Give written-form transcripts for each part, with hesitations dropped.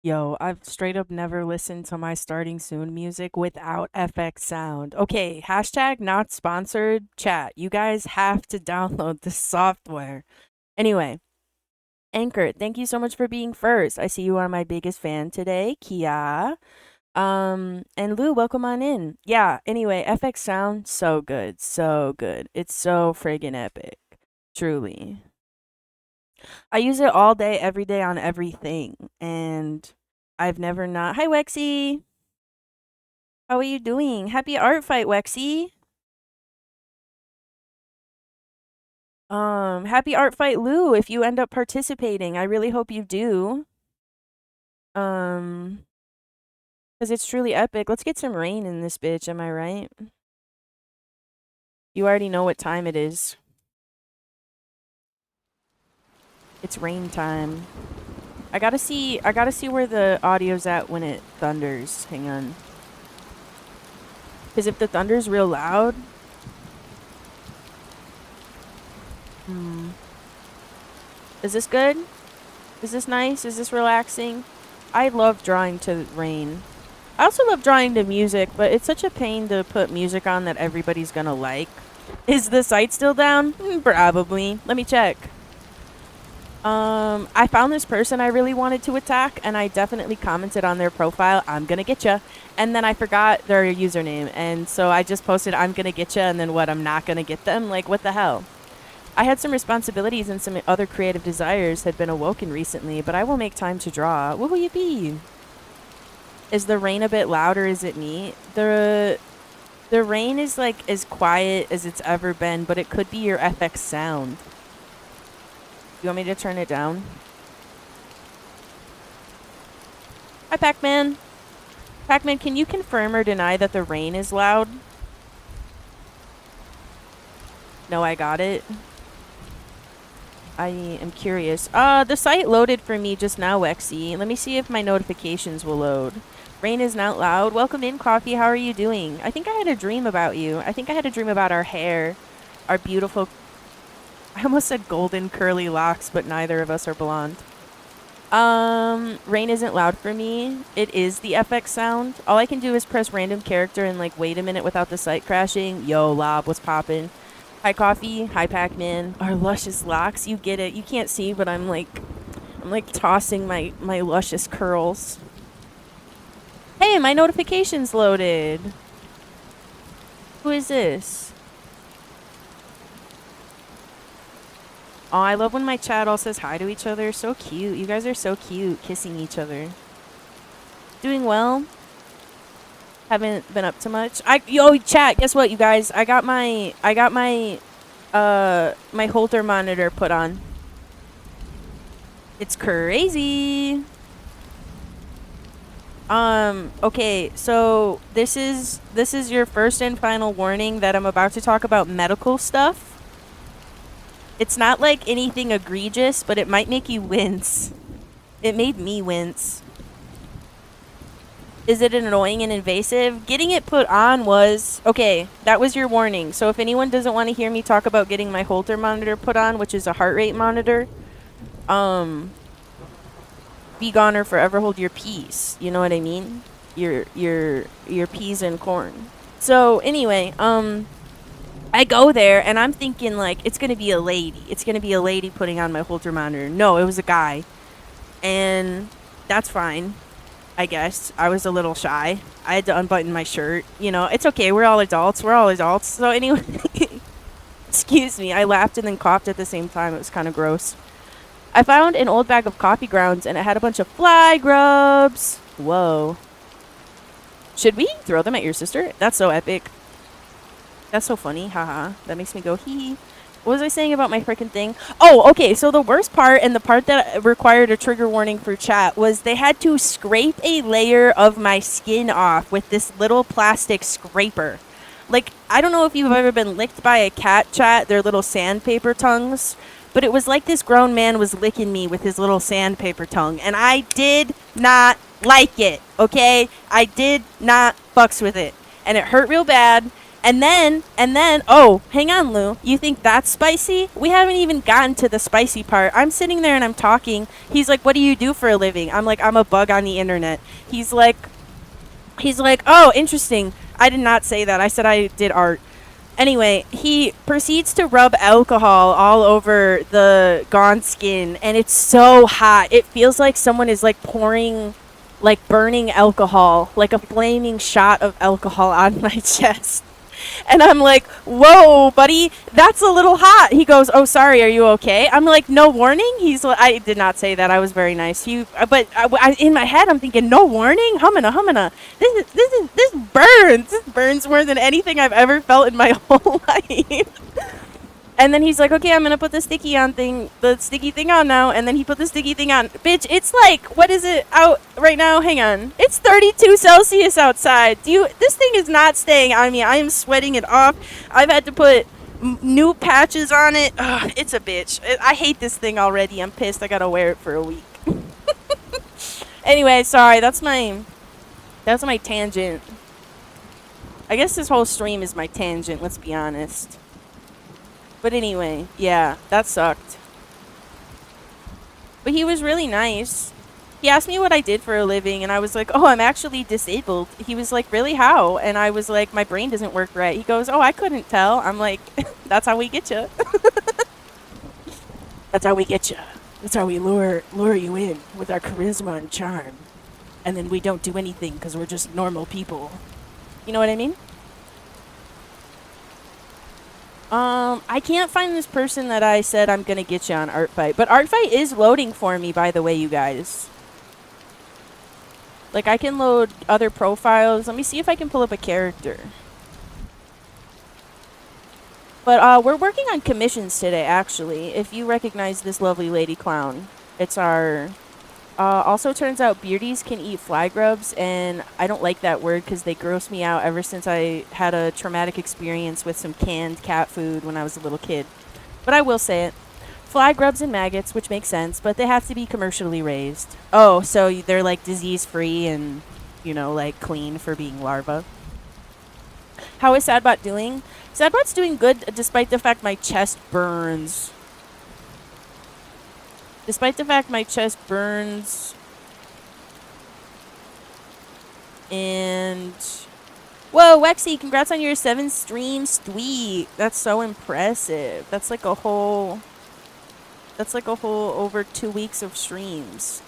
Yo, I've straight up never listened to my starting soon music without FX sound. Okay, hashtag not sponsored chat. You guys have to download the software. Anyway, Anchor, thank you so much for being first. I see you are my biggest fan today, Kia. And Lou, welcome on in. Yeah, anyway, FX sound, so good, so good. It's so friggin' epic. Truly. I use it all day, every day on everything. And I've never not. Hi, Wexy. How are you doing? Happy art fight, Wexy. Happy art fight, Lou. If you end up participating, I really hope you do. Um, because it's truly epic. Let's get some rain in this bitch. Am I right? You already know what time it is. It's rain time. I gotta see. I gotta see where the audio's at when it thunders. Hang on. Because if the thunder's real loud, hmm. Is this good? Is this nice? Is this relaxing? I love drawing to rain. I also love drawing to music, but it's such a pain to put music on that everybody's gonna like. Is the site still down? Probably. Let me check. I found this person I really wanted to attack, and I definitely commented on their profile, I'm gonna get ya. And then I forgot their username, and so I just posted, I'm gonna get ya, and then what, I'm not gonna get them? Like, what the hell? I had some responsibilities and some other creative desires had been awoken recently, but I will make time to draw. What will you be? Is the rain a bit loud or is it me? The rain is like as quiet as it's ever been, but it could be your FX sound. You want me to turn it down? Hi, Pac-Man. Pac-Man, can you confirm or deny that the rain is loud? No, I got it. I am curious. The site loaded for me just now, Wexy. Let me see if my notifications will load. Rain is not loud. Welcome in, Coffee. How are you doing? I think I had a dream about you. I think I had a dream about our hair. Our beautiful... I almost said golden curly locks, but neither of us are blonde. Rain isn't loud for me. It is the FX sound. All I can do is press random character and, like, wait a minute without the site crashing. Yo, Lob, what's poppin'? Hi, Coffee. Hi, Pac-Man. Our luscious locks. You get it. You can't see, but I'm like tossing my luscious curls. Hey, my notification's loaded. Who is this? Oh, I love when my chat all says hi to each other. So cute. You guys are so cute, kissing each other. Doing well. Haven't been up to much. Yo, chat, guess what, you guys? I got my my Holter monitor put on. It's crazy. Okay, so this is your first and final warning that I'm about to talk about medical stuff. It's not like anything egregious, but it might make you wince. It made me wince. Is it annoying and invasive? Getting it put on was... Okay, that was your warning. So if anyone doesn't want to hear me talk about getting my Holter monitor put on, which is a heart rate monitor, be gone or forever hold your peace. You know what I mean? Your peas and corn. So anyway, I go there and I'm thinking like it's gonna be a lady. It's gonna be a lady putting on my Holter monitor. No, it was a guy, and that's fine. I guess I was a little shy. I had to unbutton my shirt. You know, it's okay. We're all adults. We're all adults. So anyway, excuse me. I laughed and then coughed at the same time. It was kind of gross. I found an old bag of coffee grounds and it had a bunch of fly grubs. Whoa. Should we throw them at your sister? That's so epic. That's so funny. Haha. That makes me go hee. What was I saying about my freaking thing? Oh, okay. So the worst part and the part that required a trigger warning for chat was they had to scrape a layer of my skin off with this little plastic scraper. Like, I don't know if you've ever been licked by a cat, chat, their little sandpaper tongues, but it was like this grown man was licking me with his little sandpaper tongue, and I did not like it, okay? I did not fucks with it, and it hurt real bad. Oh, hang on, Lou. You think that's spicy? We haven't even gotten to the spicy part. I'm sitting there and I'm talking. He's like, "What do you do for a living?" I'm like, "I'm a bug on the internet." He's like, "Oh, interesting." I did not say that. I said I did art. Anyway, he proceeds to rub alcohol all over the gone skin, and it's so hot. It feels like someone is like pouring, like burning alcohol, like a flaming shot of alcohol on my chest. And I'm like, "Whoa, buddy, that's a little hot." He goes, "Oh, sorry, are you okay?" I'm like, "No warning?" He's like, I did not say that. I was very nice. In my head, I'm thinking, "No warning? Humana. This burns. This burns more than anything I've ever felt in my whole life." And then he's like, "Okay, I'm gonna put the sticky thing on now." And then he put the sticky thing on. Bitch, it's like, what is it out right now? Hang on. It's 32 Celsius outside. This thing is not staying on me. I am sweating it off. I've had to put new patches on it. Ugh, it's a bitch. I hate this thing already. I'm pissed. I gotta wear it for a week. Anyway, sorry. That's my tangent. I guess this whole stream is my tangent. Let's be honest. But anyway, yeah, that sucked. But he was really nice. He asked me what I did for a living, and I was like, "Oh, I'm actually disabled." He was like, "Really, how?" And I was like, "My brain doesn't work right." He goes, "Oh, I couldn't tell." I'm like, "That's how we get you." That's how we get you. That's how we lure you in with our charisma and charm. And then we don't do anything because we're just normal people. You know what I mean? I can't find this person that I said I'm gonna get you on Artfight. But Artfight is loading for me, by the way, you guys. Like, I can load other profiles. Let me see if I can pull up a character. But, we're working on commissions today, actually. If you recognize this lovely lady clown. It's our... also turns out beardies can eat fly grubs, and I don't like that word because they gross me out ever since I had a traumatic experience with some canned cat food when I was a little kid. But I will say it. Fly grubs and maggots, which makes sense, but they have to be commercially raised. Oh, so they're like disease-free and, you know, like clean for being larvae. How is Sadbot doing? Sadbot's doing good despite the fact my chest burns. Despite the fact my chest burns. And... Whoa, Wexy, congrats on your 7 streams. Sweet. That's so impressive. That's like a whole over 2 weeks of streams.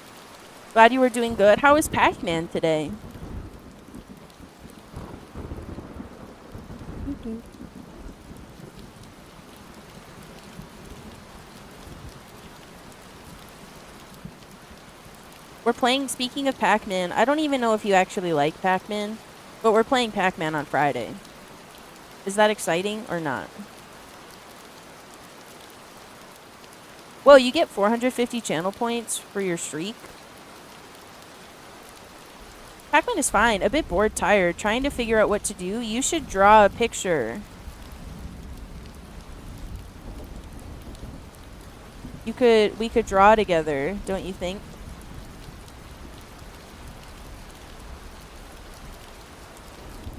Glad you were doing good. How is Pac-Man today? We're playing, speaking of Pac-Man, I don't even know if you actually like Pac-Man, but we're playing Pac-Man on Friday. Is that exciting or not? Whoa, you get 450 channel points for your streak? Pac-Man is fine. A bit bored, tired, trying to figure out what to do. You should draw a picture. We could draw together, don't you think?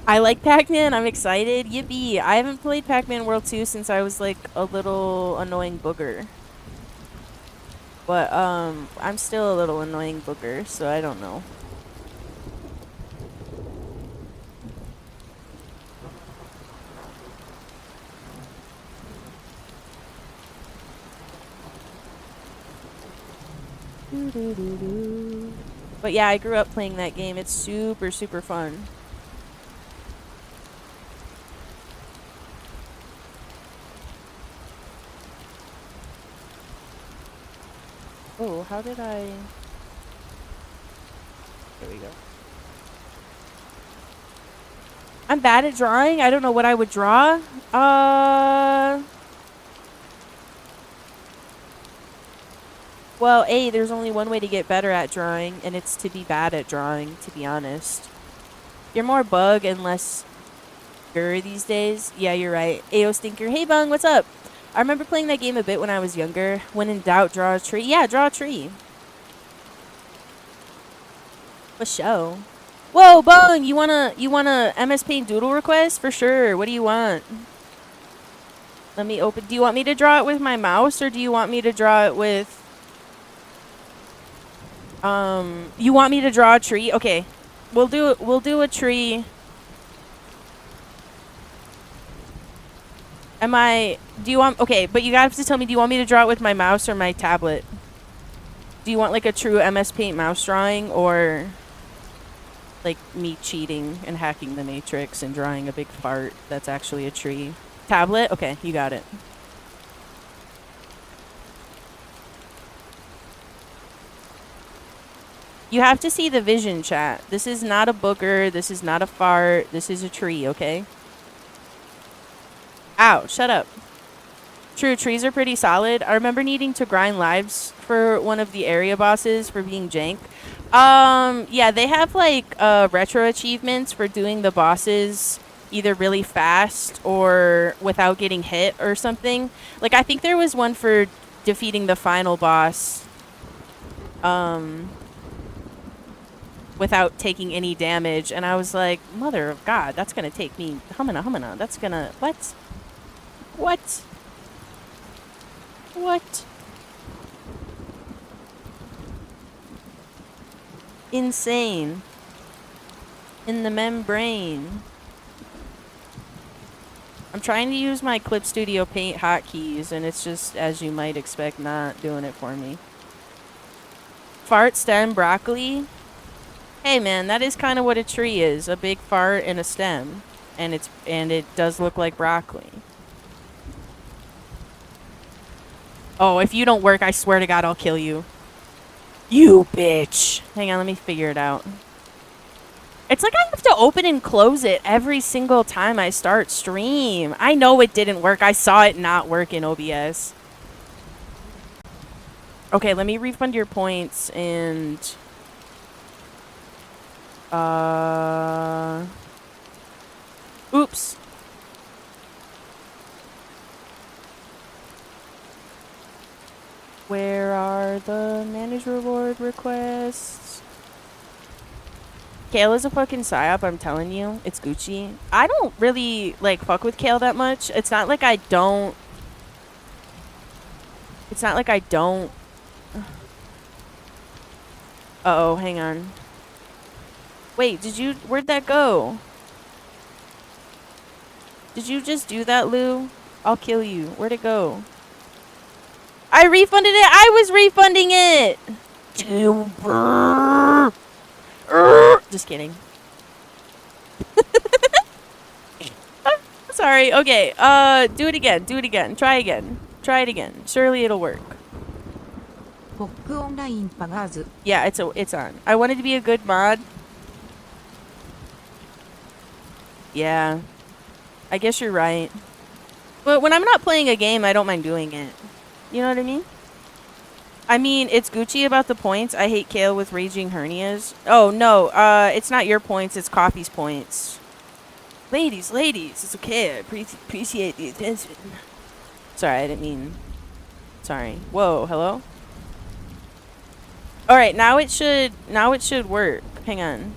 I like Pac-Man. I'm excited. Yippee. I haven't played Pac-Man World 2 since I was like a little annoying booger. But I'm still a little annoying booger, so I don't know. But yeah, I grew up playing that game. It's super, super fun. Oh, how did I... There we go. I'm bad at drawing. I don't know what I would draw. Well, there's only one way to get better at drawing, and it's to be bad at drawing, to be honest. You're more bug and less girl these days. Yeah, you're right. Ayo Stinker. Hey, Bung, what's up? I remember playing that game a bit when I was younger. When in doubt, draw a tree. Yeah, draw a tree. For show. Whoa, Bung, you wanna MS Paint doodle request? For sure. What do you want? Let me open. Do you want me to draw it with my mouse, or do you want me to draw it with you want me to draw a tree? Okay. We'll do a tree. Do you want, okay, but you have to tell me, do you want me to draw it with my mouse or my tablet? Do you want like a true MS Paint mouse drawing, or like me cheating and hacking the matrix and drawing a big fart that's actually a tree? Tablet? Okay, you got it. You have to see the vision, chat. This is not a booger. This is not a fart. This is a tree, okay? Ow, shut up. True, trees are pretty solid. I remember needing to grind lives for one of the area bosses for being jank. Yeah, they have like retro achievements for doing the bosses either really fast or without getting hit or something. Like, I think there was one for defeating the final boss without taking any damage, and I was like, mother of God, that's gonna take me humana. That's gonna what? Insane. In the membrane. I'm trying to use my Clip Studio Paint hotkeys, and it's just, as you might expect, not doing it for me. Fart, stem, broccoli. Hey man, that is kind of what a tree is. A big fart and a stem. And it does look like broccoli. Oh, if you don't work, I swear to God, I'll kill you. You bitch. Hang on, let me figure it out. It's like I have to open and close it every single time I start stream. I know it didn't work. I saw it not work in OBS. Okay, let me refund your points and... Oops. Where are the manage reward requests? Kale is a fucking psyop, I'm telling you. It's Gucci. I don't really, like, fuck with Kale that much. It's not like I don't... Uh-oh, hang on. Wait, where'd that go? Did you just do that, Lou? I'll kill you. Where'd it go? I refunded it! I was refunding it! Just kidding. Sorry, okay. Do it again. Try it again. Surely it'll work. Yeah, it's on. I wanted to be a good mod. Yeah. I guess you're right. But when I'm not playing a game, I don't mind doing it. You know what I mean? I mean, it's Gucci about the points. I hate Kale with raging hernias. Oh, no. It's not your points. It's Coffee's points. Ladies. It's okay. I appreciate the attention. Sorry, I didn't mean... Sorry. Whoa, hello? Alright, now it should work. Hang on.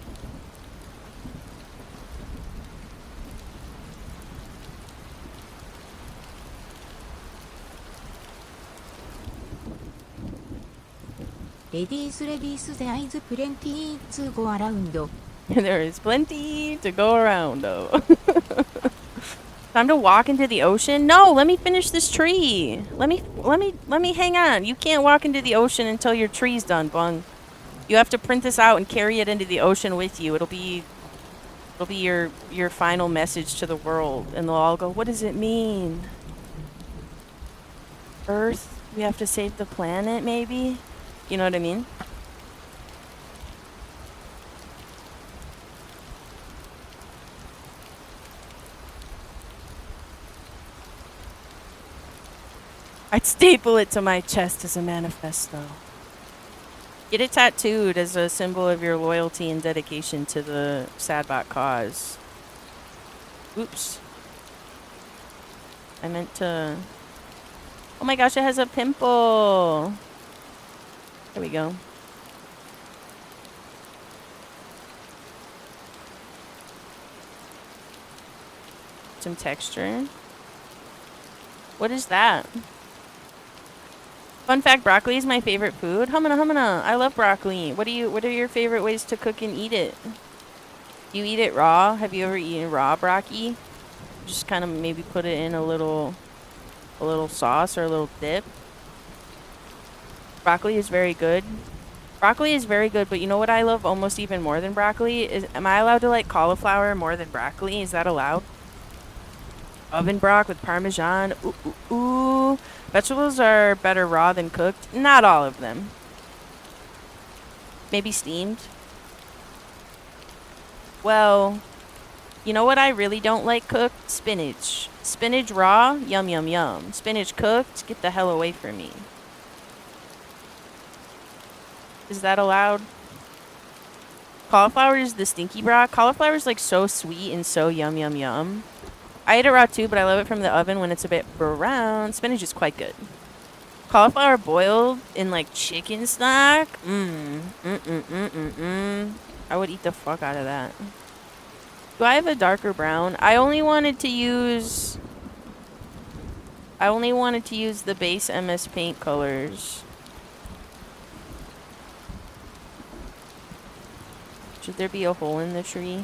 Ladies, there is plenty to go around. There is plenty to go around, though. Time to walk into the ocean? No, let me finish this tree. Let me hang on. You can't walk into the ocean until your tree's done, Bung. You have to print this out and carry it into the ocean with you. It'll be your final message to the world, and they'll all go, "What does it mean? Earth? We have to save the planet, maybe?" You know what I mean? I'd staple it to my chest as a manifesto. Get it tattooed as a symbol of your loyalty and dedication to the Sadbot cause. Oops. I meant to... Oh my gosh, it has a pimple! There we go. Some texture. What is that? Fun fact, broccoli is my favorite food. Humana humana. I love broccoli. What are your favorite ways to cook and eat it? Do you eat it raw? Have you ever eaten raw broccoli? Just kind of maybe put it in a little sauce or a little dip. Broccoli is very good. Broccoli is very good, but you know what I love almost even more than broccoli? Am I allowed to like cauliflower more than broccoli? Is that allowed? Oven brock with parmesan. Ooh, ooh, ooh. Vegetables are better raw than cooked. Not all of them. Maybe steamed. Well, you know what I really don't like cooked? Spinach. Spinach raw? Yum, yum, yum. Spinach cooked? Get the hell away from me. Is that allowed? Cauliflower is the stinky brock. Cauliflower is like so sweet and so yum, yum, yum. I eat it raw too, but I love it from the oven when it's a bit brown. Spinach is quite good. Cauliflower boiled in like chicken stock? I would eat the fuck out of that. Do I have a darker brown? I only wanted to use the base MS Paint colors. Should there be a hole in the tree?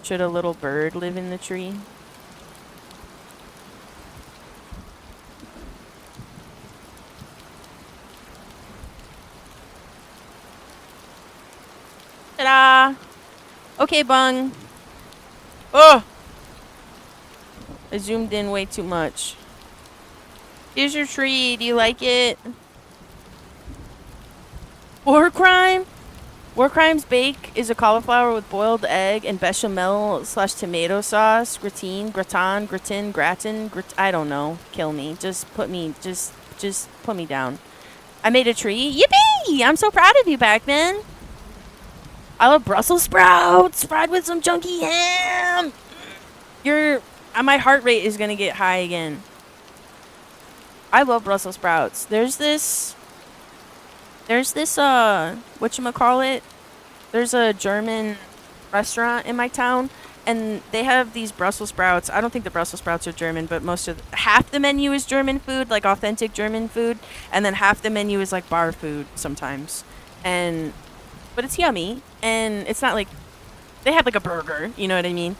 Should a little bird live in the tree? Ta-da! Okay, Bung. Oh! I zoomed in way too much. Here's your tree. Do you like it? War crime? War Crime's bake is a cauliflower with boiled egg and bechamel / tomato sauce, gratin, I don't know. Kill me. Just put me down. I made a tree. Yippee! I'm so proud of you, Pac-Man. I love Brussels sprouts fried with some chunky ham. My heart rate is gonna get high again. I love Brussels sprouts. There's this whatchamacallit? There's a German restaurant in my town, and they have these Brussels sprouts. I don't think the Brussels sprouts are German, but half the menu is German food, like authentic German food, and then half the menu is like bar food sometimes. But it's yummy, and it's not like they have like a burger, you know what I mean?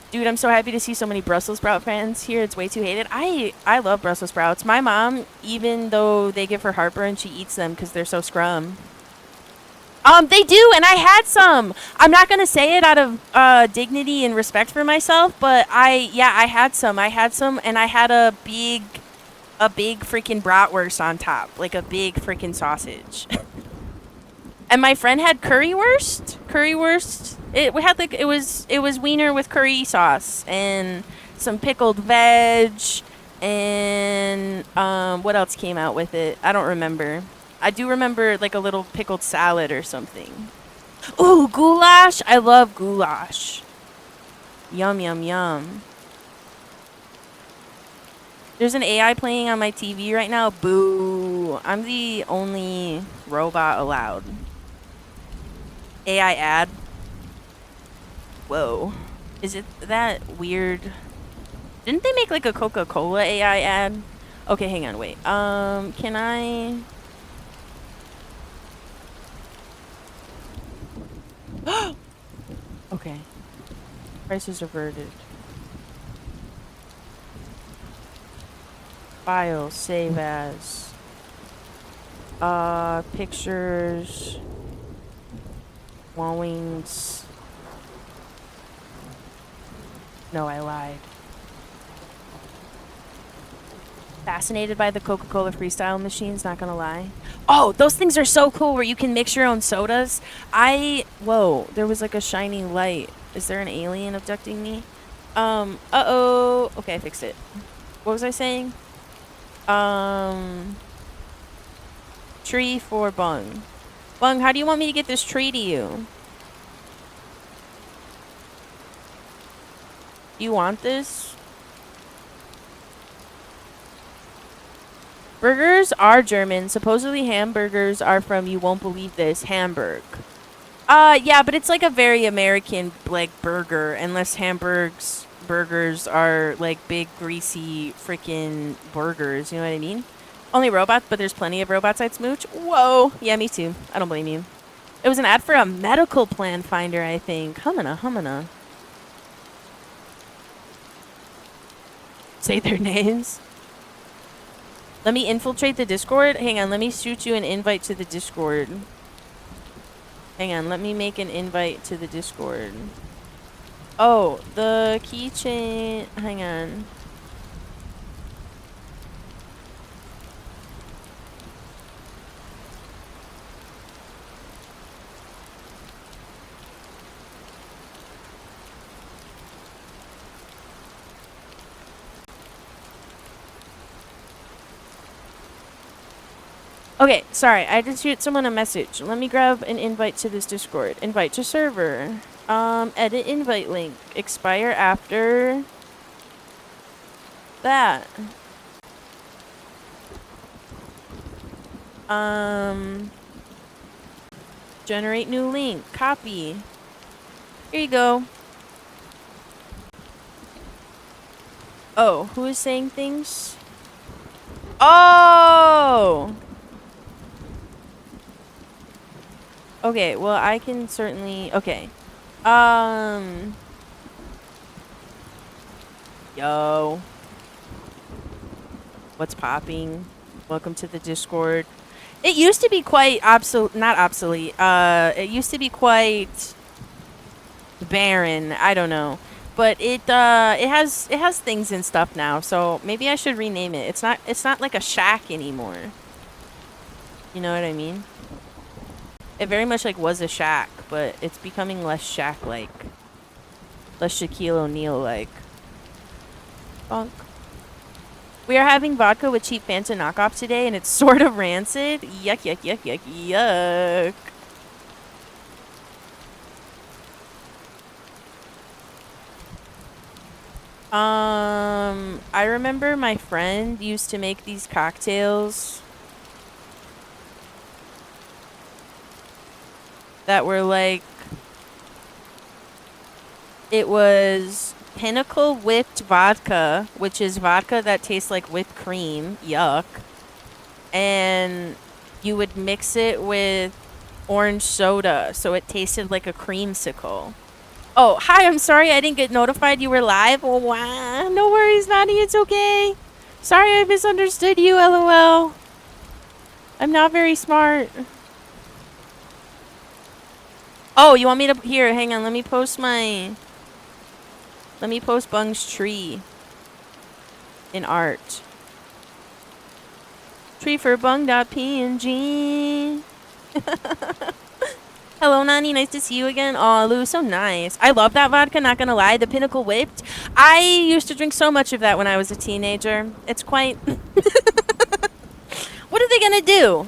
Dude, I'm so happy to see so many Brussels sprout fans here. It's way too hated. I love Brussels sprouts. My mom, even though they give her heartburn, she eats them because they're so scrum. They do, and I had some. I'm not gonna say it out of dignity and respect for myself, but I had some. And I had a big freaking bratwurst on top, like a big freaking sausage. And my friend had currywurst. It was wiener with curry sauce and some pickled veg and what else came out with it? I don't remember. I do remember like a little pickled salad or something. Ooh, goulash! I love goulash. Yum yum yum. There's an AI playing on my TV right now. Boo. I'm the only robot allowed. AI ad. Whoa. Is it that weird? Didn't they make like a Coca-Cola AI ad? Okay, hang on, wait. Can I... Okay. Prices reverted. File, save as. Pictures. Wallings. No, I lied. Fascinated by the Coca-Cola freestyle machines, not gonna lie. Oh, those things are so cool where you can mix your own sodas. Whoa, there was like a shiny light. Is there an alien abducting me? Uh-oh. Okay, I fixed it. What was I saying? Tree for Bung. Bung, how do you want me to get this tree to you? You want this? Burgers are German. Supposedly hamburgers are from, you won't believe this, Hamburg. Yeah, but it's like a very American like burger, unless burgers are like big greasy freaking burgers. You know what I mean? Only robots, but there's plenty of robots I'd smooch. Whoa, yeah, me too. I don't blame you. It was an ad for a medical plan finder, I think. Humana, humana. Say their names. Let me infiltrate the Discord. Hang on, let me shoot you an invite to the Discord. Hang on, let me make an invite to the Discord. Oh, the keychain. Hang on. Okay, sorry. I just shoot someone a message. Let me grab an invite to this Discord. Invite to server. Edit invite link. Expire after that. Generate new link. Copy. Here you go. Oh, who is saying things? Oh! Okay, well, I can certainly... Okay. Yo. What's popping? Welcome to the Discord. It used to be quite not obsolete. It used to be quite barren. I don't know. But it has things and stuff now. So maybe I should rename it. It's not like a shack anymore. You know what I mean? It very much like was a shack, but it's becoming less shack-like. Less Shaquille O'Neal-like. Bonk. We are having vodka with cheap Fanta knockoff today, and it's sort of rancid. Yuck, yuck, yuck, yuck, yuck. I remember my friend used to make these cocktails that were like, it was Pinnacle whipped vodka, which is vodka that tastes like whipped cream. Yuck. And you would mix it with orange soda, so it tasted like a creamsicle. Oh, hi, I'm sorry I didn't get notified you were live. Oh, wow. No worries, Nani, it's okay. Sorry I misunderstood you, LOL. I'm not very smart. Oh, you want me to... Here, hang on, let me post Bung's tree in art. Tree for bung.png. Hello, Nani. Nice to see you again. Aw, Lou, so nice. I love that vodka, not gonna lie. The Pinnacle Whipped. I used to drink so much of that when I was a teenager. It's quite... What are they gonna do?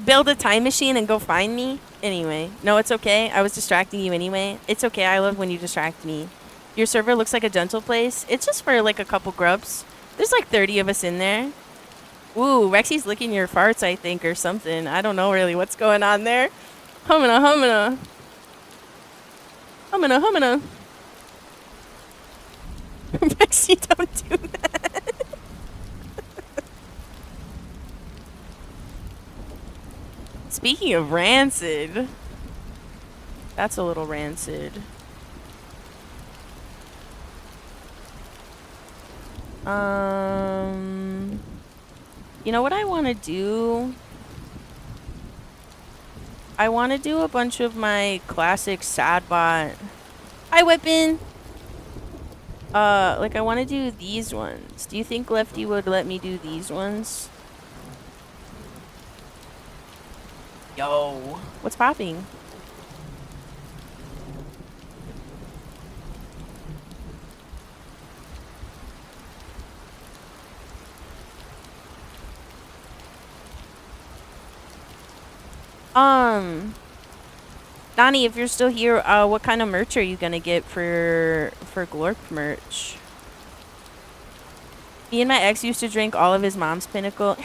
Build a time machine and go find me? Anyway. No, it's okay. I was distracting you anyway. It's okay. I love when you distract me. Your server looks like a gentle place. It's just for, like, a couple grubs. There's, like, 30 of us in there. Ooh, Rexy's licking your farts, I think, or something. I don't know really what's going on there. Humana, humana. Humana, humana. Rexy, don't do that. Speaking of rancid. That's a little rancid. You know what I want to do? I want to do a bunch of my classic Sadbot. Hi, Whippin'. Like I want to do these ones. Do you think Lefty would let me do these ones? Yo. What's popping? Donnie, if you're still here, what kind of merch are you gonna get for Glorp merch? Me and my ex used to drink all of his mom's Pinnacle.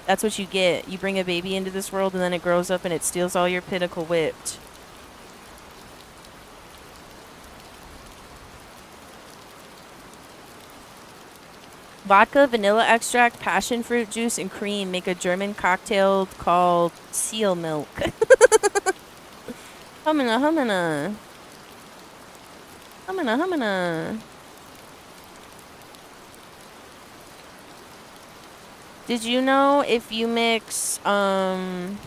That's what you get. You bring a baby into this world and then it grows up and it steals all your pinnacle whipped. Vodka, vanilla extract, passion fruit juice, and cream make a German cocktail called seal milk. Humana, humana. Humana, humana. Did you know if you mix orange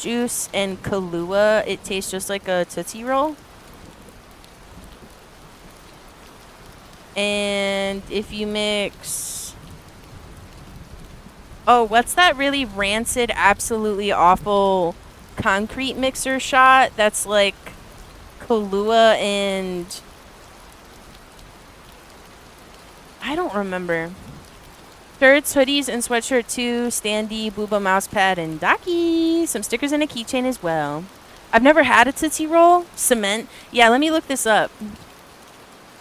juice and Kahlua, it tastes just like a Tootsie Roll? And if you mix... Oh, what's that really rancid, absolutely awful concrete mixer shot that's like Kahlua and... I don't remember. Shirts, hoodies, and sweatshirt too. Standee, Booba mousepad, and Daki. Some stickers and a keychain as well. I've never had a Tootsie Roll. Cement. Yeah, let me look this up.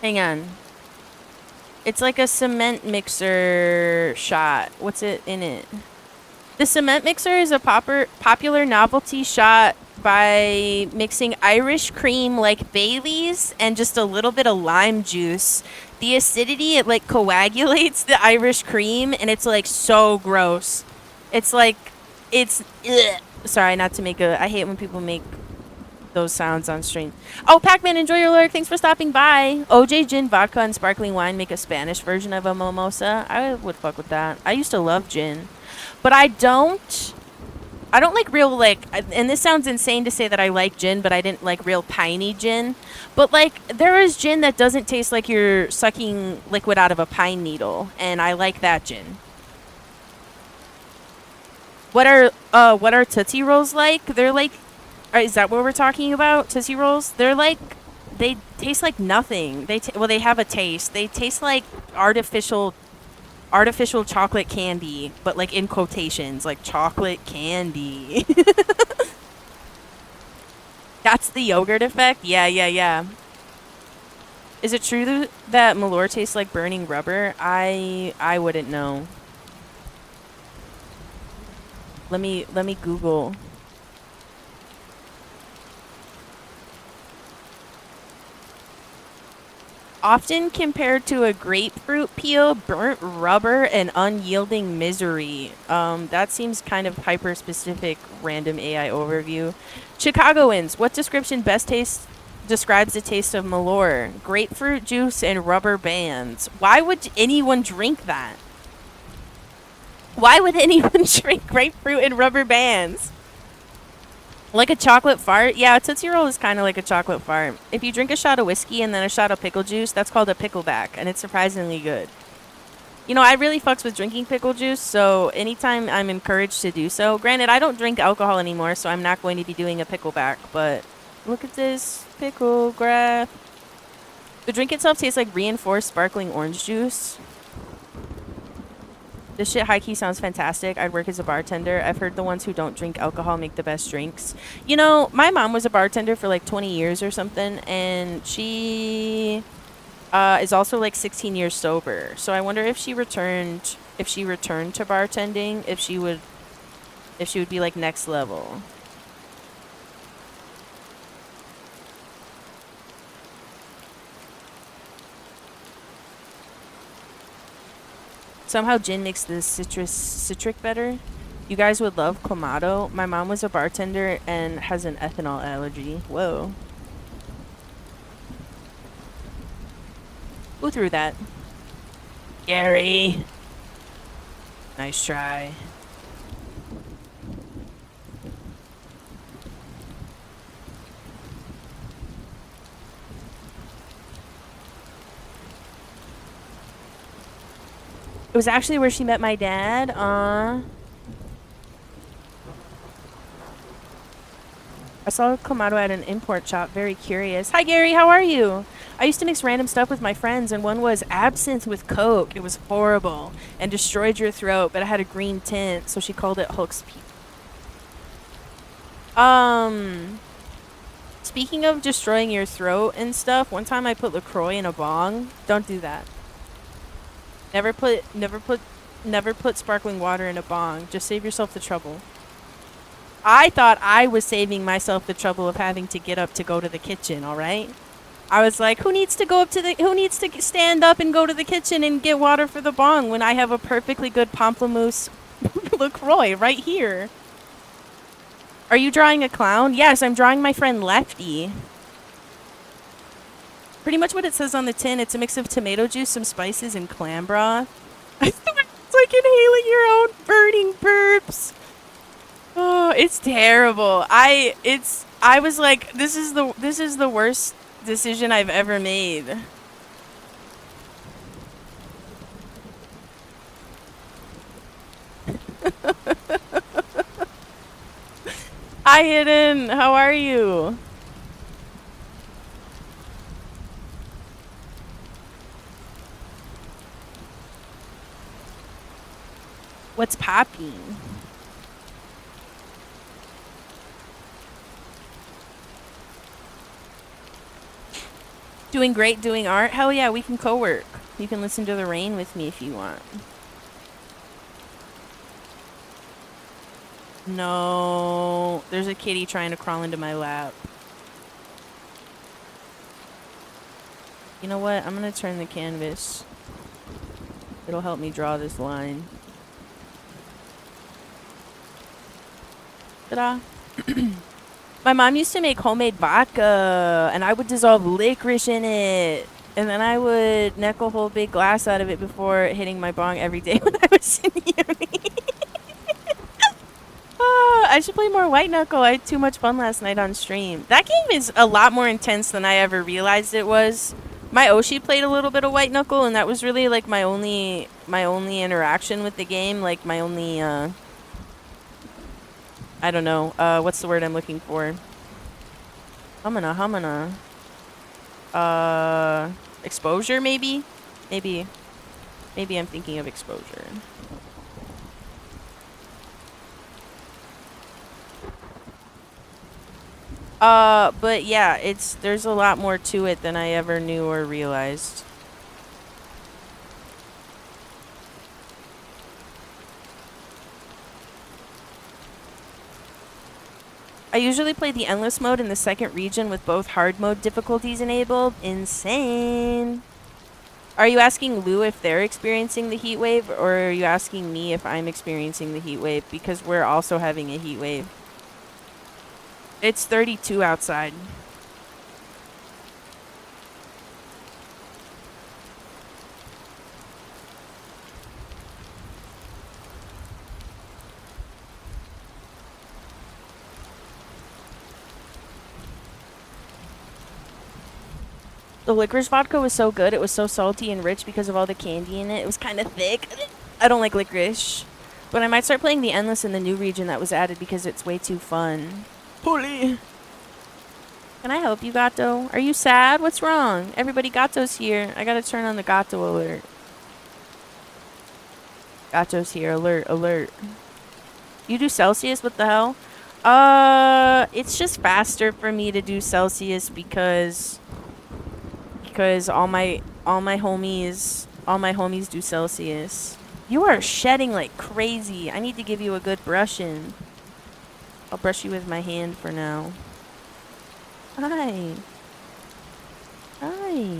Hang on. It's like a cement mixer shot. What's it in it? The cement mixer is a popular novelty shot by mixing Irish cream like Bailey's and just a little bit of lime juice. The acidity, it like coagulates the Irish cream and it's like so gross. It's like, it's, ugh. Sorry, not to make a, I hate when people make those sounds on stream. Oh, Pac-Man, enjoy your lurk. Thanks for stopping by. OJ gin, vodka, and sparkling wine make a Spanish version of a mimosa. I would fuck with that. I used to love gin. But I don't like real, like, and this sounds insane to say that I like gin, but I didn't like real piney gin. But, like, there is gin that doesn't taste like you're sucking liquid out of a pine needle, and I like that gin. What are Tootsie Rolls like? They're like, is that what we're talking about? Tootsie Rolls? They're like, they taste like nothing. Well, they have a taste. They taste like artificial chocolate candy, but like in quotations, like chocolate candy. That's the yogurt effect? Yeah. Is it true that Malort tastes like burning rubber? I wouldn't know. Let me Google. Often compared to a grapefruit peel, burnt rubber, and unyielding misery. That seems kind of hyper-specific random AI overview. Chicagoans, what description best describes the taste of Malort? Grapefruit juice and rubber bands. Why would anyone drink that? Why would anyone drink grapefruit and rubber bands? Like a chocolate fart? Yeah, a Tootsie Roll is kind of like a chocolate fart. If you drink a shot of whiskey and then a shot of pickle juice, that's called a pickleback, and it's surprisingly good. You know, I really fucks with drinking pickle juice, so anytime I'm encouraged to do so. Granted, I don't drink alcohol anymore, so I'm not going to be doing a pickleback, but look at this pickle graph. The drink itself tastes like reinforced sparkling orange juice. This shit high-key sounds fantastic. I'd work as a bartender. I've heard the ones who don't drink alcohol make the best drinks. You know, my mom was a bartender for like 20 years or something, and she is also like 16 years sober. So I wonder if she returned to bartending, if she would be like next level. Somehow gin makes the citric better. You guys would love Clamato. My mom was a bartender and has an ethanol allergy. Whoa. Who threw that? Gary. Nice try. It was actually where she met my dad. I saw Clamato at an import shop. Very curious. Hi, Gary. How are you? I used to mix random stuff with my friends, and one was absinthe with Coke. It was horrible and destroyed your throat, but it had a green tint, so she called it Hulk's Peak. Speaking of destroying your throat and stuff, one time I put LaCroix in a bong. Don't do that. Never put Never put sparkling water in a bong. Just save yourself the trouble. I thought I was saving myself the trouble of having to get up to go to the kitchen, all right? I was like, who needs to stand up and go to the kitchen and get water for the bong when I have a perfectly good pamplemousse LaCroix right here? Are you drawing a clown? Yes, I'm drawing my friend Lefty. Pretty much what it says on the tin. It's a mix of tomato juice, some spices, and clam broth. It's like inhaling your own burning burps. Oh, it's terrible. I was like, this is the worst decision I've ever made. Hi, Hidden. How are you? What's popping? Doing great, doing art? Hell yeah, we can co-work. You can listen to the rain with me if you want. No, there's a kitty trying to crawl into my lap. You know what? I'm gonna turn the canvas. It'll help me draw this line. Ta-da. My mom used to make homemade vodka, and I would dissolve licorice in it. And then I would neck a whole big glass out of it before hitting my bong every day when I was in uni. I should play more White Knuckle. I had too much fun last night on stream. That game is a lot more intense than I ever realized it was. My Oshi played a little bit of White Knuckle, and that was really like my only interaction with the game. Like my only I don't know. What's the word I'm looking for? Humana. Exposure, maybe? Maybe I'm thinking of exposure. But yeah, there's a lot more to it than I ever knew or realized. I usually play the endless mode in the second region with both hard mode difficulties enabled. Insane. Are you asking Lou if they're experiencing the heat wave, or are you asking me if I'm experiencing the heat wave? Because we're also having a heat wave. It's 32 outside. The licorice vodka was so good. It was so salty and rich because of all the candy in it. It was kind of thick. I don't like licorice. But I might start playing the Endless in the new region that was added because it's way too fun. Holy. Can I help you, Gato? Are you sad? What's wrong? Everybody, Gato's here. I gotta turn on the Gato alert. Gato's here. Alert, alert. You do Celsius? What the hell? It's just faster for me to do Celsius because all my homies do Celsius. You are shedding like crazy. I need to give you a good brushing. I'll brush you with my hand for now. Hi. Hi.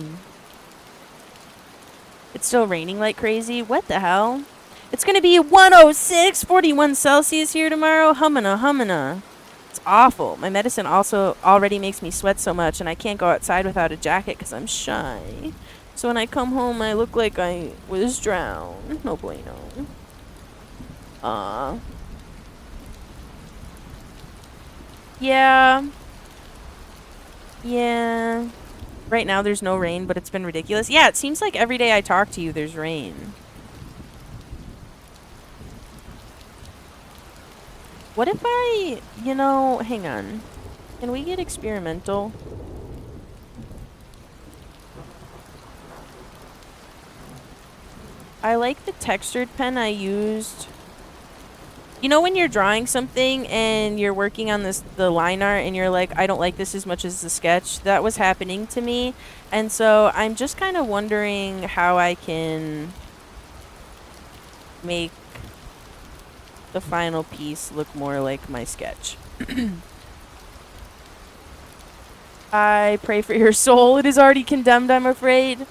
It's still raining like crazy. What the hell? It's gonna be 106, 41 Celsius here tomorrow. Humana. It's awful. My medicine also already makes me sweat so much, and I can't go outside without a jacket because I'm shy. So when I come home, I look like I was drowned. No bueno. Yeah. Yeah. Right now there's no rain, but it's been ridiculous. Yeah, it seems like every day I talk to you, there's rain. What if hang on. Can we get experimental? I like the textured pen I used. You know when you're drawing something and you're working on the line art and you're like, I don't like this as much as the sketch? That was happening to me. And so I'm just kind of wondering how I can make the final piece look more like my sketch. I pray for your soul. It is already condemned, I'm afraid.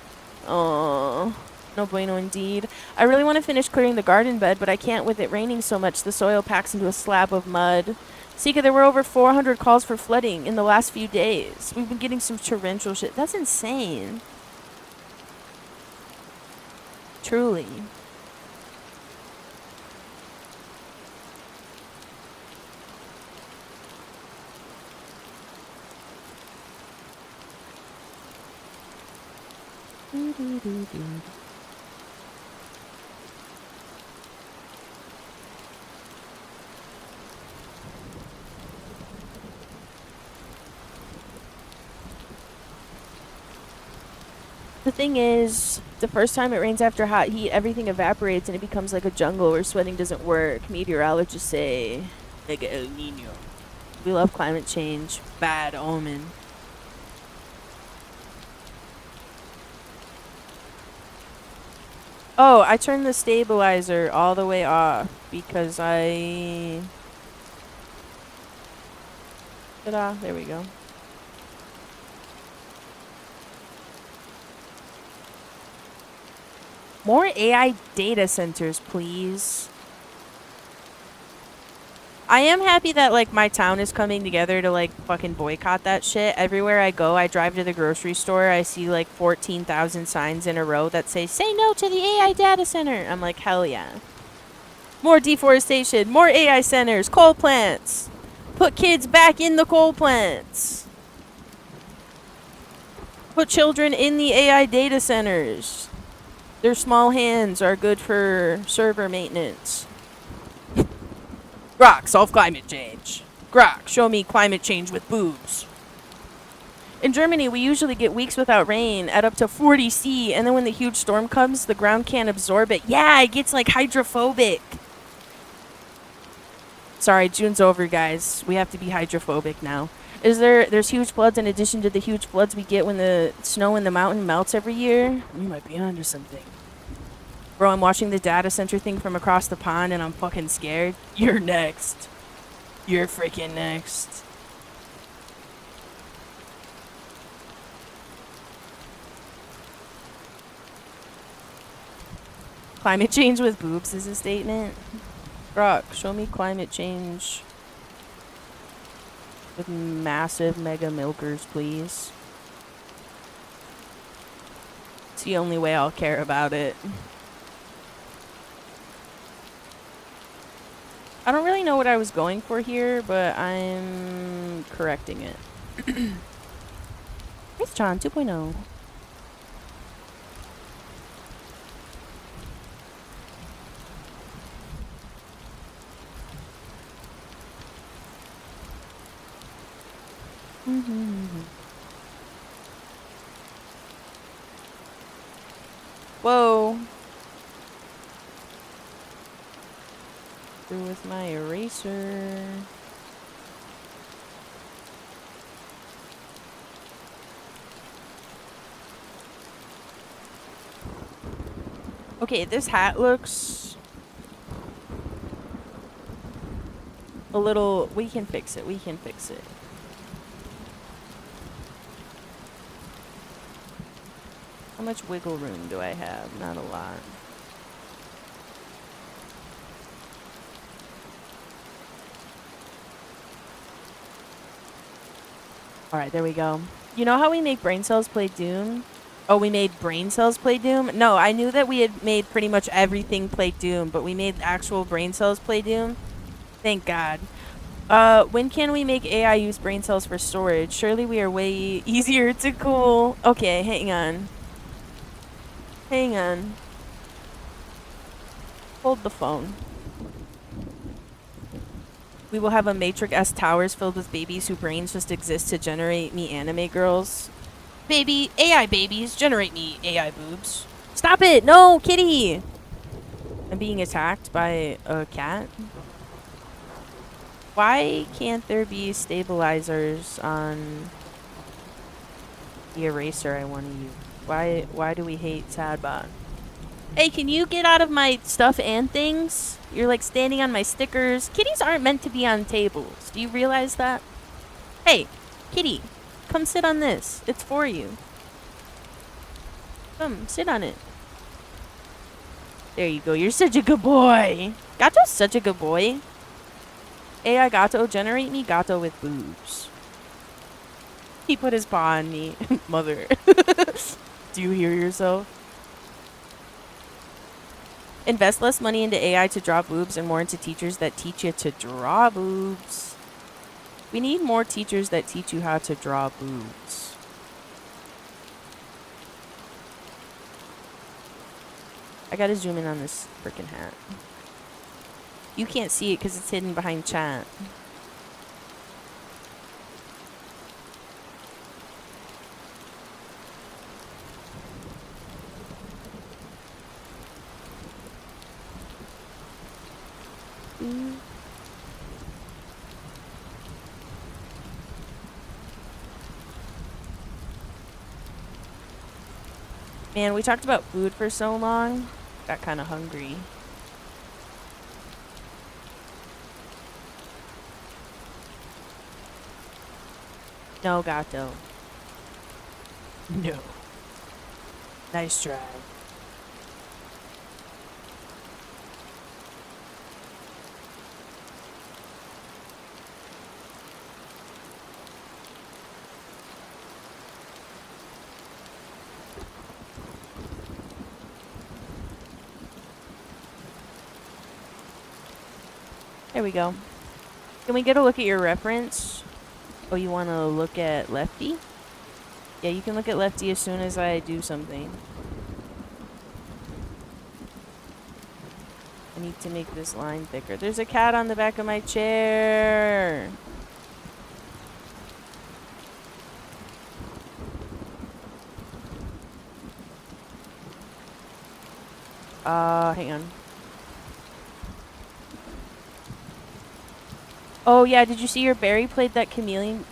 Oh, no bueno indeed. I really want to finish clearing the garden bed, but I can't with it raining so much. The soil packs into a slab of mud. Sika, there were over 400 calls for flooding in the last few days. We've been getting some torrential shit. That's insane. Truly. The thing is, the first time it rains after hot heat, everything evaporates and it becomes like a jungle where sweating doesn't work. Meteorologists say, like El Nino. We love climate change. Bad omen. Oh, I turned the stabilizer all the way off because I... Ta-da, there we go. More AI data centers, please. I am happy that, like, my town is coming together to, like, fucking boycott that shit. Everywhere I go, I drive to the grocery store, I see, like, 14,000 signs in a row that say no to the AI data center. I'm like, hell yeah. More deforestation, more AI centers, coal plants. Put kids back in the coal plants. Put children in the AI data centers. Their small hands are good for server maintenance. Grok, solve climate change. Grok, show me climate change with boobs. In Germany, we usually get weeks without rain at up to 40 C, and then when the huge storm comes, the ground can't absorb it. Yeah, it gets, like, hydrophobic. Sorry, June's over, guys. We have to be hydrophobic now. There's huge floods in addition to the huge floods we get when the snow in the mountain melts every year? We might be onto something. Bro, I'm watching the data center thing from across the pond and I'm fucking scared. You're next. You're freaking next. Climate change with boobs is a statement. Brock, show me climate change with massive mega milkers, please. It's the only way I'll care about it. I don't really know what I was going for here, but I'm correcting it. It's John 2.0. Whoa. Through with my eraser. Okay, this hat looks a little... We can fix it. We can fix it. How much wiggle room do I have? Not a lot. Alright, there we go. You know how we make brain cells play Doom? Oh, we made brain cells play Doom? No, I knew that we had made pretty much everything play Doom, but we made actual brain cells play Doom. Thank God. When can we make AI use brain cells for storage? Surely we are way easier to cool. Okay, hang on. Hang on. Hold the phone. We will have a Matrix S towers filled with babies whose brains just exist to generate me anime girls. Baby, AI babies, generate me AI boobs. Stop it! No, kitty! I'm being attacked by a cat. Why can't there be stabilizers on the eraser I want to use? Why do we hate Sadbot? Hey, can you get out of my stuff and things? You're like standing on my stickers. Kitties aren't meant to be on tables. Do you realize that? Hey, kitty, come sit on this. It's for you. Come, sit on it. There you go. You're such a good boy. Gato's such a good boy. AI Gato, generate me Gato with boobs. He put his paw on me. Mother. Do you hear yourself? Invest less money into AI to draw boobs and more into teachers that teach you to draw boobs. We need more teachers that teach you how to draw boobs. I gotta zoom in on this freaking hat. You can't see it because it's hidden behind chat. Man, we talked about food for so long. Got kind of hungry. No, Gato. No. Nice try. There we go. Can we get a look at your reference? Oh, you want to look at Lefty? Yeah, you can look at Lefty as soon as I do something. I need to make this line thicker. There's a cat on the back of my chair. Hang on. Oh, yeah, did you see your Barry played that chameleon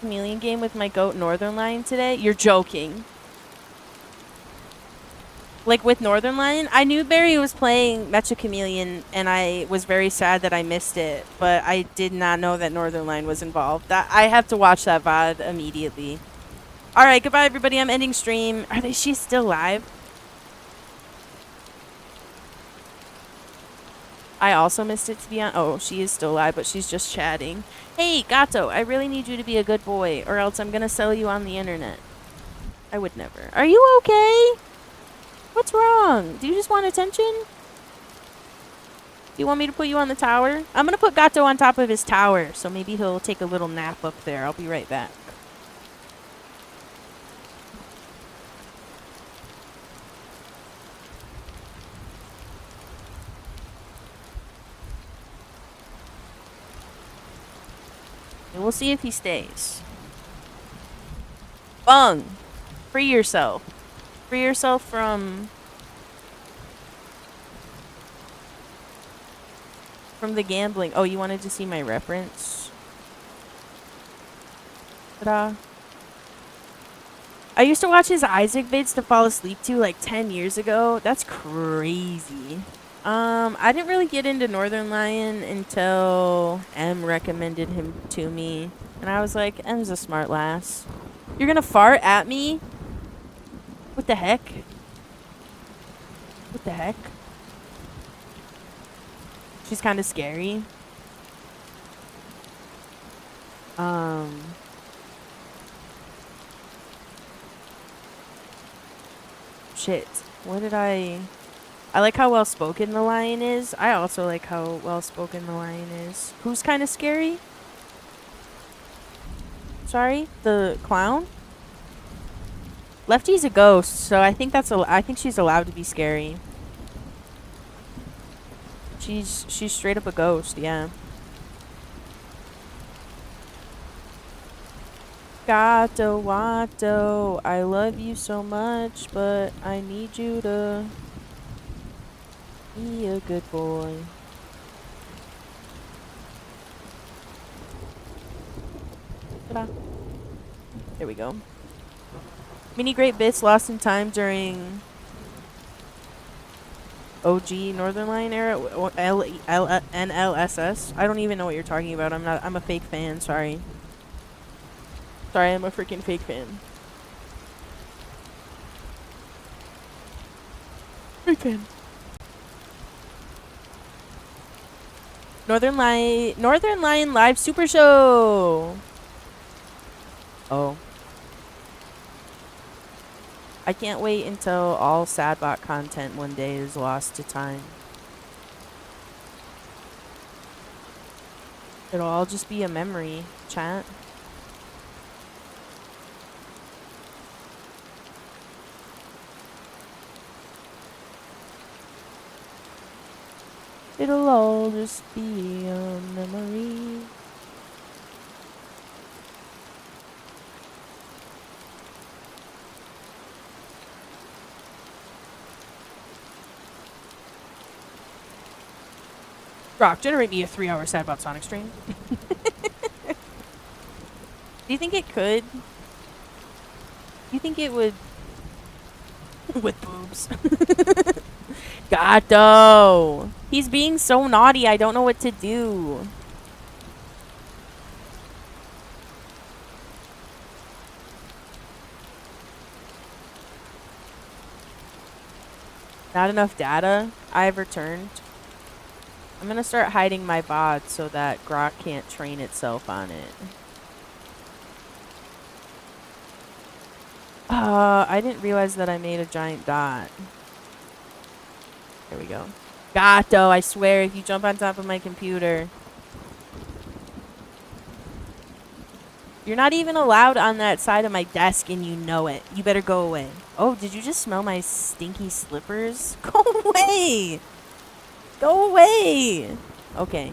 game with my goat Northern Lion today? You're joking. Like with Northern Lion? I knew Barry was playing Mecha Chameleon, and I was very sad that I missed it, but I did not know that Northern Lion was involved. I have to watch that VOD immediately. Alright, goodbye everybody, I'm ending stream. She's still live? I also missed it, to be honest. Oh, she is still live, but she's just chatting. Hey, Gato, I really need you to be a good boy, or else I'm gonna sell you on the internet. I would never. Are you okay? What's wrong? Do you just want attention? Do you want me to put you on the tower? I'm gonna put Gato on top of his tower, so maybe he'll take a little nap up there. I'll be right back. And we'll see if he stays. Bung! Free yourself. Free yourself from the gambling. Oh, you wanted to see my reference? Ta-da. I used to watch his Isaac vids to fall asleep to like 10 years ago. That's crazy. I didn't really get into Northern Lion until M recommended him to me. And I was like, M's a smart lass. You're gonna fart at me? What the heck? What the heck? She's kind of scary. Shit. What did I like how well spoken the lion is. I also like how well spoken the lion is. Who's kind of scary? Sorry, the clown? Lefty's a ghost, so I think I think she's allowed to be scary. She's straight up a ghost, yeah. Gato Wato, I love you so much, but I need you to be a good boy. Ta-da. There we go. Mini great bits lost in time during OG Northern Line era, NLSS. I don't even know what you're talking about. I'm a fake fan. Sorry. Sorry, I'm a freaking fake fan. Fake fan. Northern Line Live Super Show. Oh. I can't wait until all Sadbot content one day is lost to time. It'll all just be a memory, chat. It'll all just be a memory. Rock, generate me a 3-hour Sadbot Sonic stream. Do you think it could? Do you think it would? With boobs. Gato! He's being so naughty, I don't know what to do. Not enough data? I've returned. I'm gonna start hiding my VOD so that Grok can't train itself on it. I didn't realize that I made a giant dot. There we go. Gato, I swear, if you jump on top of my computer. You're not even allowed on that side of my desk and you know it. You better go away. Oh, did you just smell my stinky slippers? Go away! Go away! Okay.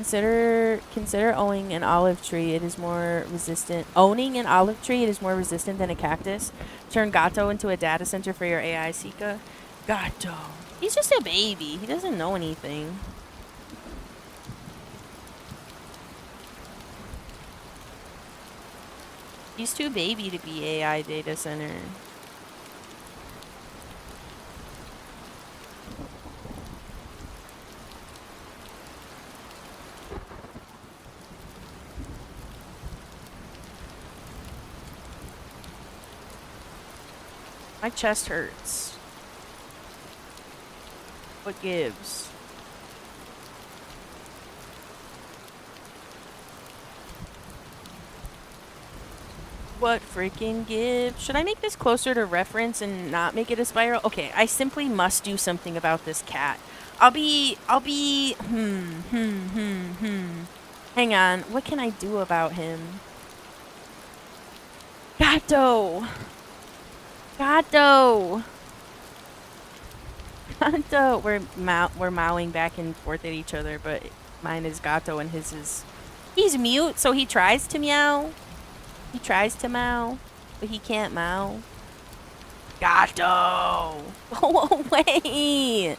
Consider owning an olive tree. It is more resistant. Owning an olive tree, it is more resistant than a cactus. Turn Gato into a data center for your AI Sika. Gato. He's just a baby. He doesn't know anything. He's too baby to be AI data center. My chest hurts. What gives? What freaking gives? Should I make this closer to reference and not make it a spiral? Okay, I simply must do something about this cat. Hang on, what can I do about him? Gato! Gato! Gato! We're mowing back and forth at each other, but mine is Gato and his is... He's mute, so he tries to meow. He tries to meow, but he can't meow. Gato! Go away!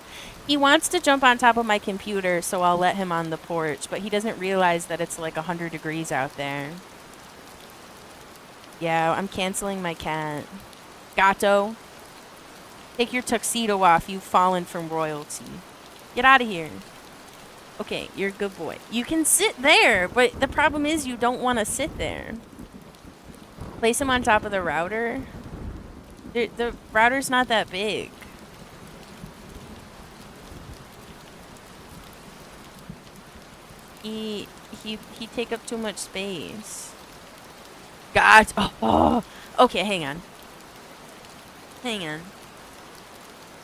He wants to jump on top of my computer, so I'll let him on the porch, but he doesn't realize that it's like 100 degrees out there. Yeah, I'm canceling my cat. Gato, take your tuxedo off. You've fallen from royalty. Get out of here. Okay, you're a good boy. You can sit there, but the problem is you don't want to sit there. Place him on top of the router. The router's not that big. He take up too much space. God. Oh. Okay, hang on. Hang on.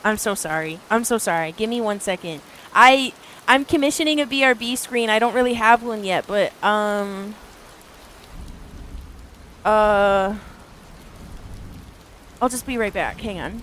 I'm so sorry. I'm so sorry. Give me 1 second. I'm commissioning a BRB screen. I don't really have one yet, but I'll just be right back. Hang on.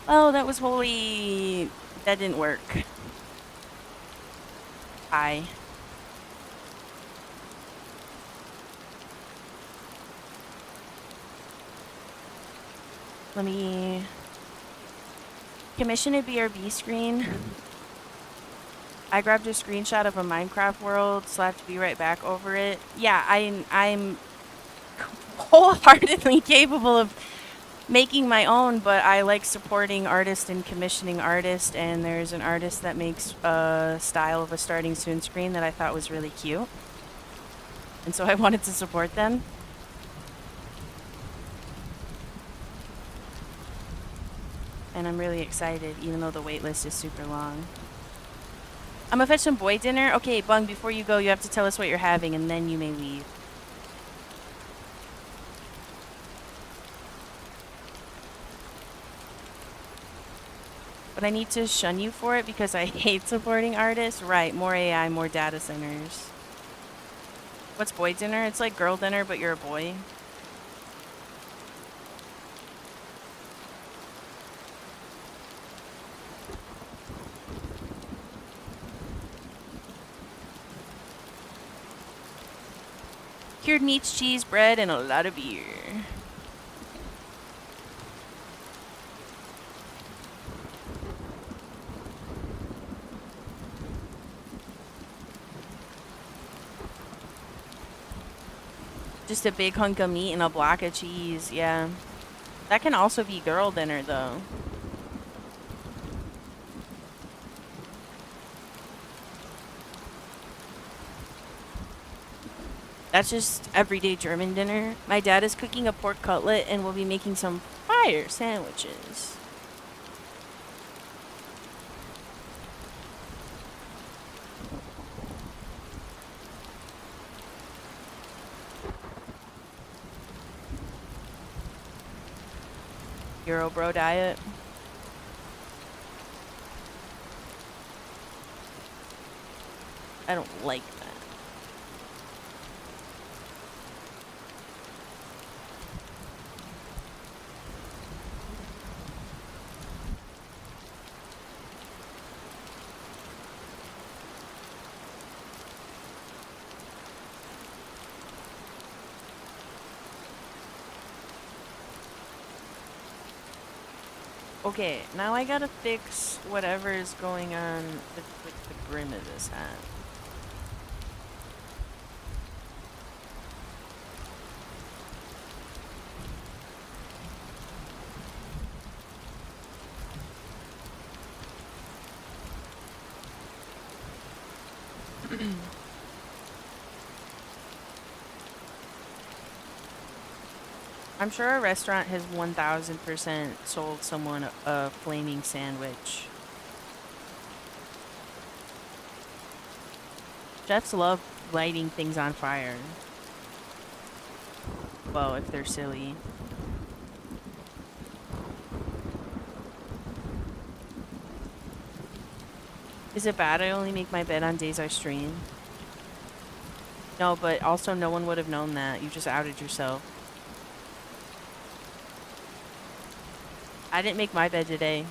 Oh, that was holy. That didn't work. Hi. Let me commission a BRB screen. I grabbed a screenshot of a Minecraft world, slapped be right back over it. Yeah, I'm wholeheartedly capable of making my own, but I like supporting artists and commissioning artists, and there's an artist that makes a style of a starting soon screen that I thought was really cute. And so I wanted to support them. And I'm really excited, even though the wait list is super long. I'm gonna fetch some boy dinner. Okay, Bung, before you go, you have to tell us what you're having, and then you may leave. But I need to shun you for it because I hate supporting artists. Right, more AI, more data centers. What's boy dinner? It's like girl dinner, but you're a boy. Cured meats, cheese, bread, and a lot of beer. Just a big hunk of meat and a block of cheese, yeah. That can also be girl dinner, though. That's just everyday German dinner. My dad is cooking a pork cutlet and we'll be making some fire sandwiches. Euro bro diet. I don't like that. Okay, now I gotta fix whatever is going on with the brim of this hat. I'm sure a restaurant has 1000% sold someone a flaming sandwich. Chefs love lighting things on fire. Well, if they're silly. Is it bad I only make my bed on days I stream? No, but also no one would have known that. You just outed yourself. I didn't make my bed today.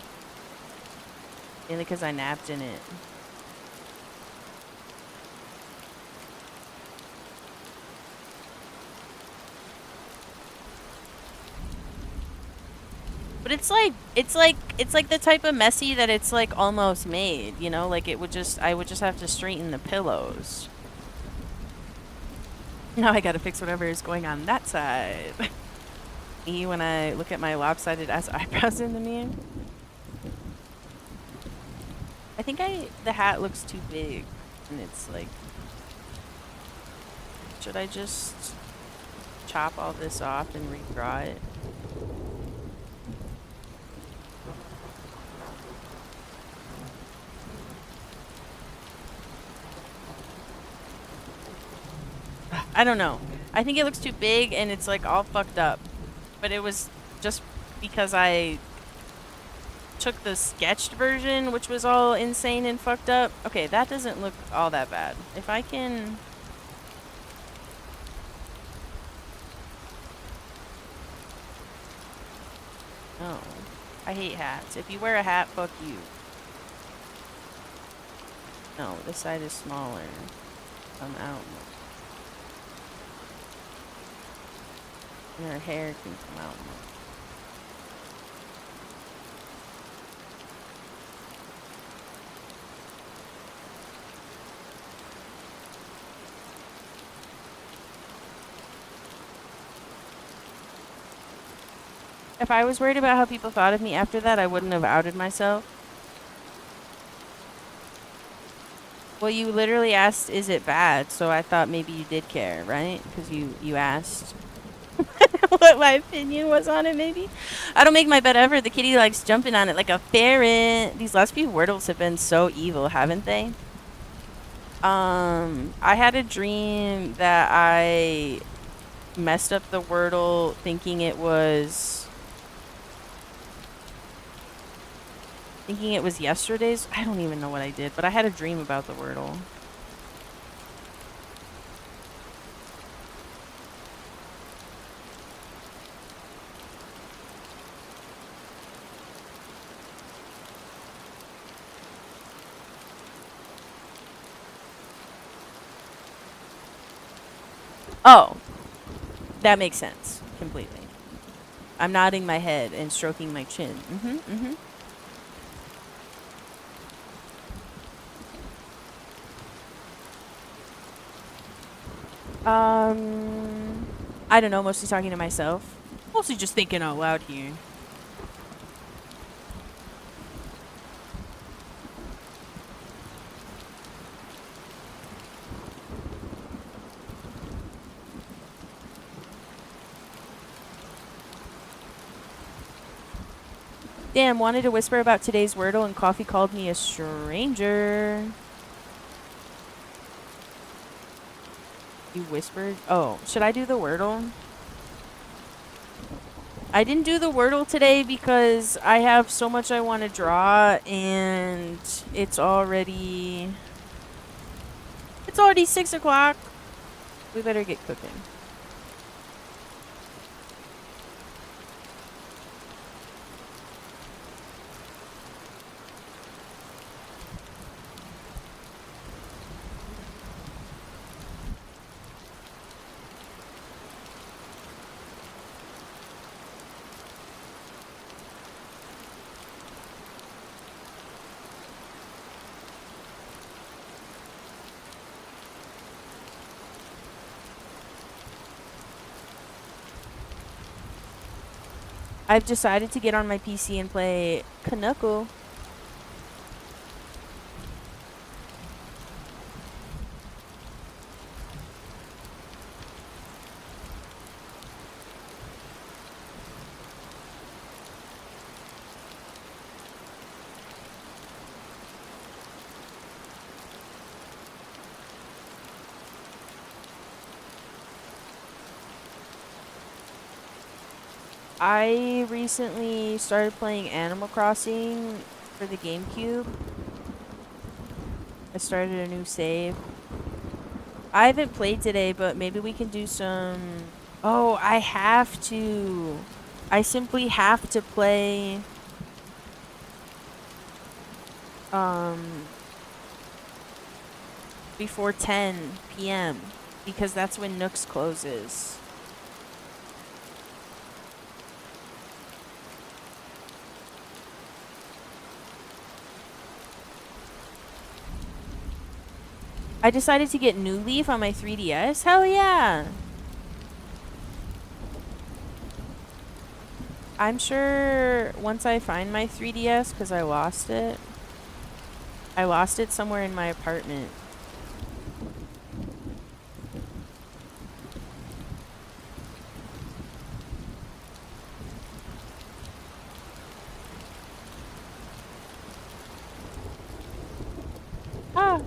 Mainly because I napped in it. But it's like the type of messy that it's like almost made, you know? Like I would just have to straighten the pillows. Now I gotta fix whatever is going on that side. Me when I look at my lopsided ass eyebrows in the mirror. I think the hat looks too big. And it's like, should I just chop all this off and redraw it? I don't know. I think it looks too big and it's like all fucked up. But it was just because I took the sketched version, which was all insane and fucked up. Okay, that doesn't look all that bad. If I can... Oh. I hate hats. If you wear a hat, fuck you. No, this side is smaller. Come out more. And her hair can come out more. If I was worried about how people thought of me after that, I wouldn't have outed myself. Well, you literally asked, is it bad? So I thought maybe you did care, right? Because you asked what my opinion was on it, maybe. I don't make my bed ever. The kitty likes jumping on it like a ferret. These last few Wordles have been so evil, haven't they? I had a dream that I messed up the Wordle thinking it was yesterday's. I don't even know what I did, but I had a dream about the Wordle. Oh, that makes sense completely. I'm nodding my head and stroking my chin. I don't know, mostly talking to myself. Mostly just thinking out loud here. Damn, wanted to whisper about today's Wordle and coffee called me a stranger. You whispered? Oh, should I do the Wordle? I didn't do the Wordle today because I have so much I want to draw and it's already 6 o'clock. We better get cooking. I've decided to get on my PC and play Kanoko. I recently started playing Animal Crossing for the GameCube. I started a new save. I haven't played today, but maybe we can do some... Oh, I have to. I simply have to play... before 10 p.m. because that's when Nooks closes. I decided to get New Leaf on my 3DS. Hell yeah! I'm sure once I find my 3DS, because I lost it. I lost it somewhere in my apartment. Ah!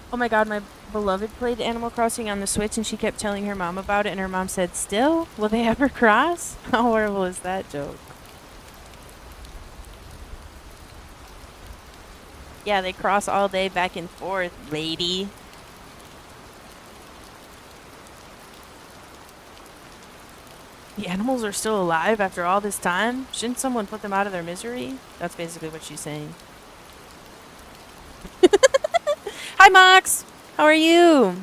Oh my god, my beloved played Animal Crossing on the Switch and she kept telling her mom about it and her mom said, still? Will they ever cross? How horrible is that joke? Yeah, they cross all day back and forth, lady. The animals are still alive after all this time? Shouldn't someone put them out of their misery? That's basically what she's saying. Hi, Mox! How are you?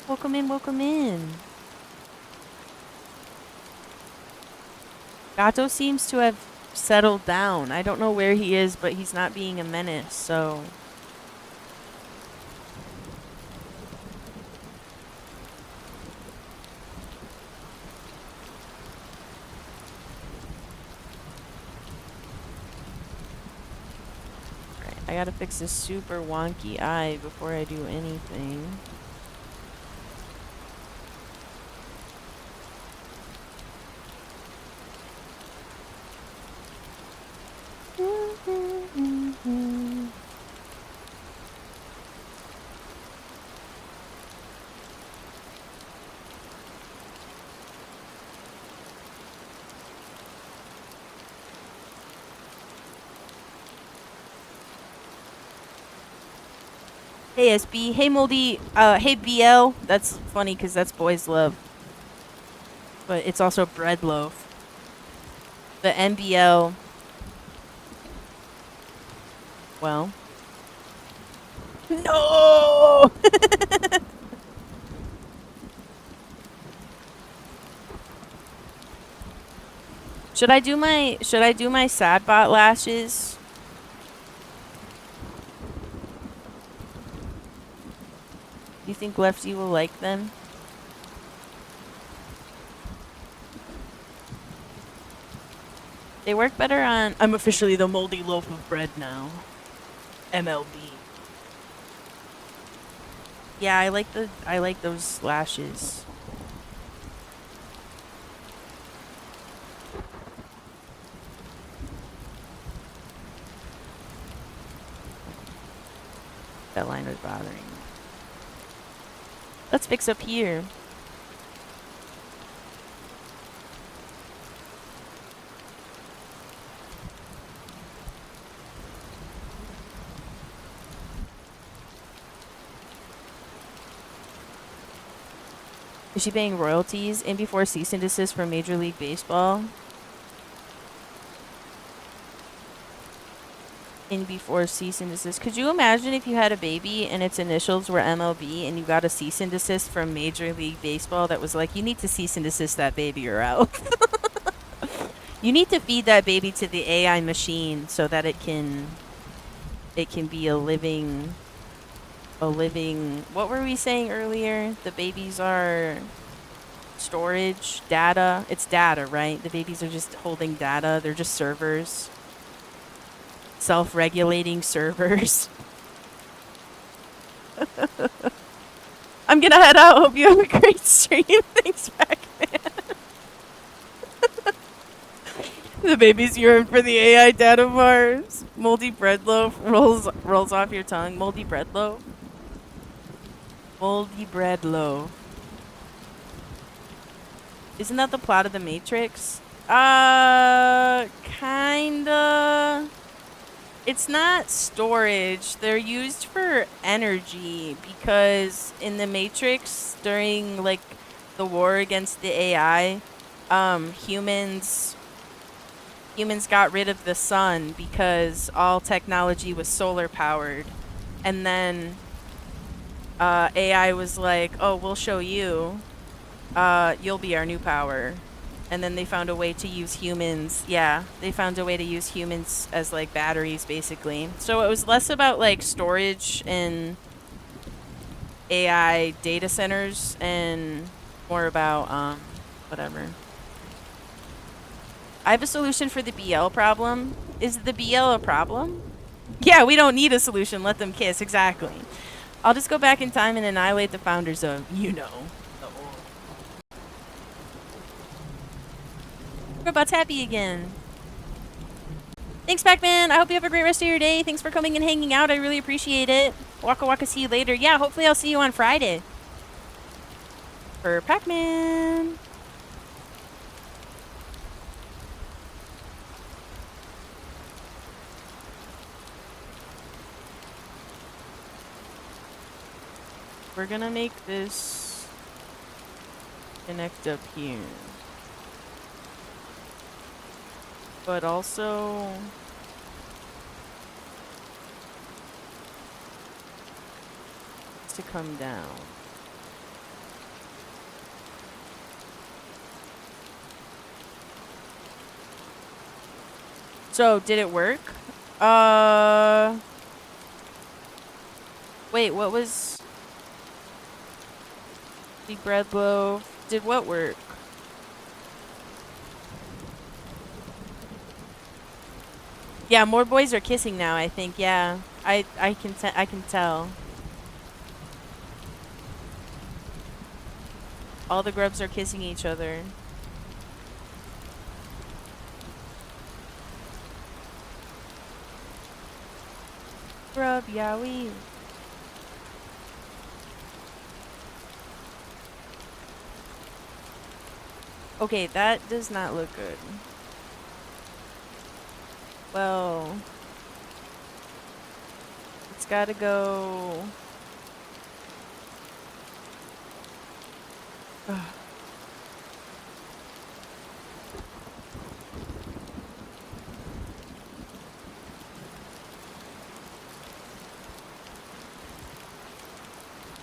Welcome in, welcome in. Gato seems to have settled down. I don't know where he is, but he's not being a menace, so... Right, I gotta fix this super wonky eye before I do anything. Hey SB, hey Moldy, hey BL. That's funny because that's boys love. But it's also bread loaf. The MBL, well. No! Should I do my sad bot lashes? Do you think Lefty will like them? They work better on... I'm officially the moldy loaf of bread now. MLB. Yeah, I like those lashes. That line was bothering me. Let's fix up here. Is she paying royalties in before cease and desist from Major League Baseball? In before cease and desist. Could you imagine if you had a baby and its initials were MLB and you got a cease and desist from Major League Baseball that was like, you need to cease and desist that baby or else. You need to feed that baby to the AI machine so that it can be a living, what were we saying earlier? The babies are storage, data. It's data, right? The babies are just holding data. They're just servers. Self-regulating servers. I'm gonna head out. Hope you have a great stream. Thanks, Pac-Man. The baby's urine for the AI data bars. Moldy bread loaf rolls off your tongue. Moldy bread loaf. Moldy bread loaf. Isn't that the plot of the Matrix? Kinda. It's not storage. They're used for energy because in the Matrix, during like the war against the AI, humans got rid of the sun because all technology was solar powered, and then AI was like, "Oh, we'll show you. You'll be our new power." And then they found a way to use humans. Yeah, they found a way to use humans as like batteries, basically. So it was less about like storage and AI data centers and more about whatever. I have a solution for the BL problem. Is the BL a problem? Yeah, we don't need a solution. Let them kiss. Exactly. I'll just go back in time and annihilate the founders of, you know. Robot's happy again. Thanks, Pac-Man. I hope you have a great rest of your day. Thanks for coming and hanging out. I really appreciate it. Waka waka, see you later. Yeah, hopefully I'll see you on Friday. For Pac-Man. We're gonna make this connect up here. But also to come down. So, did it work? Wait, what was the bread loaf? Did what work? Yeah, more boys are kissing now, I think. Yeah. I can tell. All the grubs are kissing each other. Grub yowie. Okay, that does not look good. Well, it's gotta go. Ugh.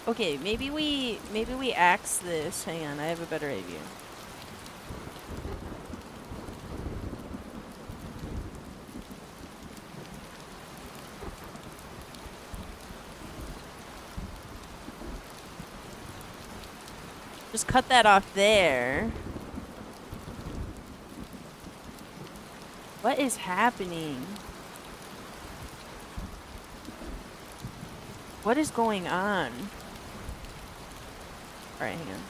Okay, maybe we axe this. Hang on, I have a better idea. Just cut that off there. What is happening? What is going on? Alright, hang on.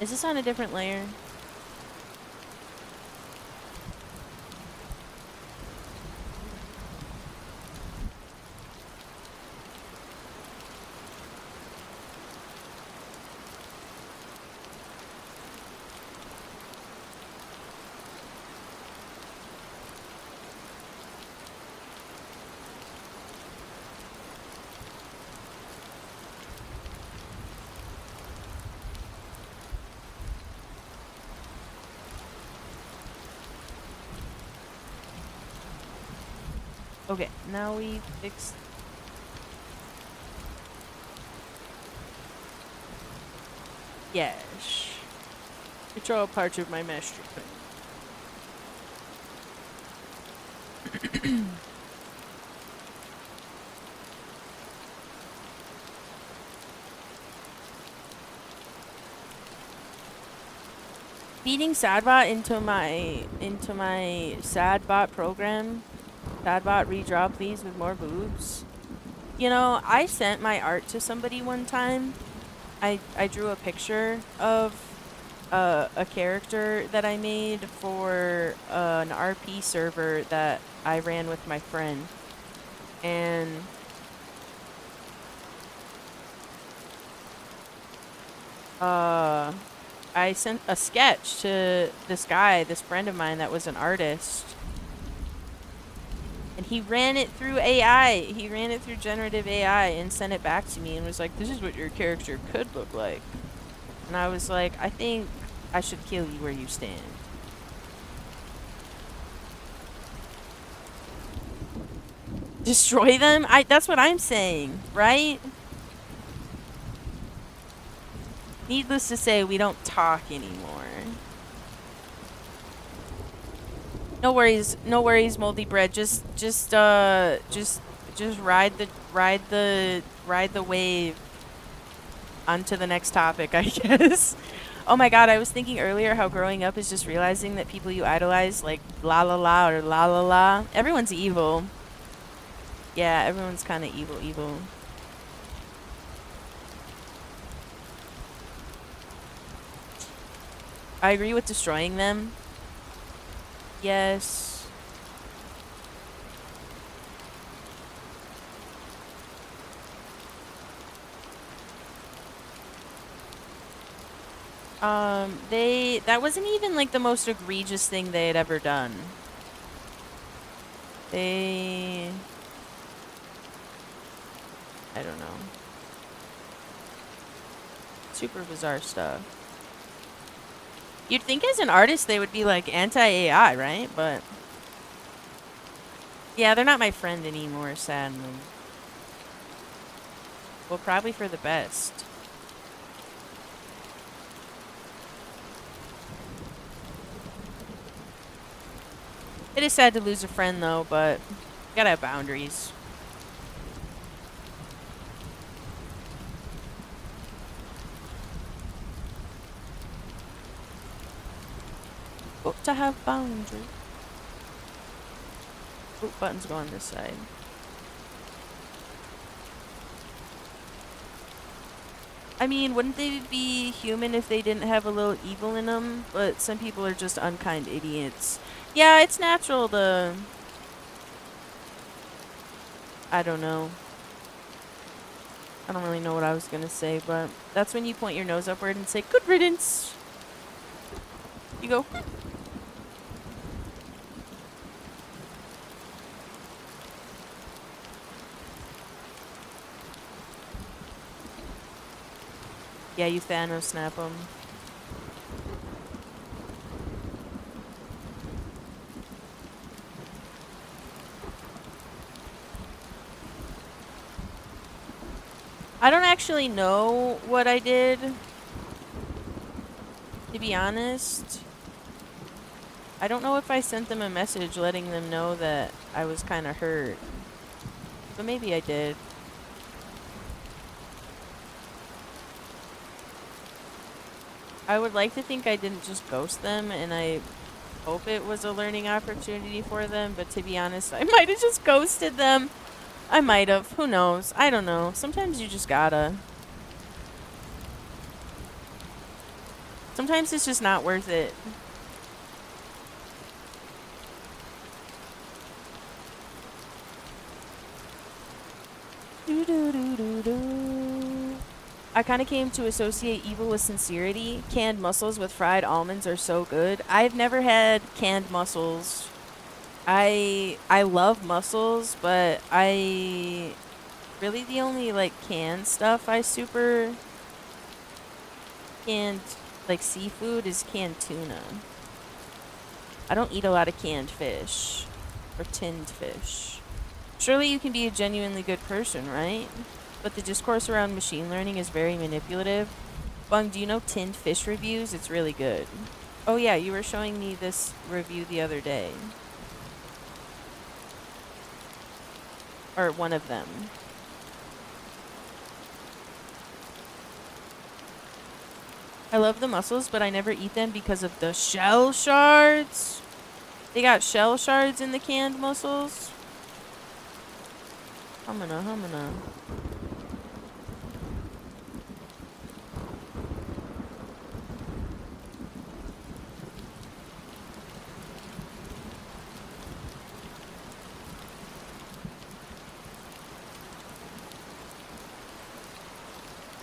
Is this on a different layer? Okay, now we fixed. Yes. Control part of my master plan. Feeding Sadbot into my Sadbot program. Sadbot redraw please with more boobs. You know, I sent my art to somebody one time. I drew a picture of a character that I made for an RP server that I ran with my friend. And I sent a sketch to this guy, this friend of mine that was an artist. And he ran it through AI. He ran it through generative AI and sent it back to me and was like, this is what your character could look like. And I was like, I think I should kill you where you stand. Destroy them? That's what I'm saying, right? Needless to say, we don't talk anymore. No worries, moldy bread. Just ride the wave onto the next topic, I guess. Oh my god, I was thinking earlier how growing up is just realizing that people you idolize, like la la la or la la la, everyone's evil. Yeah, everyone's kind of evil. I agree with destroying them. Yes. That wasn't even like the most egregious thing they had ever done. I don't know. Super bizarre stuff. You'd think as an artist they would be like anti-AI, right? But yeah, they're not my friend anymore, sadly. Well, probably for the best. It is sad to lose a friend though, but you gotta have boundaries. Got to have boundaries. Oh, buttons go on this side. I mean, wouldn't they be human if they didn't have a little evil in them? But some people are just unkind idiots. Yeah, it's natural to... I don't know. I don't really know what I was gonna say, but that's when you point your nose upward and say, good riddance! You go... Yeah, you Thanos snap them. I don't actually know what I did, to be honest. I don't know if I sent them a message letting them know that I was kind of hurt. But maybe I did. I would like to think I didn't just ghost them, and I hope it was a learning opportunity for them, but to be honest, I might have just ghosted them. I might have. Who knows? I don't know. Sometimes you just gotta. Sometimes it's just not worth it. I kind of came to associate evil with sincerity. Canned mussels with fried almonds are so good. I've never had canned mussels. I love mussels, but I really the only like canned stuff I super canned like seafood is canned tuna. I don't eat a lot of canned fish or tinned fish. Surely you can be a genuinely good person, right? But the discourse around machine learning is very manipulative. Bung, do you know tinned fish reviews? It's really good. Oh yeah, you were showing me this review the other day. Or one of them. I love the mussels, but I never eat them because of the shell shards. They got shell shards in the canned mussels. Humana.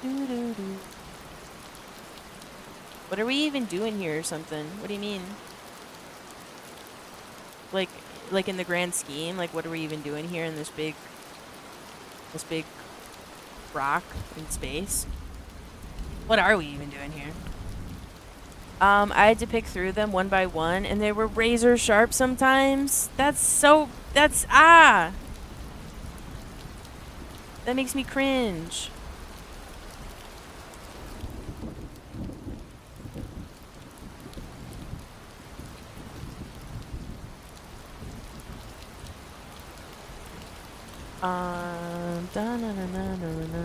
Doo-doo-doo. What are we even doing here or something? What do you mean? Like in the grand scheme, like what are we even doing here in this big rock in space? What are we even doing here? I had to pick through them one by one, and they were razor sharp sometimes. That makes me cringe. Da na na na na na.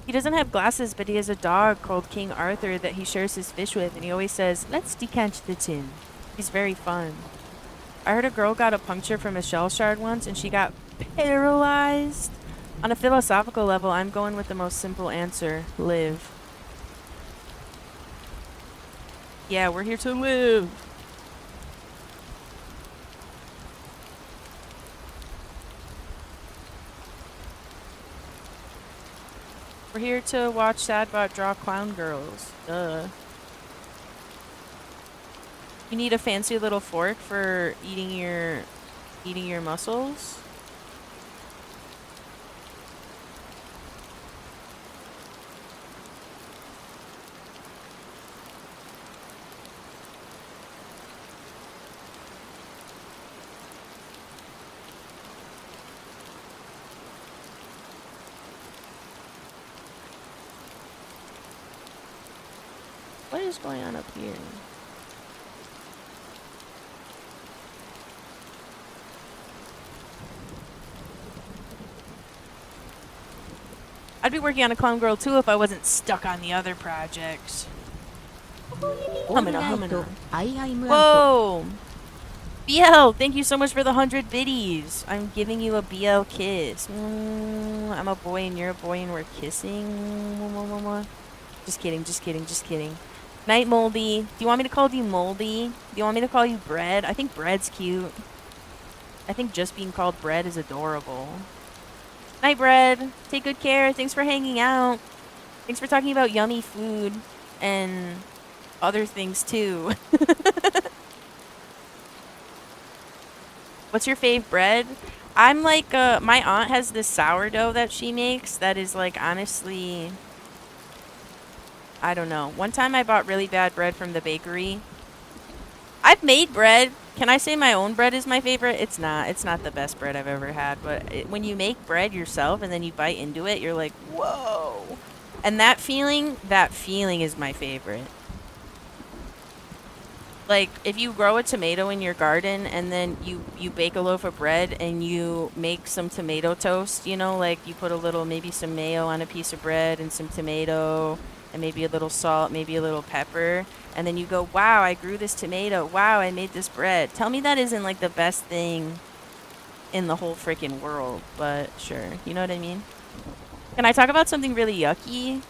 He doesn't have glasses, but he has a dog called King Arthur that he shares his fish with, and he always says, "Let's decant the tin." He's very fun. I heard a girl got a puncture from a shell shard once, and she got paralyzed. On a philosophical level, I'm going with the most simple answer: live. Yeah, we're here to live. We're here to watch Sadbot draw clown girls. Duh. You need a fancy little fork for eating your mussels? What is going on up here? I'd be working on a clown girl too if I wasn't stuck on the other projects. Humming on. Whoa! BL, thank you so much for the 100 biddies. I'm giving you a BL kiss. I'm a boy and you're a boy and we're kissing. Just kidding, just kidding, just kidding. Night, Moldy. Do you want me to call you Moldy? Do you want me to call you Bread? I think Bread's cute. I think just being called Bread is adorable. Night, Bread. Take good care. Thanks for hanging out. Thanks for talking about yummy food and other things too. What's your fave bread? I'm like, my aunt has this sourdough that she makes that is like, honestly, I don't know. One time I bought really bad bread from the bakery. I've made bread. Can I say my own bread is my favorite? It's not. It's not the best bread I've ever had. But when you make bread yourself and then you bite into it, you're like, whoa. And that feeling is my favorite. Like, if you grow a tomato in your garden and then you bake a loaf of bread and you make some tomato toast, you know, like you put a little, maybe some mayo on a piece of bread and some tomato and maybe a little salt, maybe a little pepper. And then you go, wow, I grew this tomato. Wow, I made this bread. Tell me that isn't like the best thing in the whole freaking world. But sure, you know what I mean? Can I talk about something really yucky?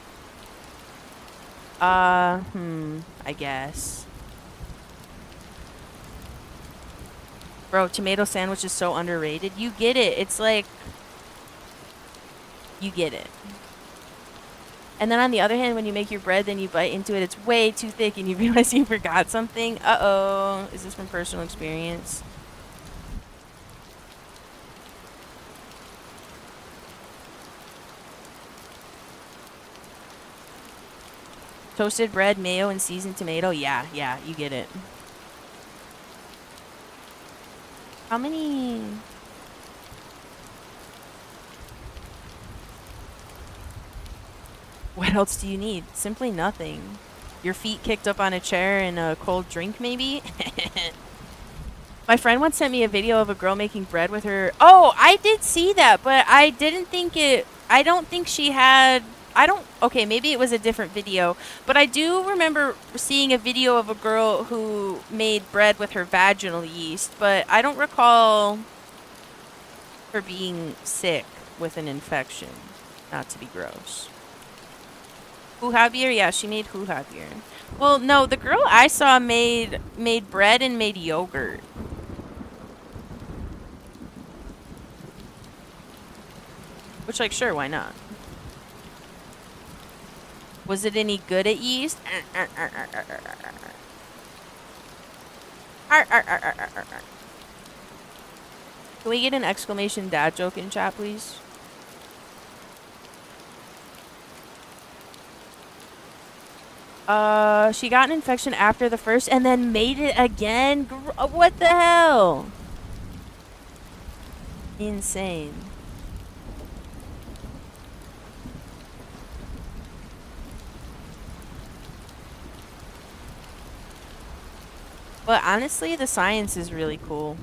I guess. Bro, tomato sandwich is so underrated. You get it. It's like, you get it. And then on the other hand, when you make your bread, then you bite into it, it's way too thick and you realize you forgot something. Uh-oh. Is this from personal experience? Toasted bread, mayo, and seasoned tomato. Yeah, you get it. How many... What else do you need? Simply nothing. Your feet kicked up on a chair and a cold drink, maybe? My friend once sent me a video of a girl making bread with her. Oh, I did see that, but I didn't think it... I don't think she had... Okay, maybe it was a different video. But I do remember seeing a video of a girl who made bread with her vaginal yeast. But I don't recall her being sick with an infection. Not to be gross. Hoo-ha beer? Yeah, she made hoo-ha beer. Well, no, the girl I saw made bread and made yogurt. Which, like, sure, why not? Was it any good at yeast? Can we get an exclamation dad joke in chat, please? She got an infection after the first and then made it again? What the hell? Insane. But honestly, the science is really cool.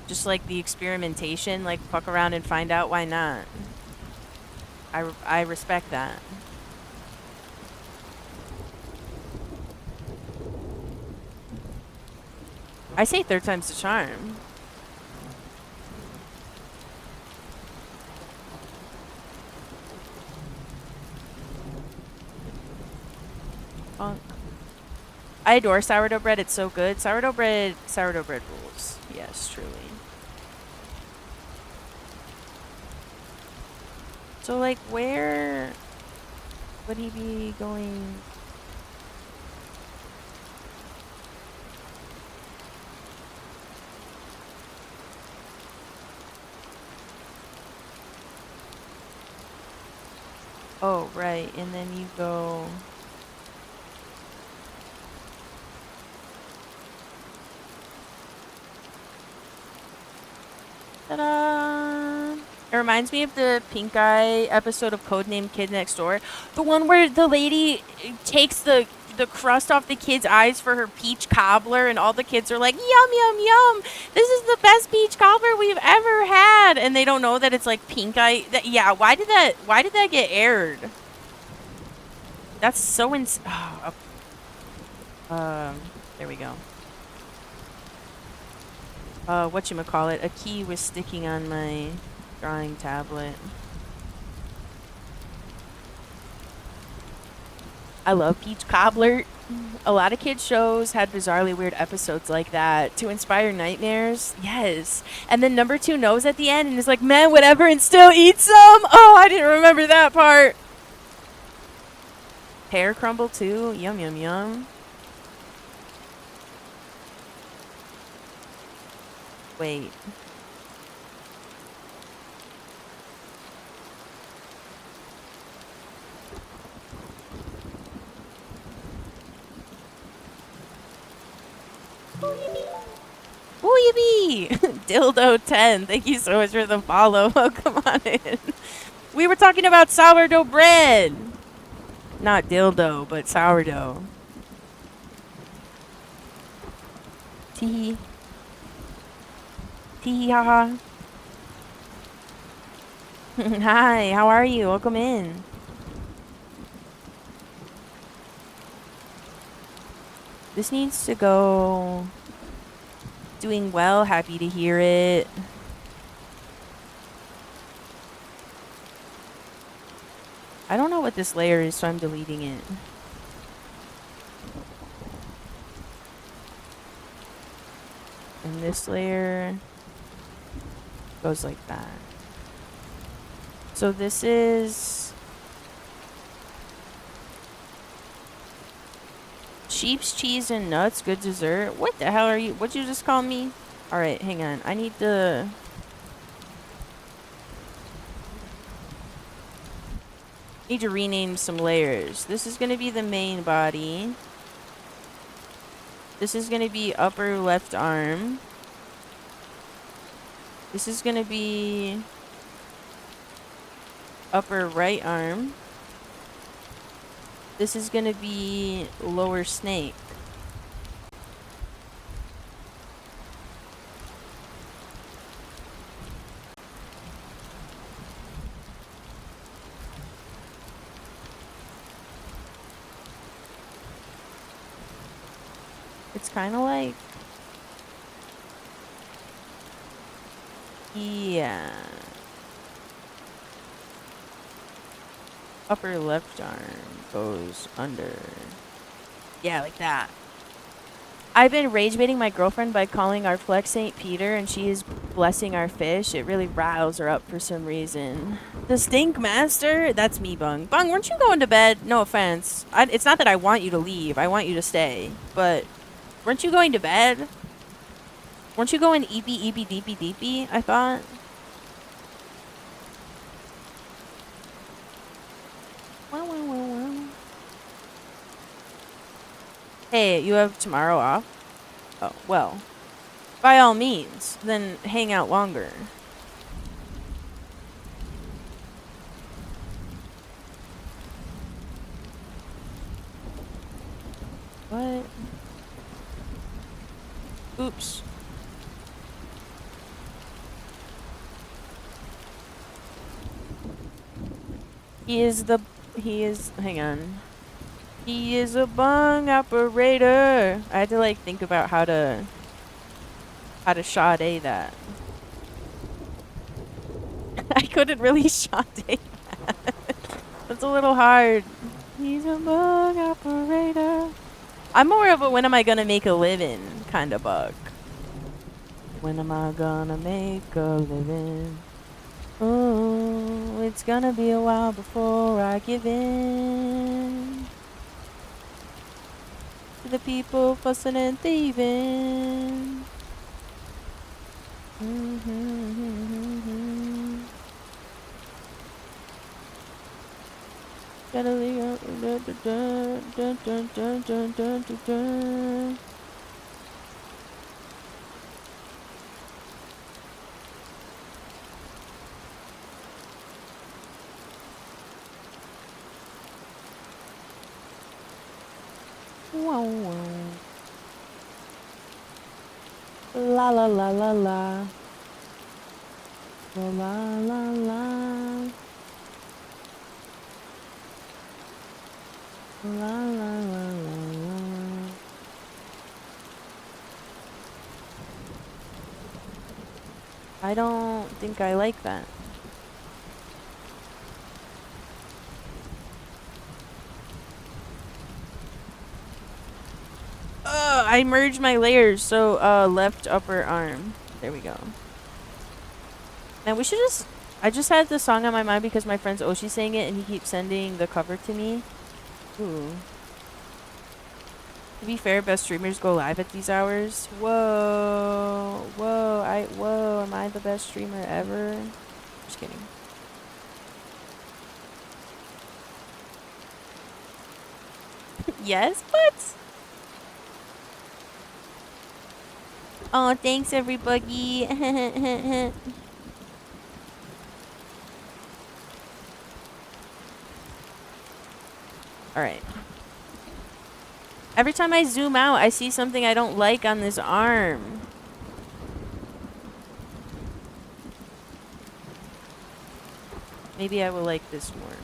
Just like the experimentation, like fuck around and find out, why not? I respect that. I say third time's the charm. Funk. I adore sourdough bread. It's so good. Sourdough bread rules. Yes, truly. So, like, where would he be going? Oh, right. And then you go. Ta-da! It reminds me of the Pink Eye episode of Codename Kid Next Door. The one where the lady takes the crust off the kid's eyes for her peach cobbler, and all the kids are like, yum, yum, yum. This is the best peach cobbler we've ever had. And they don't know that it's like Pink Eye. Yeah, why did that get aired? That's so oh, there we go. Whatchamacallit, a key was sticking on my drawing tablet. I love Peach Cobbler. A lot of kids' shows had bizarrely weird episodes like that to inspire nightmares. Yes. And then number 2 knows at the end and is like, man, whatever, and still eats some. Oh, I didn't remember that part. Pear crumble too. Yum, yum, yum. Wait. Woo yippee! Dildo 10. Thank you so much for the follow. Come on in. We were talking about sourdough bread. Not dildo, but sourdough. Tee. Tee haha. Hi, how are you? Welcome in. This needs to go. Doing well, happy to hear it. I don't know what this layer is, so I'm deleting it. And this layer goes like that. So this is sheep's cheese and nuts, good dessert. What the hell are you? What'd you just call me? All right, hang on. I need to. Need to rename some layers. This is gonna be the main body. This is gonna be upper left arm. This is gonna be upper right arm. This is gonna be lower snake. It's kind of like, yeah. Upper left arm goes under. Yeah, like that. I've been rage baiting my girlfriend by calling our flex St. Peter, and she is blessing our fish. It really riles her up for some reason. The Stink Master? That's me, Bung. Bung, weren't you going to bed? No offense. It's not that I want you to leave. I want you to stay. But weren't you going to bed? Weren't you going eepy, eepy, deepy, deepy, I thought? Hey, you have tomorrow off? Oh, well. By all means, then hang out longer. What? Oops. Hang on. He is a bung operator. I had to like think about how to Sade that. I couldn't really Sade that. That's a little hard. He's a bug operator. I'm more of a when am I gonna make a living kind of bug. When am I gonna make a living? Oh, it's gonna be a while before I give in to the people fussing and thieving. Gotta leave. Wow, wow. La la la la la. La la la la. La la la la la. I don't think I like that. I merged my layers, so left upper arm. There we go. And we should just I just had the song on my mind because my friend's Oshi sang it and he keeps sending the cover to me. Ooh. To be fair, best streamers go live at these hours. Whoa. Whoa, am I the best streamer ever? Just kidding. Yes, but oh, thanks everybody. All right. Every time I zoom out, I see something I don't like on this arm. Maybe I will like this more.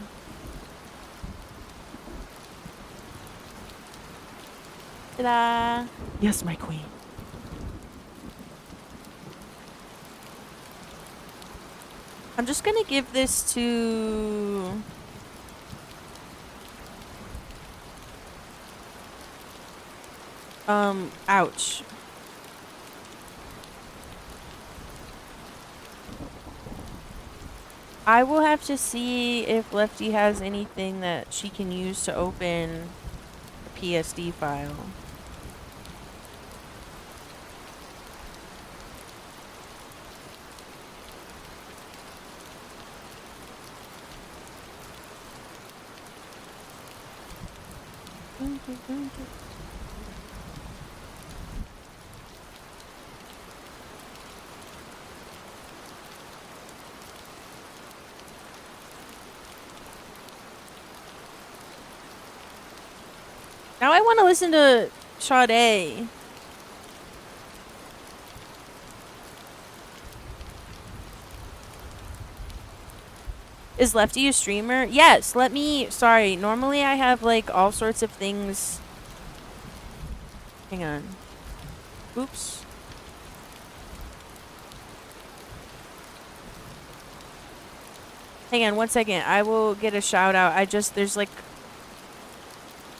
Ta-da! Yes, my queen. I'm just gonna give this to... ouch. I will have to see if Lefty has anything that she can use to open a PSD file. Now I want to listen to Sade. Is Lefty a streamer? Yes, sorry, normally I have like all sorts of things. Hang on. Oops. Hang on 1 second. I will get a shout out. There's like,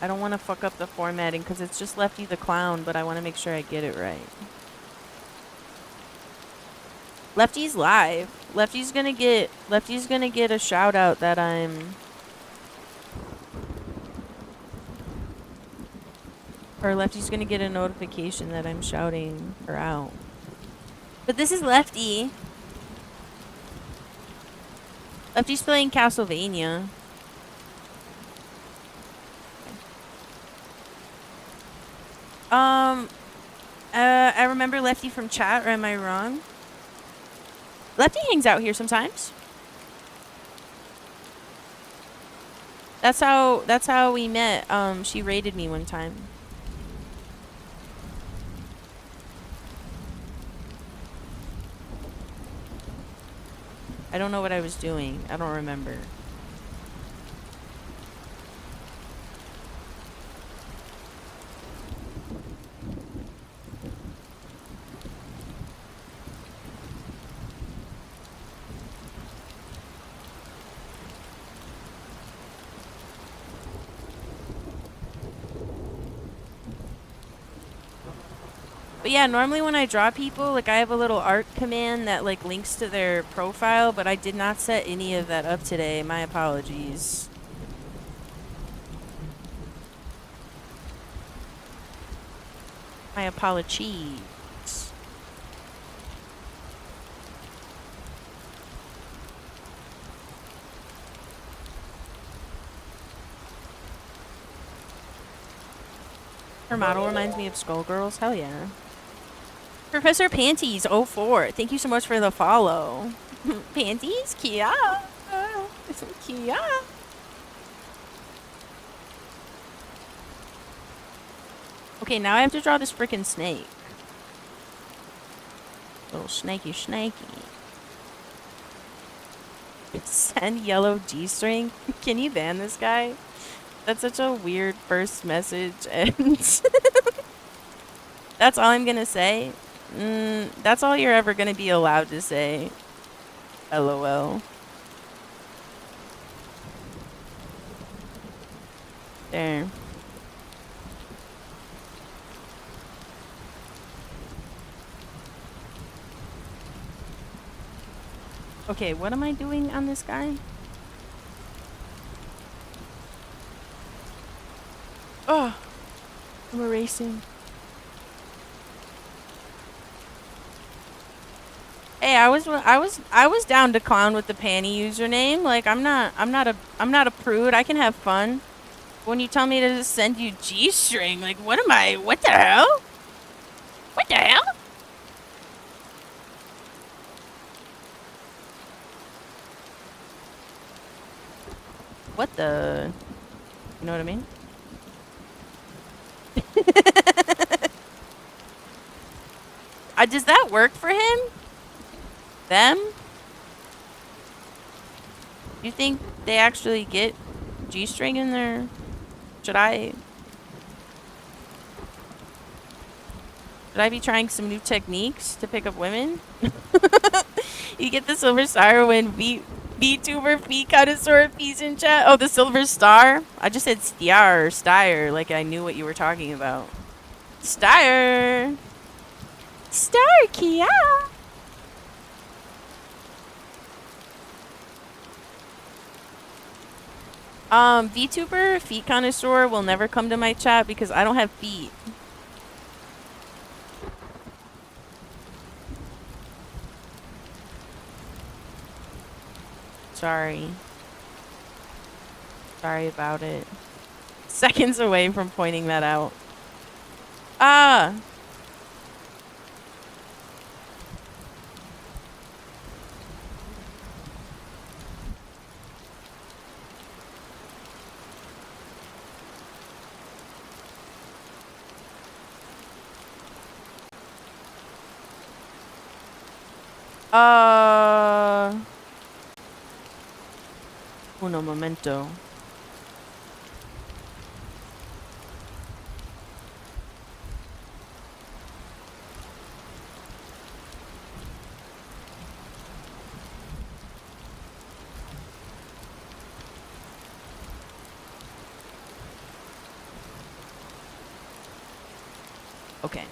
I don't want to fuck up the formatting because it's just Lefty the Clown, but I want to make sure I get it right. Lefty's live. Lefty's gonna get a shout out that Lefty's gonna get a notification that I'm shouting her out. But this is Lefty. Lefty's playing Castlevania. I remember Lefty from chat, or am I wrong? Lefty hangs out here sometimes. That's how we met. She raided me one time. I don't know what I was doing. I don't remember. But yeah, normally when I draw people, like I have a little art command that like links to their profile, but I did not set any of that up today. My apologies. My apologies. Her model reminds me of Skullgirls. Hell yeah. Professor Panties 04. Thank you so much for the follow. Panties? Kia. Kia. Okay, now I have to draw this freaking snake. Little snaky. Send yellow G-string. Can you ban this guy? That's such a weird first message, and that's all I'm gonna say. That's all you're ever gonna be allowed to say. LOL. There. Okay, what am I doing on this guy? Oh, I'm erasing. Hey, I was down to clown with the panty username. Like I'm not a prude. I can have fun. When you tell me to just send you G-string, like what am I? What the hell? What the hell? What the? You know what I mean? Does that work for him? Them? You think they actually get G-string in there? Should I be trying some new techniques to pick up women? You get the silver star when VTuber feet connoisseur piece in chat. Oh, the silver star? I just said Stire, like I knew what you were talking about. Stire, Kia. VTuber feet connoisseur will never come to my chat because I don't have feet. Sorry. Sorry about it. Seconds away from pointing that out. Ah! Uno momento. Okay.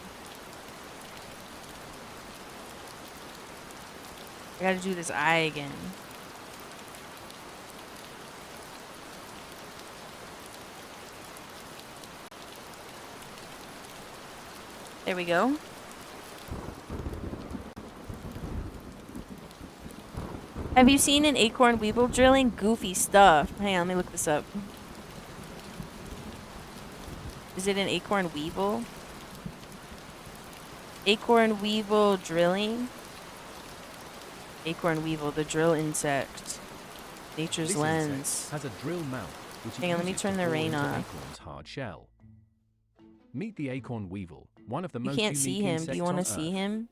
I gotta do this eye again. There we go. Have you seen an acorn weevil drilling? Goofy stuff. Hang on, let me look this up. Is it an acorn weevil? Acorn weevil drilling? Acorn weevil, the drill insect. Nature's this lens. Has a drill mouth, which Hang on, let me turn the rain off. Acorn's hard shell. Meet the acorn weevil, one of the You most can't unique see him. Do you want to insects on see Earth. him?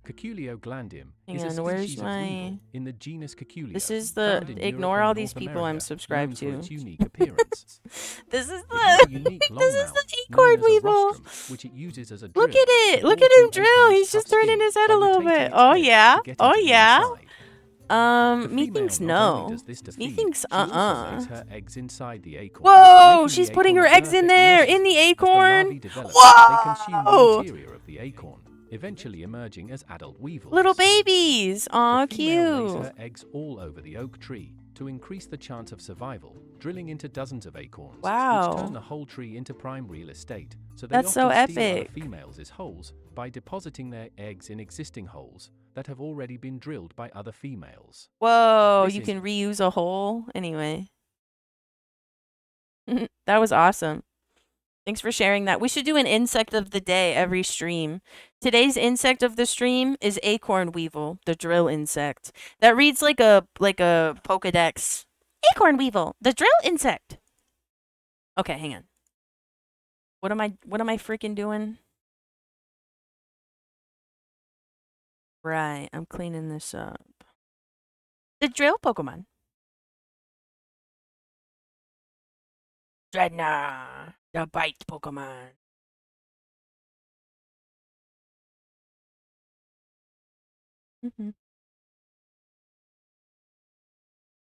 Cuculio glandum Hang is a on, species where's of my... weevil in the genus Cuculio. This is the... found in Ignore Europe all and these North people I'm America, subscribed known to. for its unique appearance. This is It the... has a unique long This is mouth, the known acorn as a weevil. rostrum, which it uses as a drill. Look at it! to Look bore at him through drill! acorns' He's just tough turning skin his head by a little rotating bit. its Oh head yeah? to get Oh into the yeah? inside. The Methinks female not only no. does this to feed, Methinks she also lays her eggs inside the acorn. Whoa! making She's the putting acorn her a eggs in perfect there! nursery. In the As the acorn! larvae develop, they consume the Whoa! interior of the acorn, eventually emerging as adult weevils. Little babies! Aw, The female lays cute! her eggs all over the oak tree to increase the chance of survival, drilling into dozens of acorns, Wow. which turn the whole tree into prime real estate. So they That's so often steal other epic. females' holes by depositing their eggs in existing holes that have already been drilled by other females. Whoa, This you is- can reuse a hole? Anyway. That was awesome. Thanks for sharing that. We should do an insect of the day every stream. Today's insect of the stream is acorn weevil, the drill insect. That reads like a Pokedex. Acorn weevil, the drill insect. Okay, hang on. What am I freaking doing? Right, I'm cleaning this up. The drill Pokemon. Dreadnought, the bite Pokemon.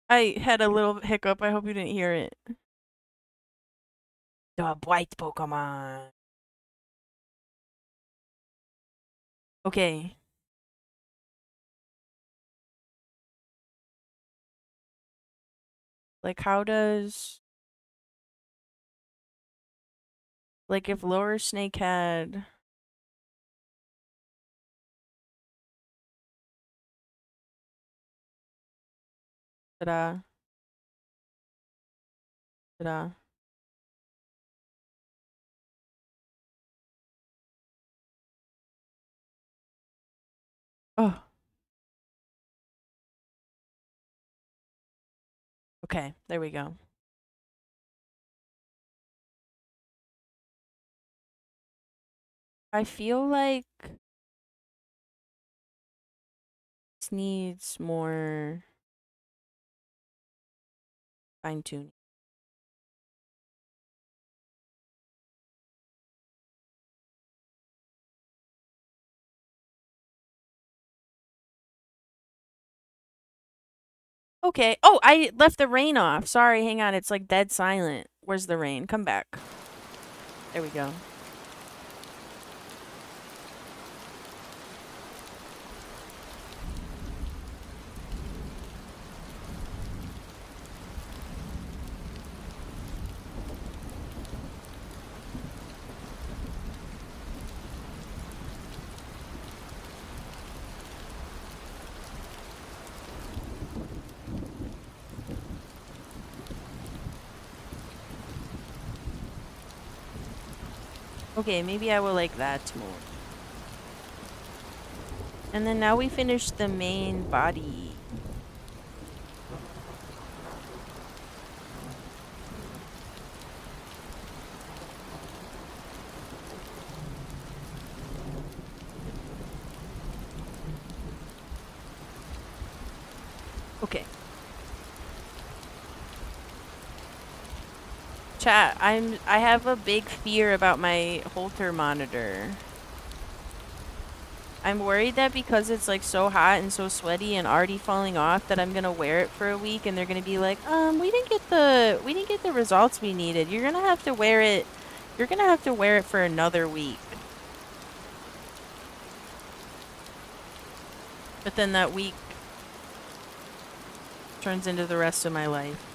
I had a little hiccup. I hope you didn't hear it. The white Pokemon. Okay. Like, how does... Like, if Lower Snake had... Ta-da. Ta-da. Oh. Okay, there we go. I feel like... This needs more... fine-tuning. Okay. Oh, I left the rain off. Sorry, hang on. It's like dead silent. Where's the rain? Come back. There we go. Okay, maybe I will like that more. And then now we finish the main body. Okay. Chat, I have a big fear about my Holter monitor. I'm worried that because it's like so hot and so sweaty and already falling off that I'm gonna wear it for a week and they're gonna be like, we didn't get the results we needed. You're gonna have to wear it for another week. But then that week turns into the rest of my life.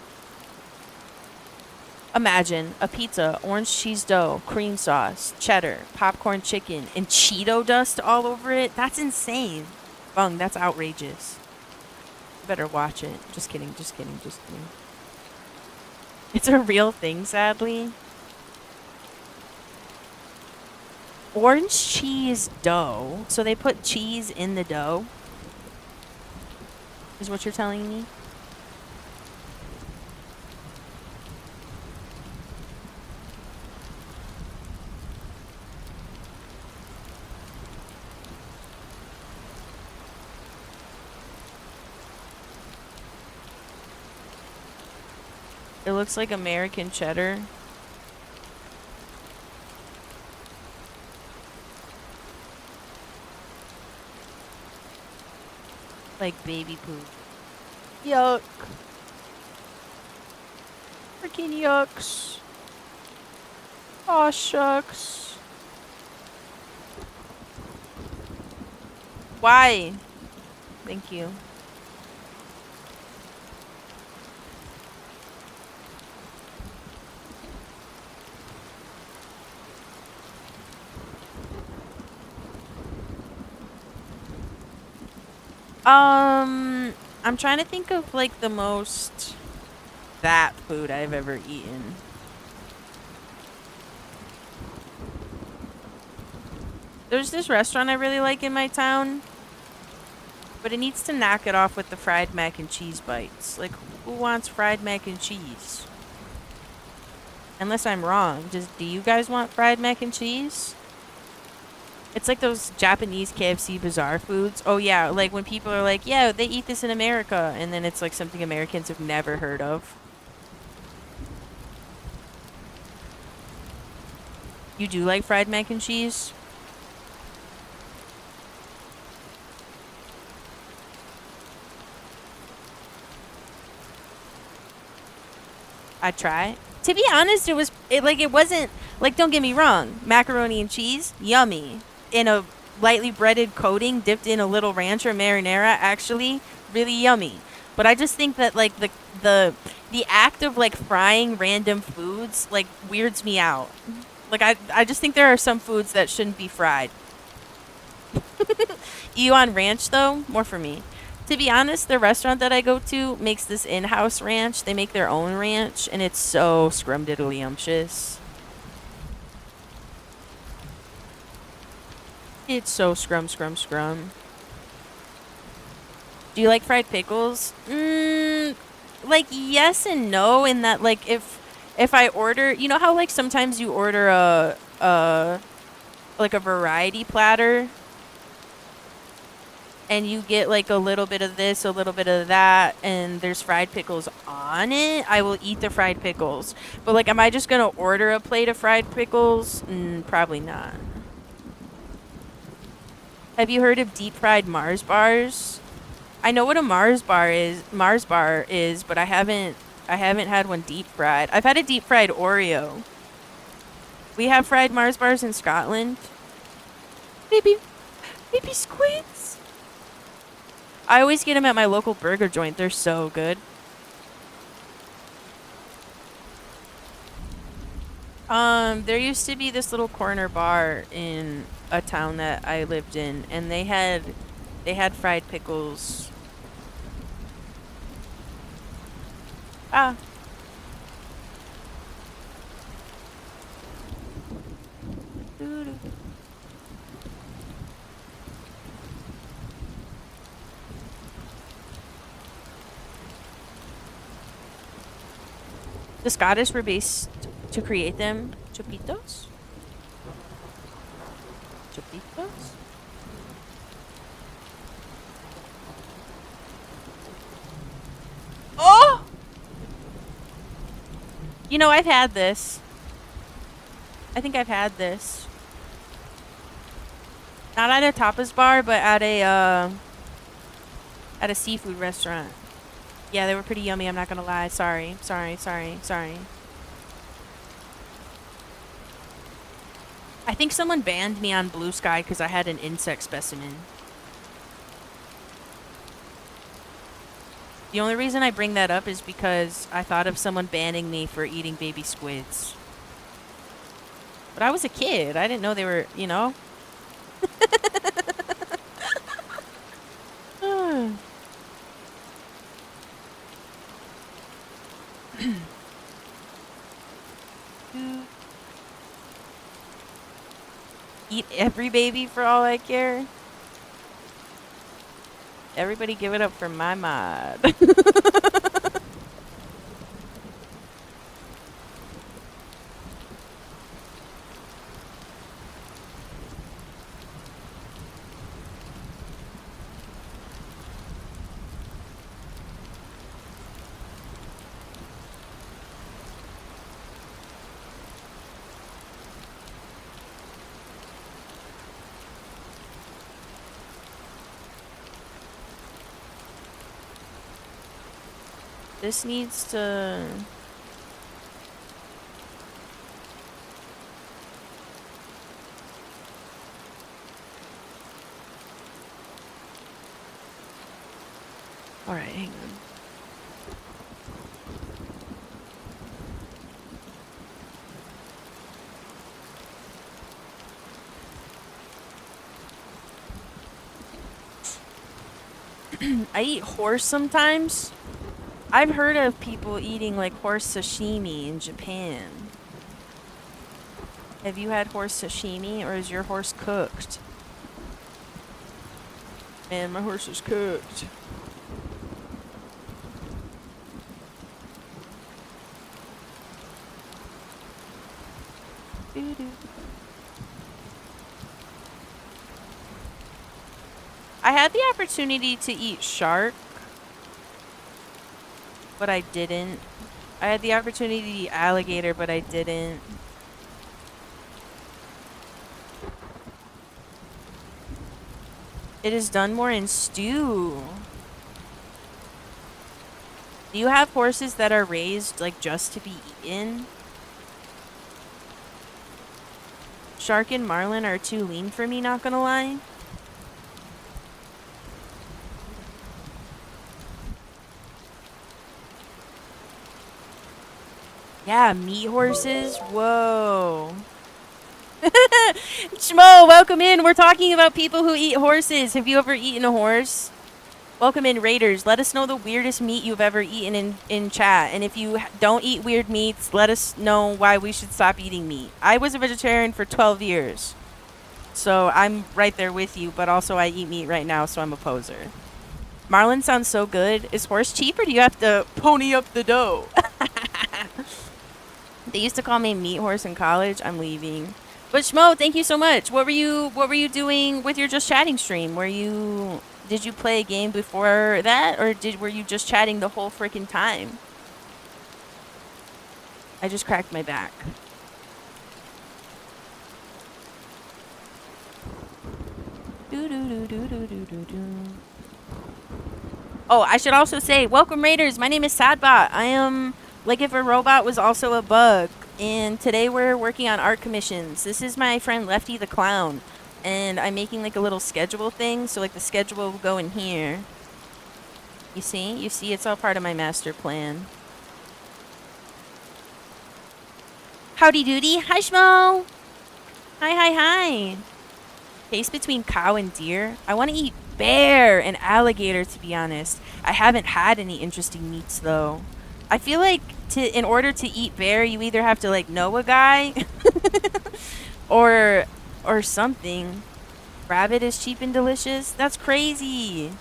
Imagine a pizza, orange cheese dough, cream sauce, cheddar, popcorn chicken, and Cheeto dust all over it. That's insane. Bung, that's outrageous. You better watch it. Just kidding, just kidding, just kidding. It's a real thing, sadly. Orange cheese dough. So they put cheese in the dough? Is what you're telling me? It looks like American cheddar. Like baby poop. Yuck. Freaking yucks. Aw, shucks. Why? Thank you. I'm trying to think of like the most that food I've ever eaten. There's this restaurant I really like in my town, but it needs to knock it off with the fried mac and cheese bites. Like, who wants fried mac and cheese? Unless I'm wrong. Do you guys want fried mac and cheese? It's like those Japanese KFC bizarre foods. Oh yeah, like when people are like, yeah, they eat this in America, and then it's like something Americans have never heard of. You do like fried mac and cheese? I try. To be honest, it wasn't like, don't get me wrong, macaroni and cheese, yummy. In a lightly breaded coating dipped in a little ranch or marinara, actually really yummy. But I just think that like the act of like frying random foods like weirds me out. Like I just think there are some foods that shouldn't be fried. You on ranch though? More for me. To be honest, the restaurant that I go to makes this in-house ranch. They make their own ranch, and it's so scrumdiddlyumptious. It's so scrum. Do you like fried pickles? Like yes and no. In that, like if I order, you know how like sometimes you order a like a variety platter, and you get like a little bit of this, a little bit of that, and there's fried pickles on it, I will eat the fried pickles. But like, am I just gonna order a plate of fried pickles? Probably not. Have you heard of deep fried Mars bars? I know what a Mars bar is, but I haven't had one deep fried. I've had a deep fried Oreo. We have fried Mars bars in Scotland. Baby squids. I always get them at my local burger joint. They're so good. There used to be this little corner bar in a town that I lived in, and they had fried pickles. Ah. The Scottish were based to create them. Chupitos? Chupitos? Oh! You know, I've had this. I think I've had this. Not at a tapas bar, but at a seafood restaurant. Yeah, they were pretty yummy, I'm not gonna lie. Sorry. I think someone banned me on Blue Sky because I had an insect specimen. The only reason I bring that up is because I thought of someone banning me for eating baby squids. But I was a kid. I didn't know they were, you know? Eat every baby for all I care. Everybody give it up for my mod. This needs to... Alright, hang on. I eat horse sometimes. I've heard of people eating like horse sashimi in Japan. Have you had horse sashimi, or is your horse cooked? Man, my horse is cooked. Doo-doo. I had the opportunity to eat shark, but I didn't. I had the opportunity to eat alligator, but I didn't. It is done more in stew. Do you have horses that are raised like just to be eaten? Shark and marlin are too lean for me, not gonna lie. Yeah, meat horses. Whoa. Schmo, welcome in. We're talking about people who eat horses. Have you ever eaten a horse? Welcome in, Raiders. Let us know the weirdest meat you've ever eaten in chat. And if you don't eat weird meats, let us know why we should stop eating meat. I was a vegetarian for 12 years. So I'm right there with you, but also I eat meat right now, so I'm a poser. Marlin sounds so good. Is horse cheap, or do you have to pony up the dough? They used to call me Meat Horse in college. I'm leaving. But Schmo, thank you so much. What were you doing with your Just Chatting stream? Did you play a game before that, or were you just chatting the whole freaking time? I just cracked my back. Oh, I should also say, welcome Raiders. My name is Sadbot. I am like if a robot was also a bug. And today we're working on art commissions. This is my friend Lefty the Clown. And I'm making like a little schedule thing. So like the schedule will go in here. You see? You see, it's all part of my master plan. Howdy doody. Hi, Schmo. Hi. Taste between cow and deer. I want to eat bear and alligator, to be honest. I haven't had any interesting meats, though. I feel like in order to eat bear, you either have to, like, know a guy or something. Rabbit is cheap and delicious. That's crazy.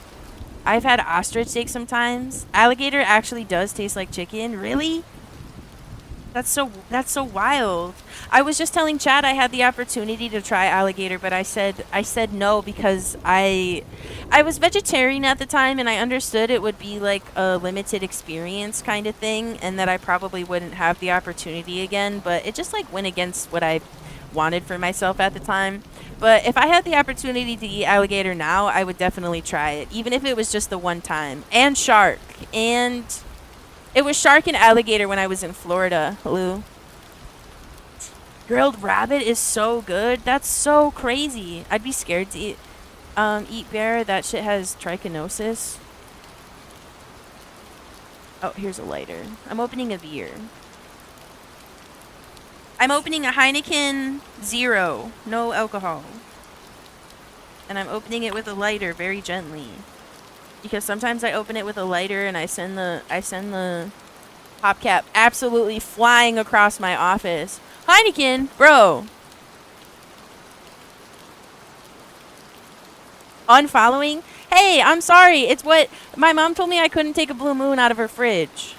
I've had ostrich steak sometimes. Alligator actually does taste like chicken. Really? That's so wild. I was just telling Chad I had the opportunity to try alligator, but I said no because I was vegetarian at the time, and I understood it would be like a limited experience kind of thing, and that I probably wouldn't have the opportunity again, but it just like went against what I wanted for myself at the time. But if I had the opportunity to eat alligator now, I would definitely try it, even if it was just the one time. And shark. And it was shark and alligator when I was in Florida, Lou. Grilled rabbit is so good. That's so crazy. I'd be scared to eat bear. That shit has trichinosis. Oh, here's a lighter. I'm opening a beer. I'm opening a Heineken Zero. No alcohol. And I'm opening it with a lighter very gently. Because sometimes I open it with a lighter and I send the pop cap absolutely flying across my office. Heineken, bro. Unfollowing? Hey, I'm sorry. It's what my mom told me I couldn't take a blue moon out of her fridge.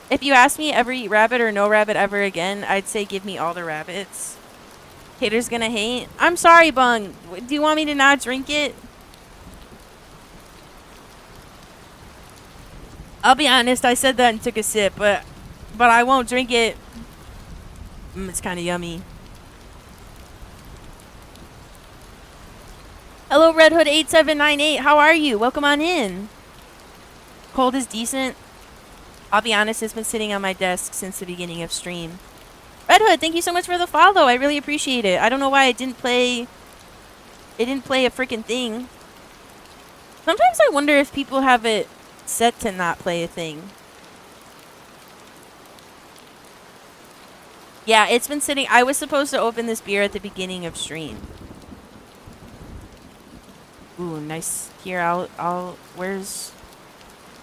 If you ask me ever eat rabbit or no rabbit ever again, I'd say give me all the rabbits. Haters gonna hate. I'm sorry, Bung. Do you want me to not drink it? I'll be honest, I said that and took a sip, but I won't drink it. It's kind of yummy. Hello, Red Hood 8798. How are you? Welcome on in. Cold is decent. I'll be honest, it's been sitting on my desk since the beginning of stream. Red Hood, thank you so much for the follow. I really appreciate it. I don't know why it didn't play a freaking thing. Sometimes I wonder if people have it set to not play a thing. Yeah, it's been sitting. I was supposed to open this beer at the beginning of stream. Ooh, nice. Here, where's...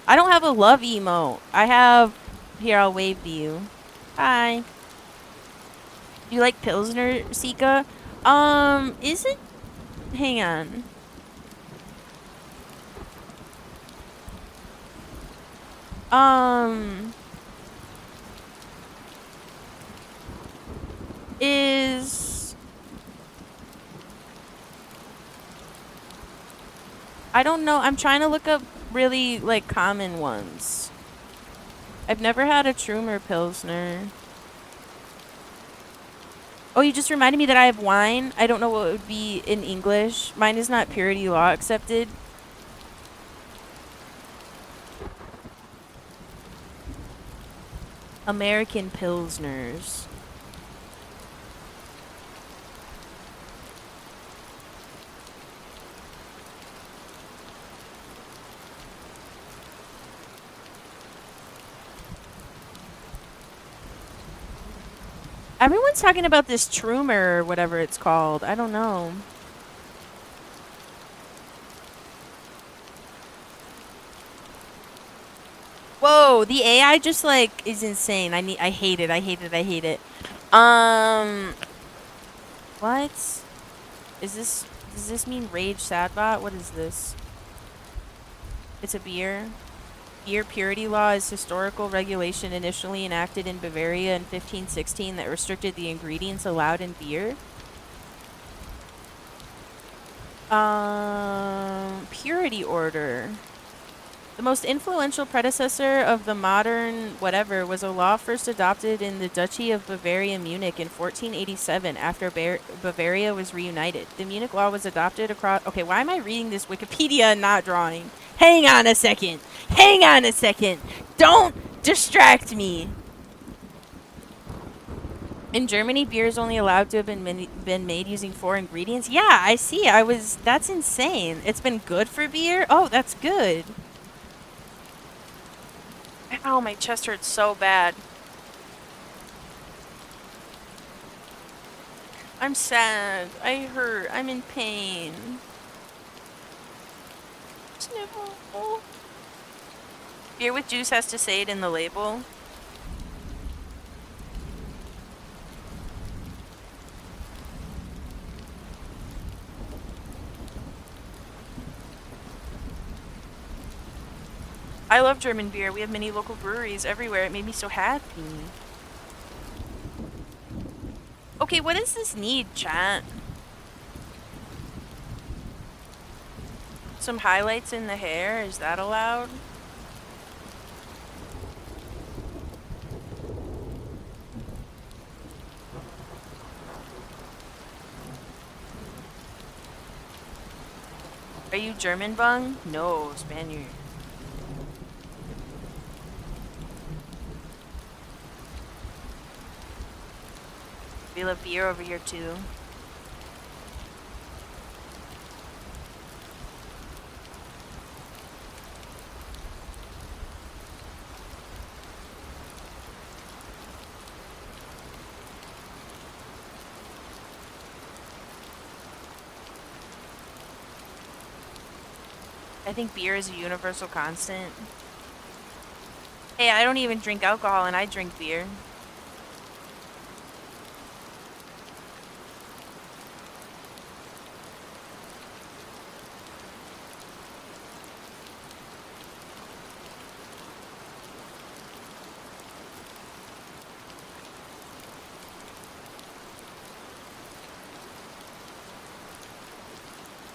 I don't have a love emote. I have... Here, I'll wave to you. Hi. Do you like Pilsner, Sika? Is it... Hang on. Is... I don't know. I'm trying to look up really, like, common ones. I've never had a Trumer Pilsner. Oh, you just reminded me that I have wine. I don't know what it would be in English. Mine is not purity law accepted. American Pilsners. Everyone's talking about this Trumer or whatever it's called. I don't know. Whoa, the AI just like is insane. I hate it. I hate it. I hate it. What? Does this mean Rage Sadbot? What is this? It's a beer. Beer purity law is historical regulation initially enacted in Bavaria in 1516 that restricted the ingredients allowed in beer. Purity order. The most influential predecessor of the modern whatever was a law first adopted in the Duchy of Bavaria, Munich in 1487 after Bavaria was reunited. The Munich law was adopted across... Okay, why am I reading this Wikipedia and not drawing? Hang on a second. Hang on a second. Don't distract me. In Germany, beer is only allowed to have been made using 4 ingredients. Yeah, I see. That's insane. It's been good for beer? Oh, that's good. Ow, my chest hurts so bad. I'm sad. I hurt. I'm in pain. Sniffle. Beer with juice has to say it in the label. I love German beer. We have many local breweries everywhere. It made me so happy. Okay, what does this need, chat? Some highlights in the hair? Is that allowed? Are you German, Bung? No, Spaniard. We love beer over here too. I think beer is a universal constant. Hey, I don't even drink alcohol and I drink beer.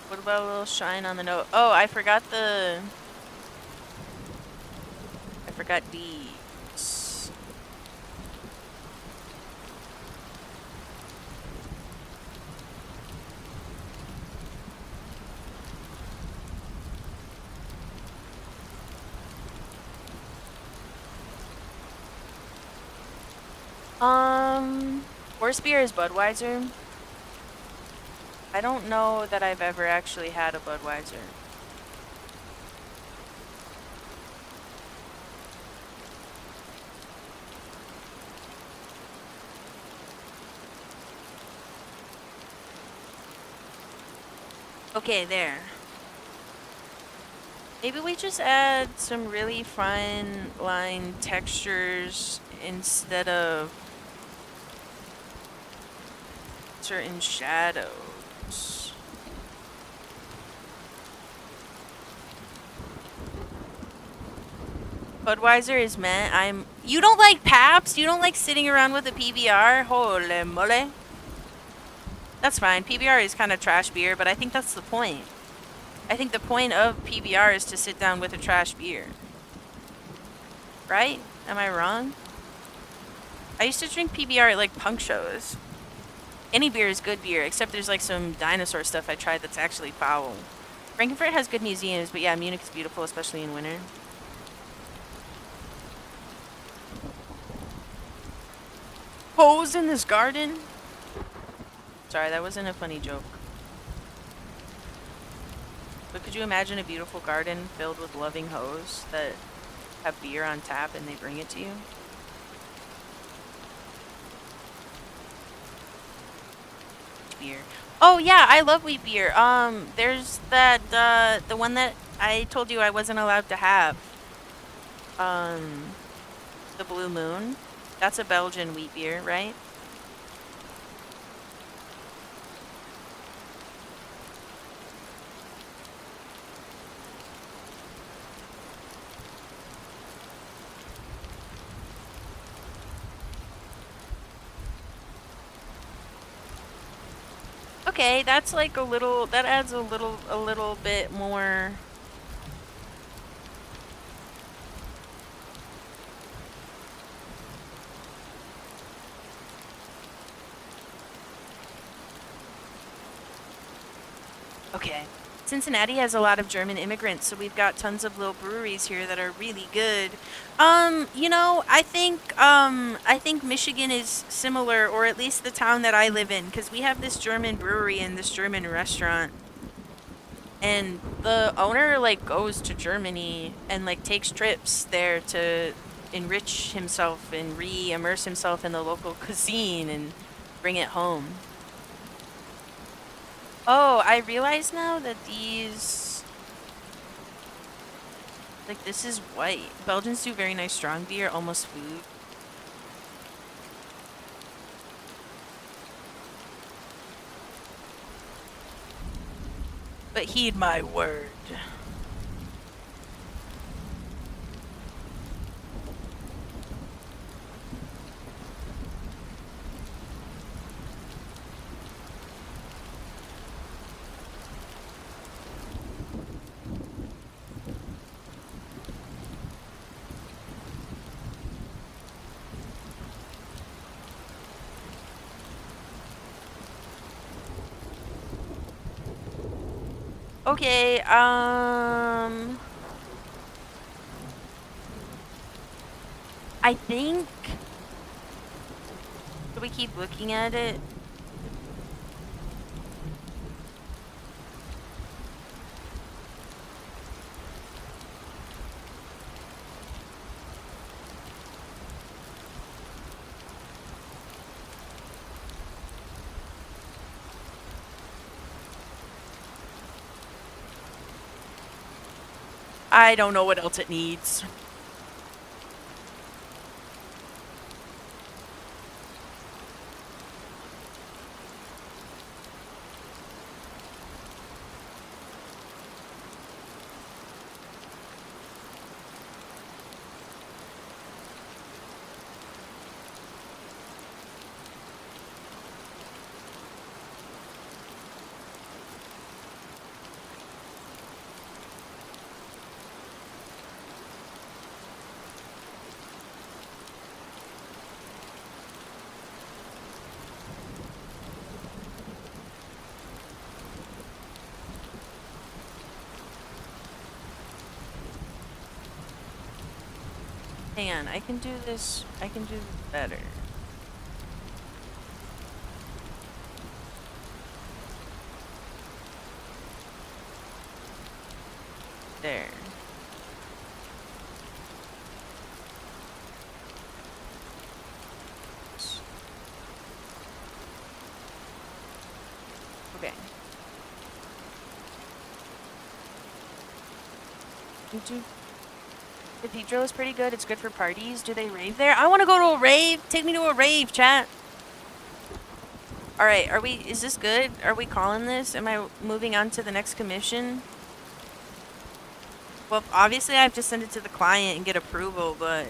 What about a little shine on the nose? Oh, I forgot these. Worst beer is Budweiser. I don't know that I've ever actually had a Budweiser. Okay, there. Maybe we just add some really fine line textures instead of certain shadows. Budweiser is meant. You don't like Pabst? You don't like sitting around with a PBR? Holy moly. That's fine. PBR is kind of trash beer, but I think that's the point. I think the point of PBR is to sit down with a trash beer. Right? Am I wrong? I used to drink PBR at like punk shows. Any beer is good beer, except there's like some dinosaur stuff I tried that's actually foul. Frankfurt has good museums, but yeah, Munich is beautiful, especially in winter. Hose in this garden? Sorry, that wasn't a funny joke. But could you imagine a beautiful garden filled with loving hoes that have beer on tap and they bring it to you? Beer. Oh yeah, I love wheat beer. There's that the one that I told you I wasn't allowed to have. The Blue Moon. That's a Belgian wheat beer, right? Okay, that's like a little, that adds a little bit more. Okay. Cincinnati has a lot of German immigrants, so we've got tons of little breweries here that are really good. You know, I think Michigan is similar, or at least the town that I live in, because we have this German brewery and this German restaurant. And the owner, like, goes to Germany and, like, takes trips there to enrich himself and re-immerse himself in the local cuisine and bring it home. Oh, I realize now that these... Like, this is white. Belgians do very nice strong beer, almost food. But heed my word. Okay, I think... Should we keep looking at it? I don't know what else it needs. Hang on, I can do this better. there. Okay. Cathedral is pretty good. It's good for parties. Do they rave there? I want to go to a rave. Take me to a rave, chat. All right. Is this good? Are we calling this? Am I moving on to the next commission? Well, obviously I have to send it to the client and get approval, but...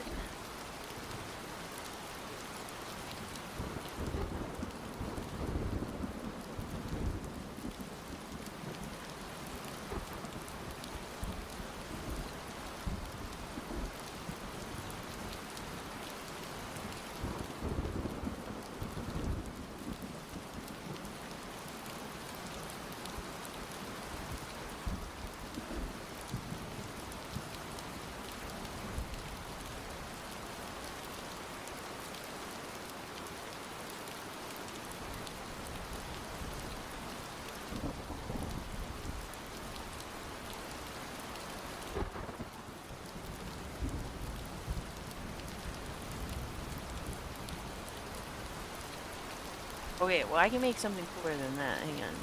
Okay, well, I can make something cooler than that. Hang on.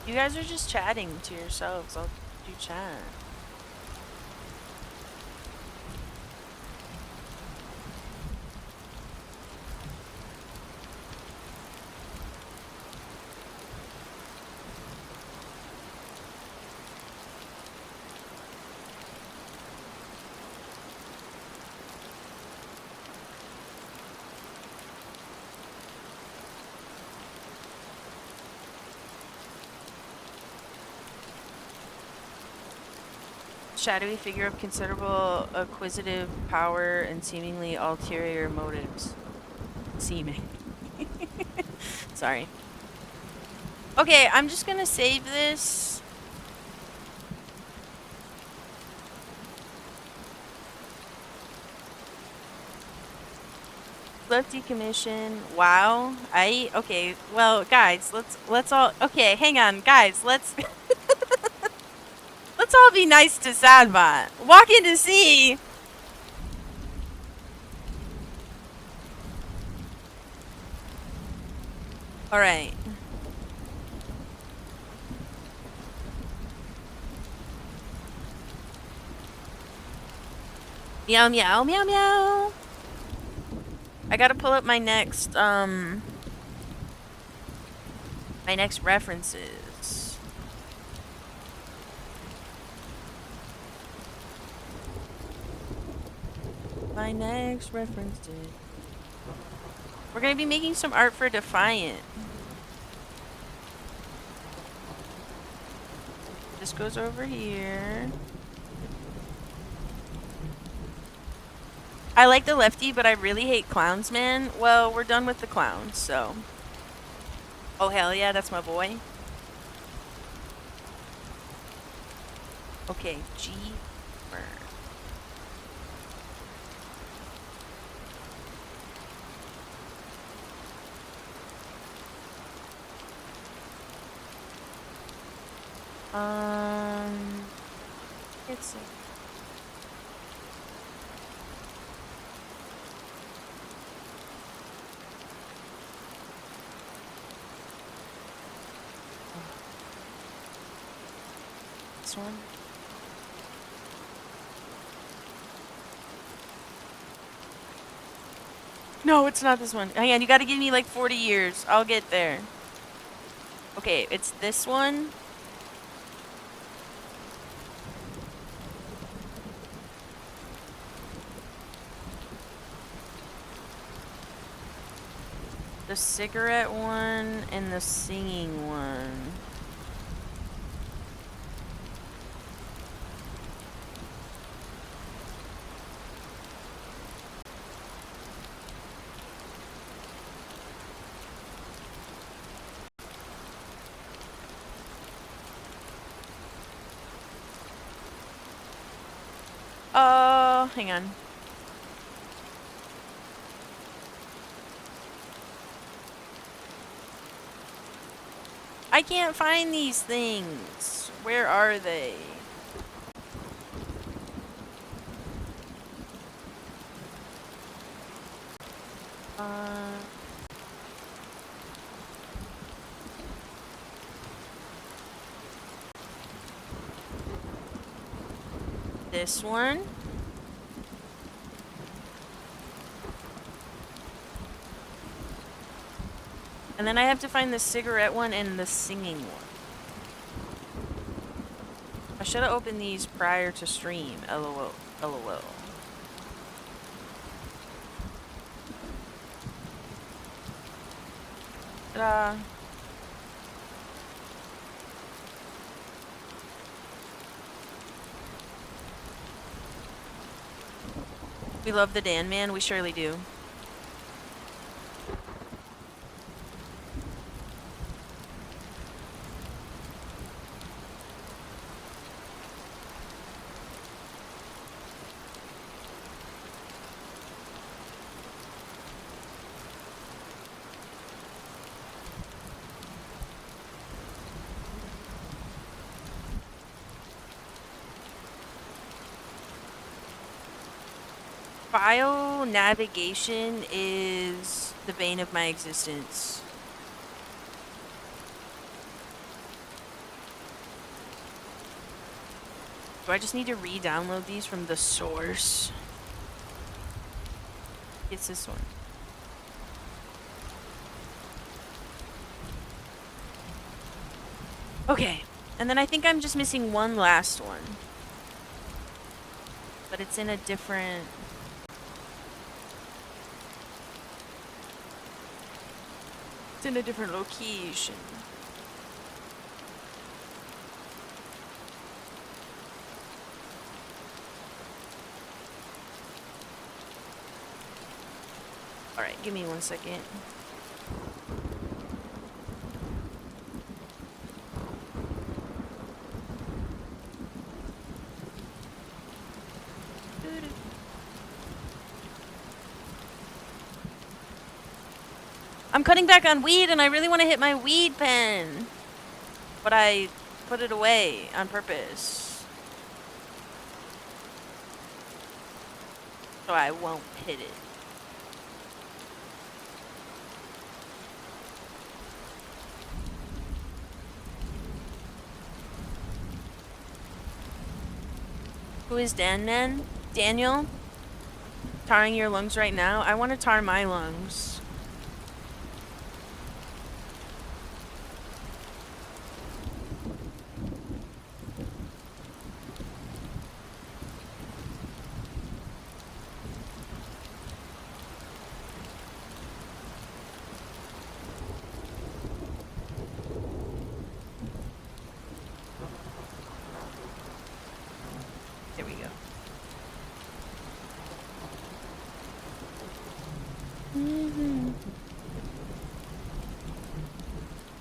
You guys are just chatting to yourselves. I'll do chat. Shadowy figure of considerable acquisitive power and seemingly ulterior motives. Seeming. Sorry. Okay, I'm just gonna save this. Left decommission. Wow. Okay, well, guys, let's all, okay, hang on, guys, let's all be nice to Sadbot. Walk in to see. All right. Meow meow meow meow. I gotta pull up my next references. My next references. We're gonna be making some art for Defiant. This goes over here. I like the lefty, but I really hate clowns, man. Well, we're done with the clowns, so. Oh, hell yeah, that's my boy. Okay, G. Burn. It's this one. No, it's not this one. Hang on, you gotta give me like 40 years. I'll get there. Okay, it's this one. The cigarette one and the singing one. Hang on. I can't find these things. Where are they? This one. And then I have to find the cigarette one and the singing one. I should have opened these prior to stream. LOL. LOL. Ta-da. We love the Dan Man. We surely do. File navigation is the bane of my existence. Do I just need to re-download these from the source? It's this one. Okay, and then I think I'm just missing one last one. But it's in a different... It's in a different location. Alright, give me 1 second. I'm cutting back on weed and I really want to hit my weed pen. But I put it away on purpose. So I won't hit it. Who is Dan Man? Daniel? Tarring your lungs right now? I want to tar my lungs. There we go.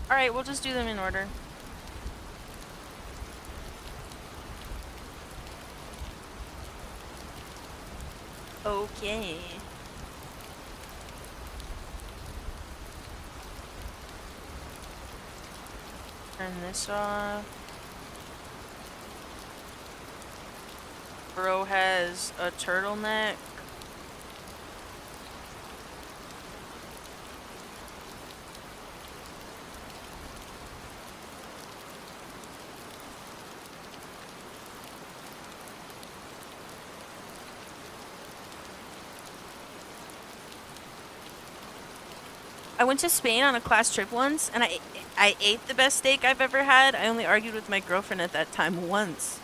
Alright, we'll just do them in order. Okay. Turn this off. Bro has a turtleneck. I went to Spain on a class trip once, and I ate the best steak I've ever had. I only argued with my girlfriend at that time once.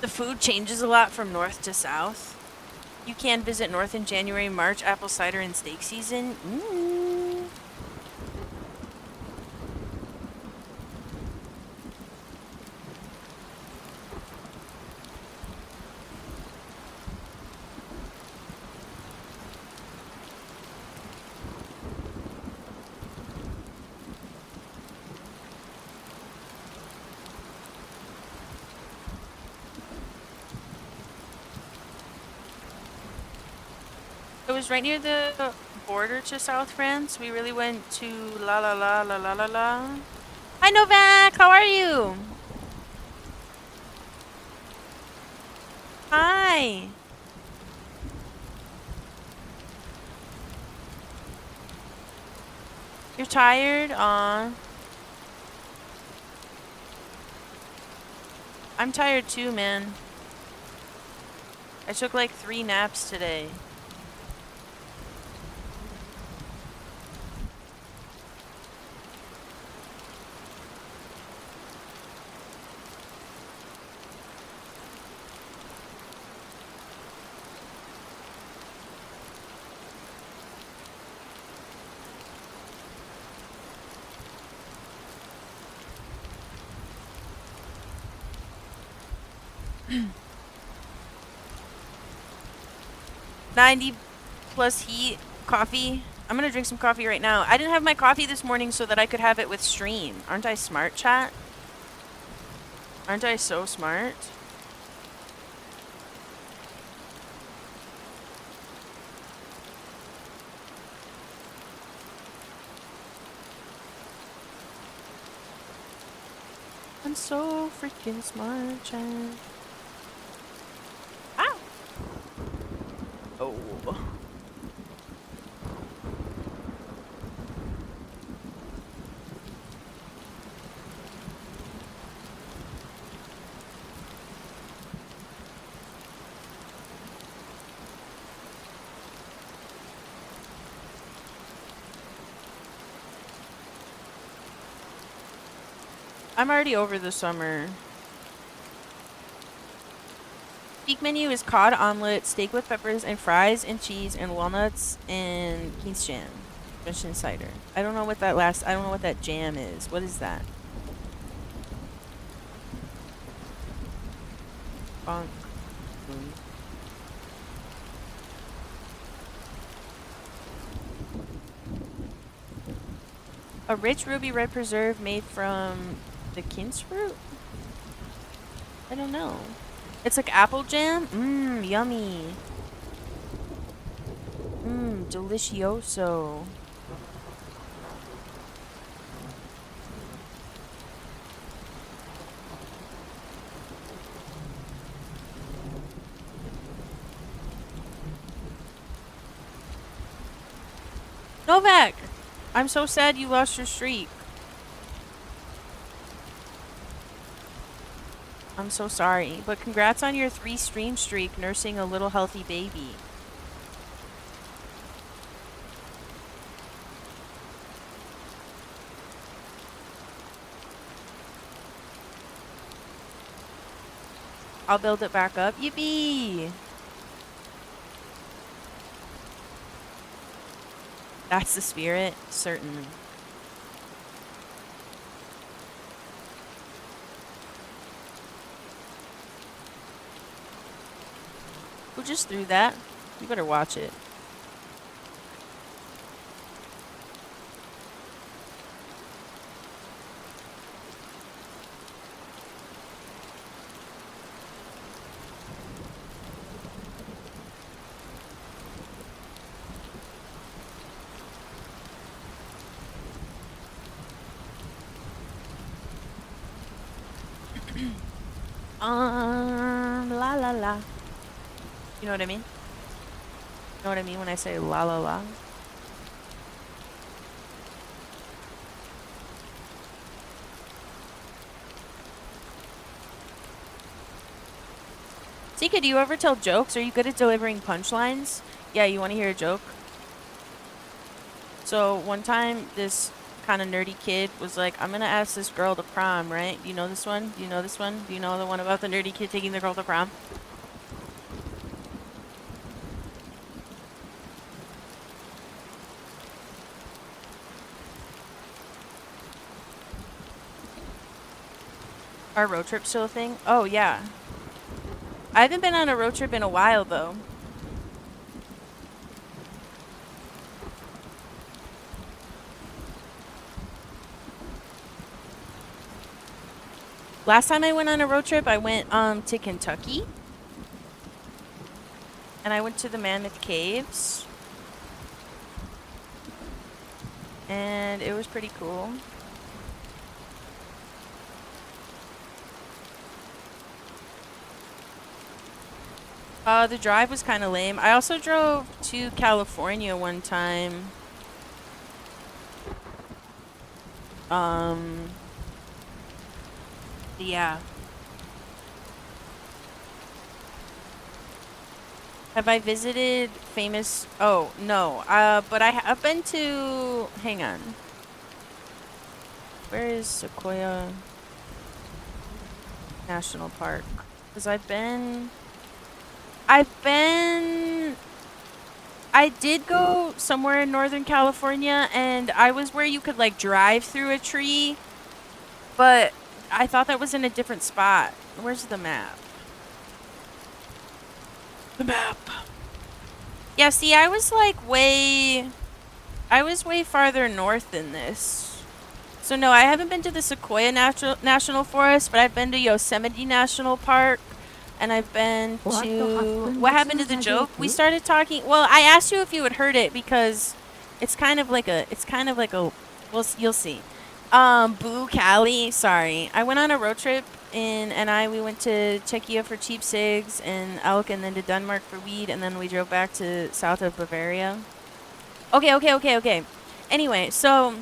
The food changes a lot from north to south. You can visit north in January, March, apple cider and steak season. It was right near the border to South France. We really went to la la la la la la la. Hi Novak, how are you? Hi. You're tired? Aw. I'm tired too, man. I took like 3 naps today. $90 plus heat coffee. I'm gonna drink some coffee right now. I didn't have my coffee this morning so that I could have it with stream. Aren't I smart, chat? Aren't I so smart? I'm so freaking smart, chat. Ow! Oh. I'm already over the summer. Peak menu is cod omelet, steak with peppers and fries and cheese and walnuts and King's jam. Fish and cider. I don't know what that jam is. What is that? Bonk. A rich ruby red preserve made from the quince fruit? I don't know. It's like apple jam? Mmm, yummy. Mmm, delicioso. Novak! I'm so sad you lost your streak. I'm so sorry, but congrats on your 3 stream streak nursing a little healthy baby. I'll build it back up. Yippee! That's the spirit, certainly. Who just threw that? You better watch it. La la la. You know what I mean? You know what I mean when I say la la la? Tika, do you ever tell jokes? Are you good at delivering punchlines? Yeah, you want to hear a joke? So one time, this kind of nerdy kid was like, I'm gonna ask this girl to prom, right? Do you know this one? Do you know this one? Do you know the one about the nerdy kid taking the girl to prom? Our road trip still a thing? Oh, yeah. I haven't been on a road trip in a while, though. Last time I went on a road trip, I went to Kentucky. And I went to the Mammoth Caves. And it was pretty cool. The drive was kind of lame. I also drove to California one time. Yeah. Have I visited famous... Oh, no. But I've been to... Hang on. Where is Sequoia National Park? Because I did go somewhere in Northern California, and I was where you could, like, drive through a tree. But I thought that was in a different spot. Where's the map? The map. Yeah, see, I was way farther north than this. So no, I haven't been to the Sequoia National Forest, but I've been to Yosemite National Park, and I've been to... What happened to the joke? We started talking... Well, I asked you if you had heard it because it's kind of like a... Well, you'll see. Boo Cali. Sorry. I went on a road trip we went to Czechia for cheap cigs and elk, and then to Denmark for weed, and then we drove back to south of Bavaria. Okay. Anyway, so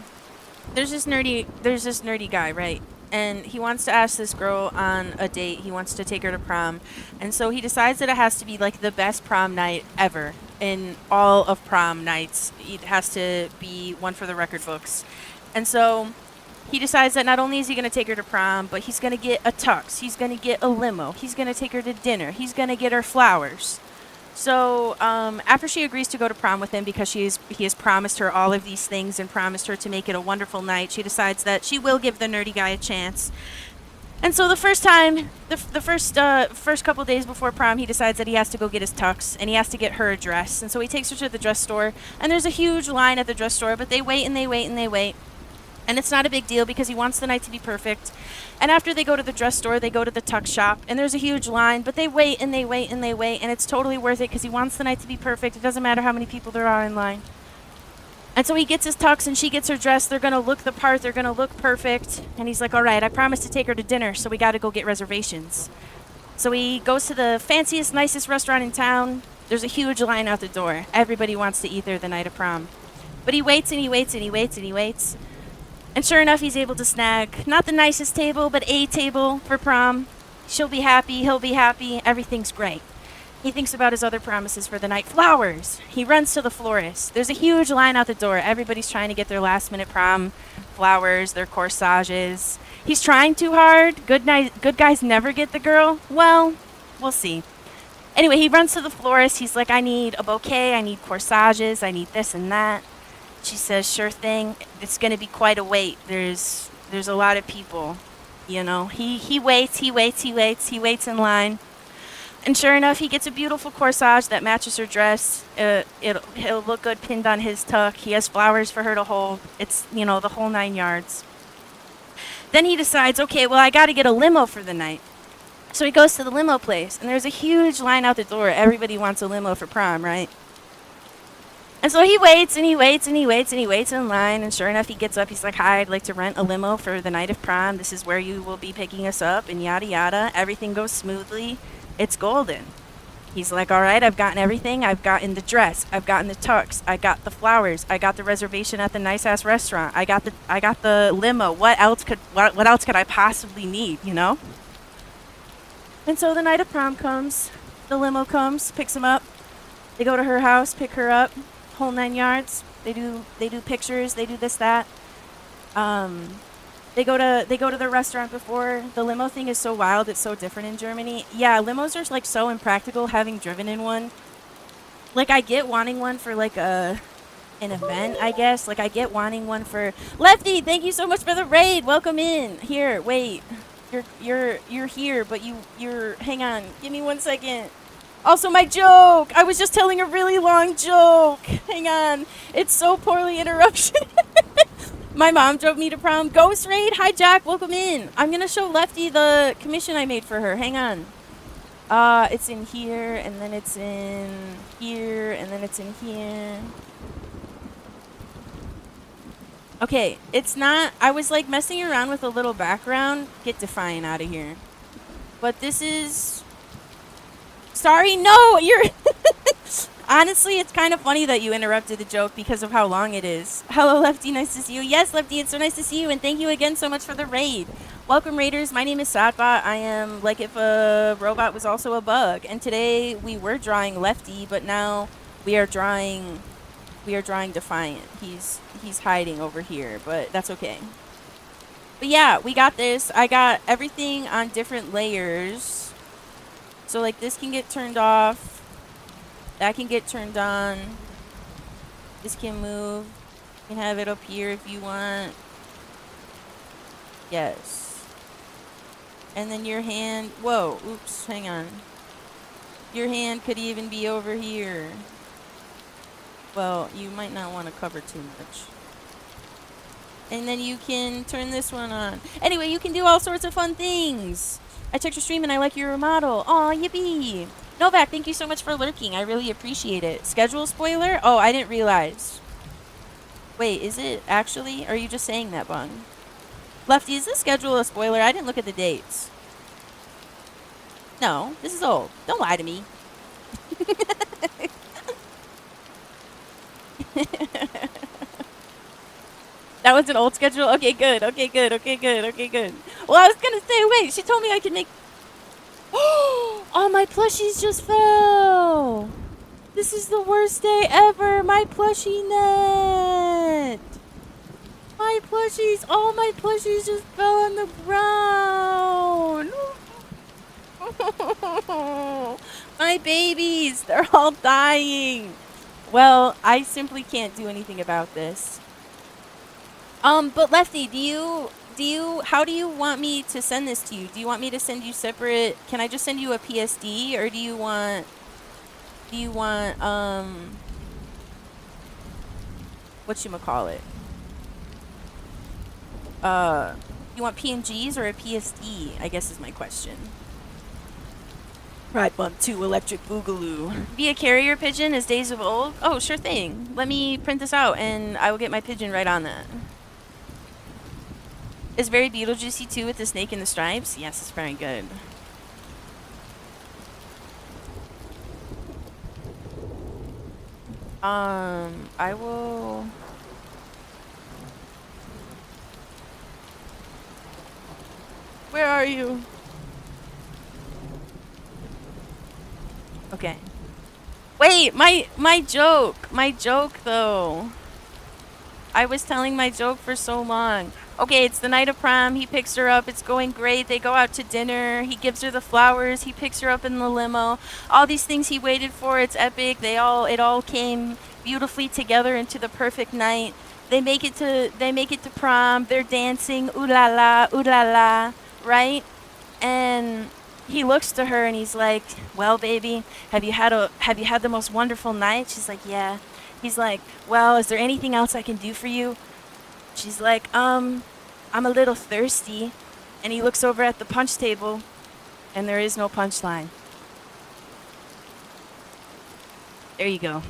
there's this nerdy guy, right? And he wants to ask this girl on a date. He wants to take her to prom. And so he decides that it has to be like the best prom night ever in all of prom nights. It has to be one for the record books. And so he decides that not only is he going to take her to prom, but he's going to get a tux. He's going to get a limo. He's going to take her to dinner. He's going to get her flowers. So after she agrees to go to prom with him because he has promised her all of these things and promised her to make it a wonderful night, she decides that she will give the nerdy guy a chance. And so the first couple days before prom, he decides that he has to go get his tux, and he has to get her a dress. And so he takes her to the dress store, and there's a huge line at the dress store, but they wait and they wait and they wait. And it's not a big deal because he wants the night to be perfect. And after they go to the dress store, they go to the tux shop, and there's a huge line, but they wait and they wait and they wait, and it's totally worth it because he wants the night to be perfect. It doesn't matter how many people there are in line. And so he gets his tux, and she gets her dress. They're going to look the part. They're going to look perfect. And he's like, all right, I promised to take her to dinner, so we got to go get reservations. So he goes to the fanciest, nicest restaurant in town. There's a huge line out the door. Everybody wants to eat there the night of prom. But he waits and he waits and he waits and he waits. And sure enough, he's able to snag not the nicest table, but a table for prom. She'll be happy. He'll be happy. Everything's great. He thinks about his other promises for the night. Flowers. He runs to the florist. There's a huge line out the door. Everybody's trying to get their last-minute prom flowers, their corsages. He's trying too hard. Good guys never get the girl. Well, we'll see. Anyway, he runs to the florist. He's like, I need a bouquet. I need corsages. I need this and that. She says, sure thing. It's going to be quite a wait. There's a lot of people, you know. He waits in line. And sure enough, he gets a beautiful corsage that matches her dress. It'll look good pinned on his tuck. He has flowers for her to hold. It's, you know, the whole 9 yards. Then he decides, okay, well, I got to get a limo for the night. So he goes to the limo place, and there's a huge line out the door. Everybody wants a limo for prom, right? And so he waits, and he waits, and he waits, and he waits in line. And sure enough, he gets up. He's like, hi, I'd like to rent a limo for the night of prom. This is where you will be picking us up, and yada, yada. Everything goes smoothly. It's golden. He's like, all right, I've gotten everything. I've gotten the dress. I've gotten the tux. I got the flowers. I got the reservation at the nice-ass restaurant. I got the limo. What else could I possibly need, you know? And so the night of prom comes. The limo comes, picks him up. They go to her house, pick her up. Whole 9 yards. They do pictures. They do this, that. Um, they go to the restaurant before. The limo thing is so wild. It's so different in Germany. Yeah, limos are like so impractical. Having driven in one, like I get wanting one for like an event, I guess. Like I get wanting one for Lefty. Thank you so much for the raid. Welcome in. Here, wait. You're here, but you're hang on. Give me 1 second. Also, my joke. I was just telling a really long joke. Hang on. It's so poorly interruption. My mom drove me to prom. Ghost raid. Hi, Jack. Welcome in. I'm gonna show Lefty the commission I made for her. Hang on. It's in here, and then it's in here, and then it's in here. Okay, it's not. I was like messing around with a little background. Get Defiant out of here. But this is. Sorry, no, you're. Honestly, it's kind of funny that you interrupted the joke because of how long it is. Hello, Lefty. Nice to see you. Yes, Lefty, it's so nice to see you, and thank you again so much for the raid. Welcome, raiders. My name is Satbot. I am like if a robot was also a bug, and today we were drawing Lefty, but now we are drawing Defiant. He's hiding over here, but that's okay. But yeah, we got this. I got everything on different layers. So like this can get turned off. That can get turned on. This can move. You can have it up here if you want. Yes. And then your hand. Whoa. Oops. Hang on. Your hand could even be over here. Well, you might not want to cover too much. And then you can turn this one on. Anyway, you can do all sorts of fun things. I checked your stream and I like your model. Aw, yippee. Novak, thank you so much for lurking. I really appreciate it. Schedule spoiler? Oh, I didn't realize. Wait, is it actually? Or are you just saying that, Bung? Lefty, is this schedule a spoiler? I didn't look at the dates. No, this is old. Don't lie to me. That was an old schedule? Okay, good. Okay, good. Okay, good. Okay, good. Well, I was gonna say, wait, she told me I could make... Oh, my plushies just fell! This is the worst day ever! My plushie net! My plushies, all my plushies just fell on the ground! My babies, they're all dying! Well, I simply can't do anything about this. But Lefty, how do you want me to send this to you? Do you want me to send you separate? Can I just send you a PSD, or do you want, whatchamacallit? You want PNGs or a PSD, I guess is my question. Right bump 2 electric boogaloo. Via carrier pigeon as days of old? Oh, sure thing. Let me print this out and I will get my pigeon right on that. It's very Beetlejuicy too with the snake and the stripes. Yes, it's very good. I will... Where are you? Okay. Wait, my joke though. I was telling my joke for so long. Okay, it's the night of prom. He picks her up. It's going great. They go out to dinner. He gives her the flowers. He picks her up in the limo. All these things he waited for. It's epic. It all came beautifully together into the perfect night. They make it to prom. They're dancing. Ooh la la, right? And he looks to her and he's like, "Well, baby, have you had the most wonderful night?" She's like, "Yeah." He's like, "Well, is there anything else I can do for you?" She's like, I'm a little thirsty." And he looks over at the punch table, and there is no punchline. There you go.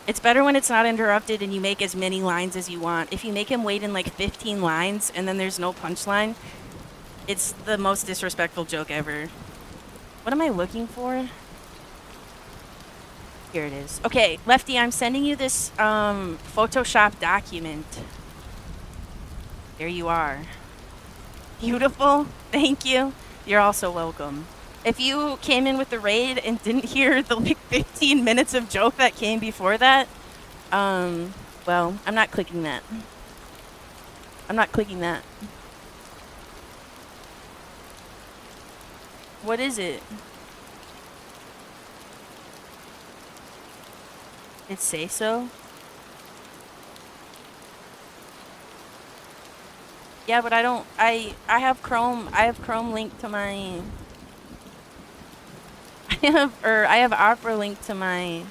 It's better when it's not interrupted and you make as many lines as you want. If you make him wait in like 15 lines and then there's no punchline, it's the most disrespectful joke ever. What am I looking for? Here it is. Okay, Lefty, I'm sending you this Photoshop document. There you are. Beautiful. Thank you. You're also welcome. If you came in with the raid and didn't hear the like 15 minutes of joke that came before that, Well, I'm not clicking that. I'm not clicking that. What is it? It say so? Yeah, but I don't. I have Chrome. I have Chrome linked to my. I have Opera linked to my.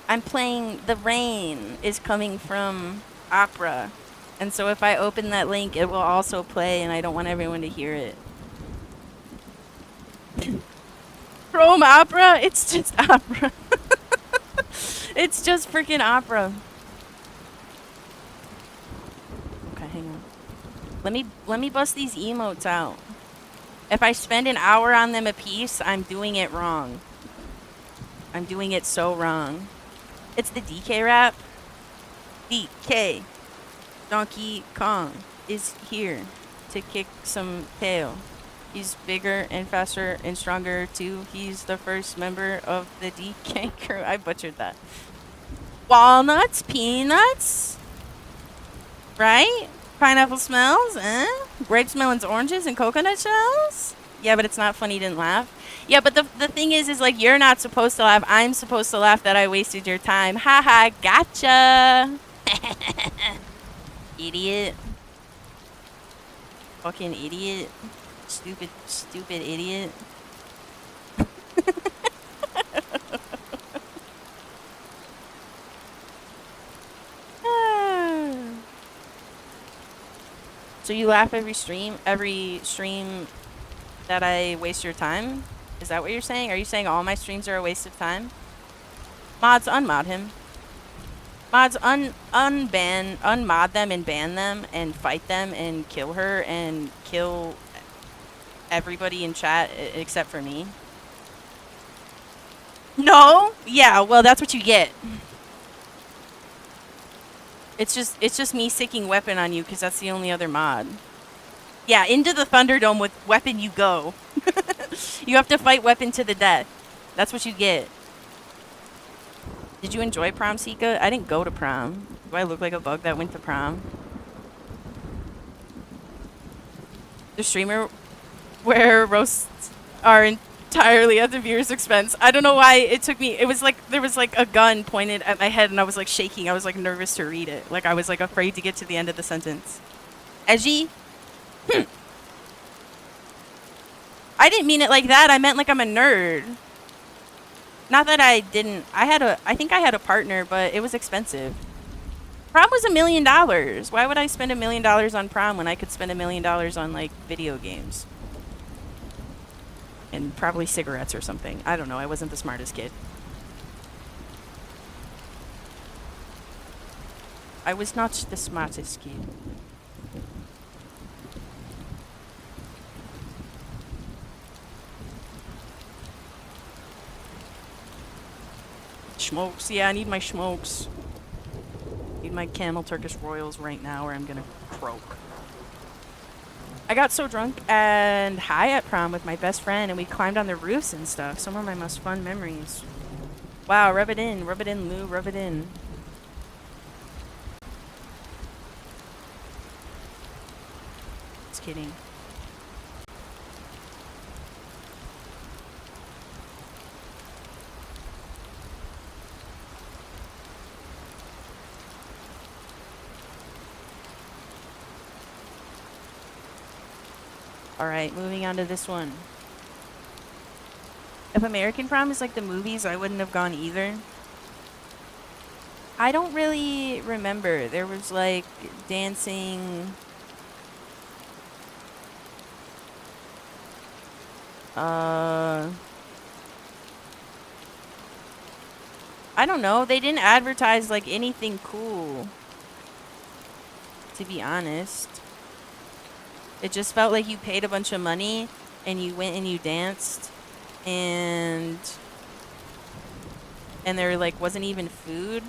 I'm playing. The rain is coming from Opera, and so if I open that link, it will also play, and I don't want everyone to hear it. Chrome Opera? It's just Opera. It's just freaking Opera. Okay, hang on. Let me bust these emotes out. If I spend an hour on them a piece, I'm doing it wrong. I'm doing it so wrong. It's the DK rap. DK. Donkey Kong is here to kick some tail. He's bigger and faster and stronger too. He's the first member of the DK crew. I butchered that. Walnuts, peanuts, right? Pineapple smells, grapes, melons, oranges, and coconut shells? Yeah, but it's not funny, you didn't laugh. Yeah, but the thing is like, you're not supposed to laugh. I'm supposed to laugh that I wasted your time. Haha, gotcha. Idiot. Fucking idiot. Stupid, stupid idiot. So you laugh every stream that I waste your time? Is that what you're saying? Are you saying all my streams are a waste of time? Mods, unmod him. Mods, unmod them and ban them and fight them and kill her and kill everybody in chat except for me. No? Yeah, well, that's what you get. It's just me sicking weapon on you because that's the only other mod. Yeah, into the Thunderdome with weapon you go. You have to fight weapon to the death. That's what you get. Did you enjoy prom, Sika? I didn't go to prom. Do I look like a bug that went to prom? The streamer where roasts are entirely at the viewer's expense. I don't know why it took me. It was like there was like a gun pointed at my head and I was like shaking. I was like nervous to read it. Like I was like afraid to get to the end of the sentence. Edgy? I didn't mean it like that. I meant like I'm a nerd. Not that I didn't. I think I had a partner, but it was expensive. Prom was $1 million. Why would I spend $1 million on prom when I could spend $1 million on like video games? And probably cigarettes or something. I don't know. I wasn't the smartest kid. I was not the smartest kid. Smokes. Yeah, I need my smokes. Need my Camel Turkish Royals right now or I'm gonna croak. I got so drunk and high at prom with my best friend and we climbed on the roofs and stuff. Some of my most fun memories. Wow, rub it in, Lou, rub it in. Just kidding. Alright, moving on to this one. If American Prom is like the movies, I wouldn't have gone either. I don't really remember. There was like dancing. I don't know. They didn't advertise like anything cool. To be honest. It just felt like you paid a bunch of money and you went and you danced and there like wasn't even food.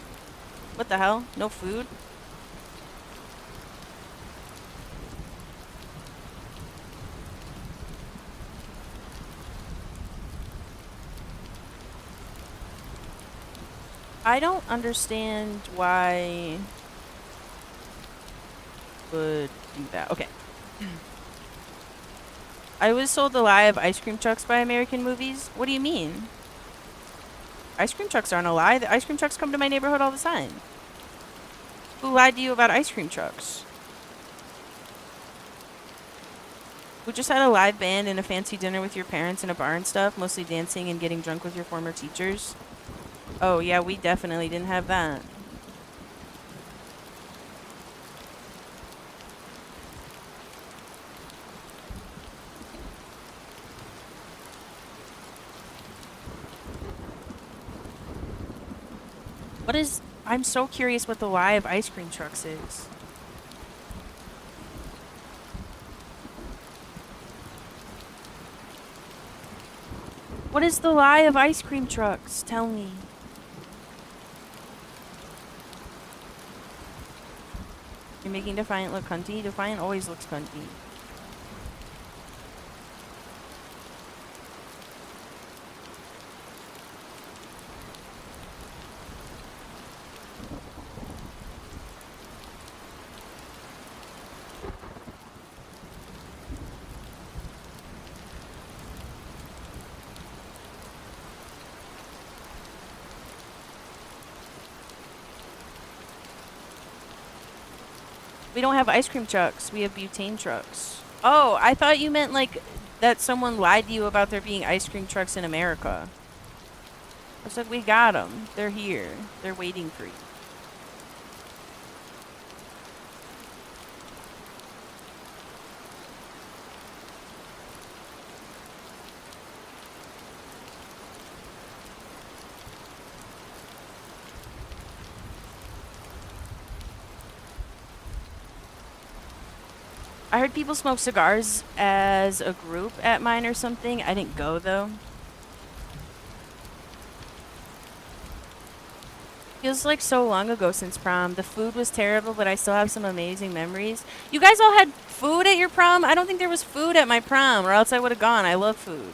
What the hell? No food? I don't understand why would do that. Okay. I was sold the lie of ice cream trucks by American movies. What do you mean? Ice cream trucks aren't a lie. The ice cream trucks come to my neighborhood all the time. Who lied to you about ice cream trucks? Who just had a live band and a fancy dinner with your parents in a bar and stuff, mostly dancing and getting drunk with your former teachers? Oh, yeah, we definitely didn't have that. What is... I'm so curious what the lie of ice cream trucks is. What is the lie of ice cream trucks? Tell me. You're making Defiant look cunty? Defiant always looks cunty. We don't have ice cream trucks. We have butane trucks. Oh, I thought you meant like that someone lied to you about there being ice cream trucks in America. I was like, we got them. They're here. They're waiting for you. I heard people smoke cigars as a group at mine or something. I didn't go though. Feels like so long ago since prom. The food was terrible, but I still have some amazing memories. You guys all had food at your prom? I don't think there was food at my prom, or else I would have gone. I love food.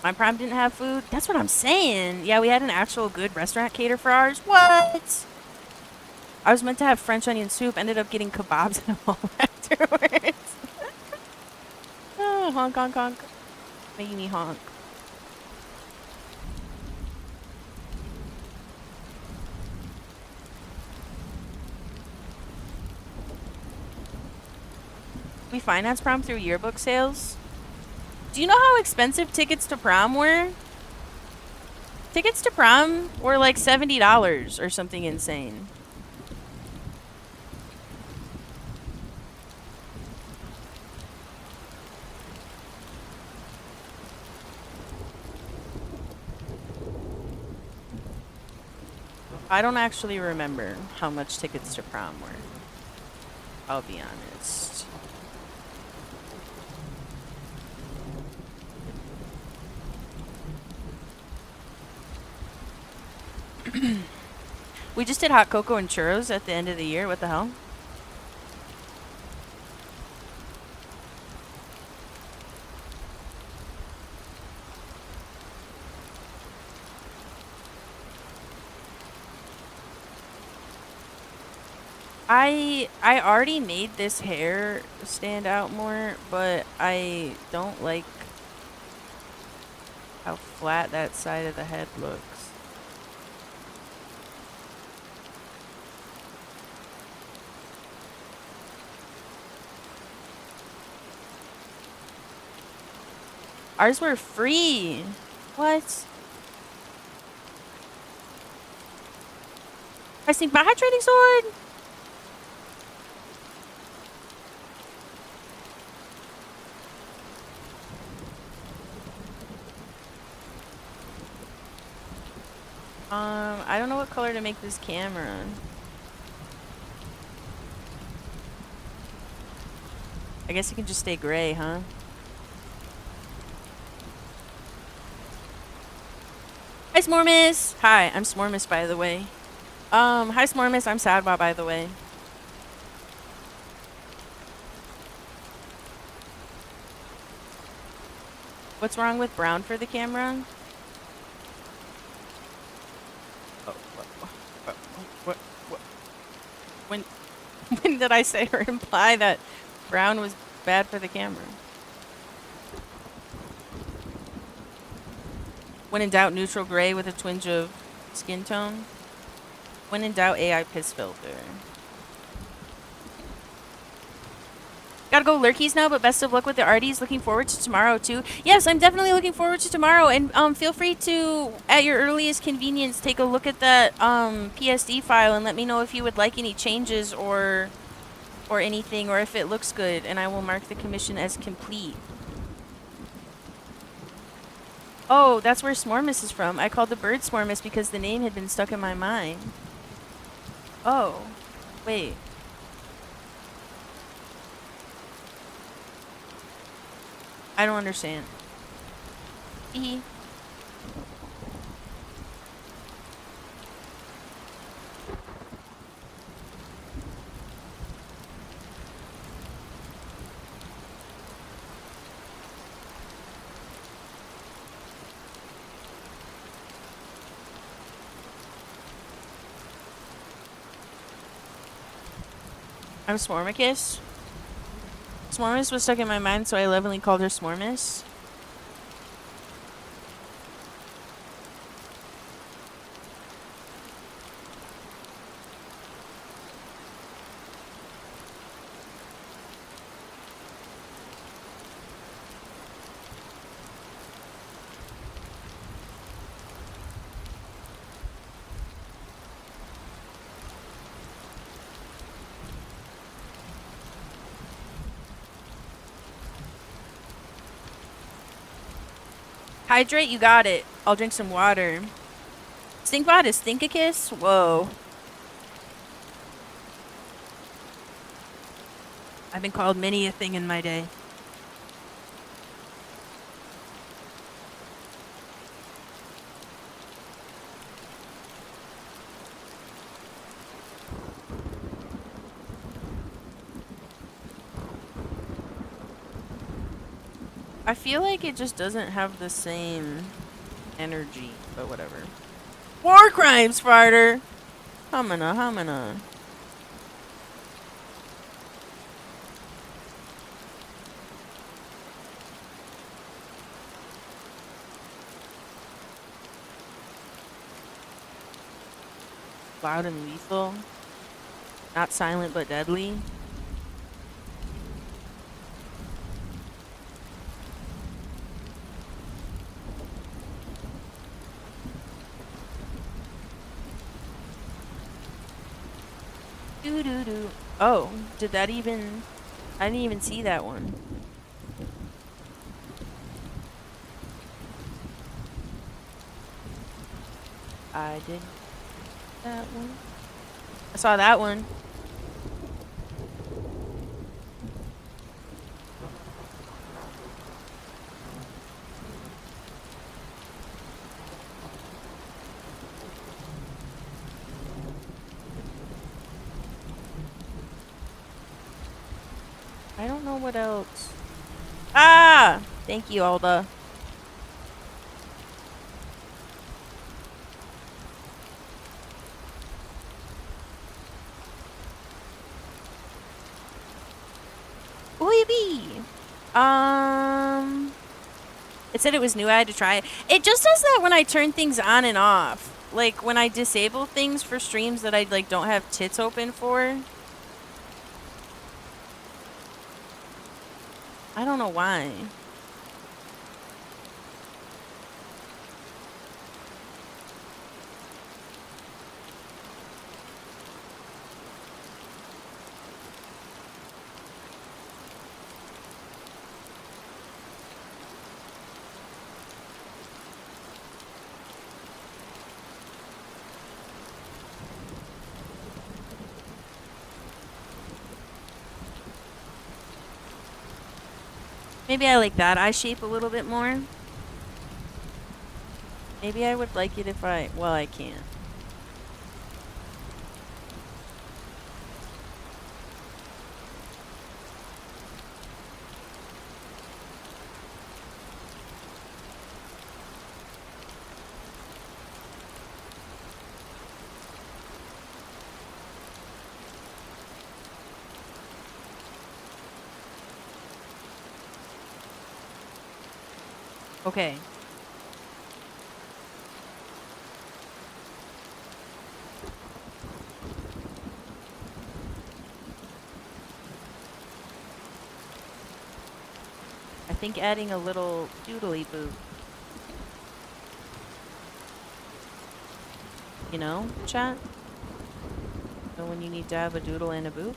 My prom didn't have food. That's what I'm saying. Yeah, we had an actual good restaurant cater for ours. What? I was meant to have French onion soup. Ended up getting kebabs and all afterwards. Oh, honk, honk, honk. Making me honk. We financed prom through yearbook sales. Do you know how expensive tickets to prom were? Tickets to prom were like $70 or something insane. I don't actually remember how much tickets to prom were. I'll be honest. We just did hot cocoa and churros at the end of the year. What the hell? I already made this hair stand out more, but I don't like how flat that side of the head looks. Ours were free. What? I think my hydrating sword. I don't know what color to make this camera. I guess it can just stay gray, huh? Hi, Smormis! Hi, I'm Smormis, by the way. Hi, Smormis, I'm Sadbot, by the way. What's wrong with brown for the camera? Oh, what? When, when did I say or imply that brown was bad for the camera? When in doubt, neutral gray with a twinge of skin tone. When in doubt, AI piss filter. Gotta go lurkies now, but best of luck with the arties. Looking forward to tomorrow too. Yes, I'm definitely looking forward to tomorrow. And feel free to, at your earliest convenience, take a look at that PSD file and let me know if you would like any changes or anything, or if it looks good, and I will mark the commission as complete. Oh, that's where Smormis is from. I called the bird Smormis because the name had been stuck in my mind. Oh, wait. I don't understand. Hee. I'm Smormicus. Smormis was stuck in my mind, so I lovingly called her Smormis. Hydrate, you got it. I'll drink some water. Stinkbot is Stinkicus? Whoa. I've been called many a thing in my day. I feel like it just doesn't have the same energy, but whatever. War crimes, farter! Humana. Loud and lethal. Not silent but deadly. Doo-doo-doo. Oh, did that even... I didn't even see that one. I did that one. I saw that one. I don't know what else. Ah! Thank you, Alda. Oibi! It said it was new. I had to try it. It just does that when I turn things on and off. Like, when I disable things for streams that I, like, don't have tits open for. I don't know why. Maybe I like that eye shape a little bit more. Maybe I would like it if I... Well, I can't. Okay. I think adding a little doodly boo. You know, chat? So when you need to have a doodle and a boo?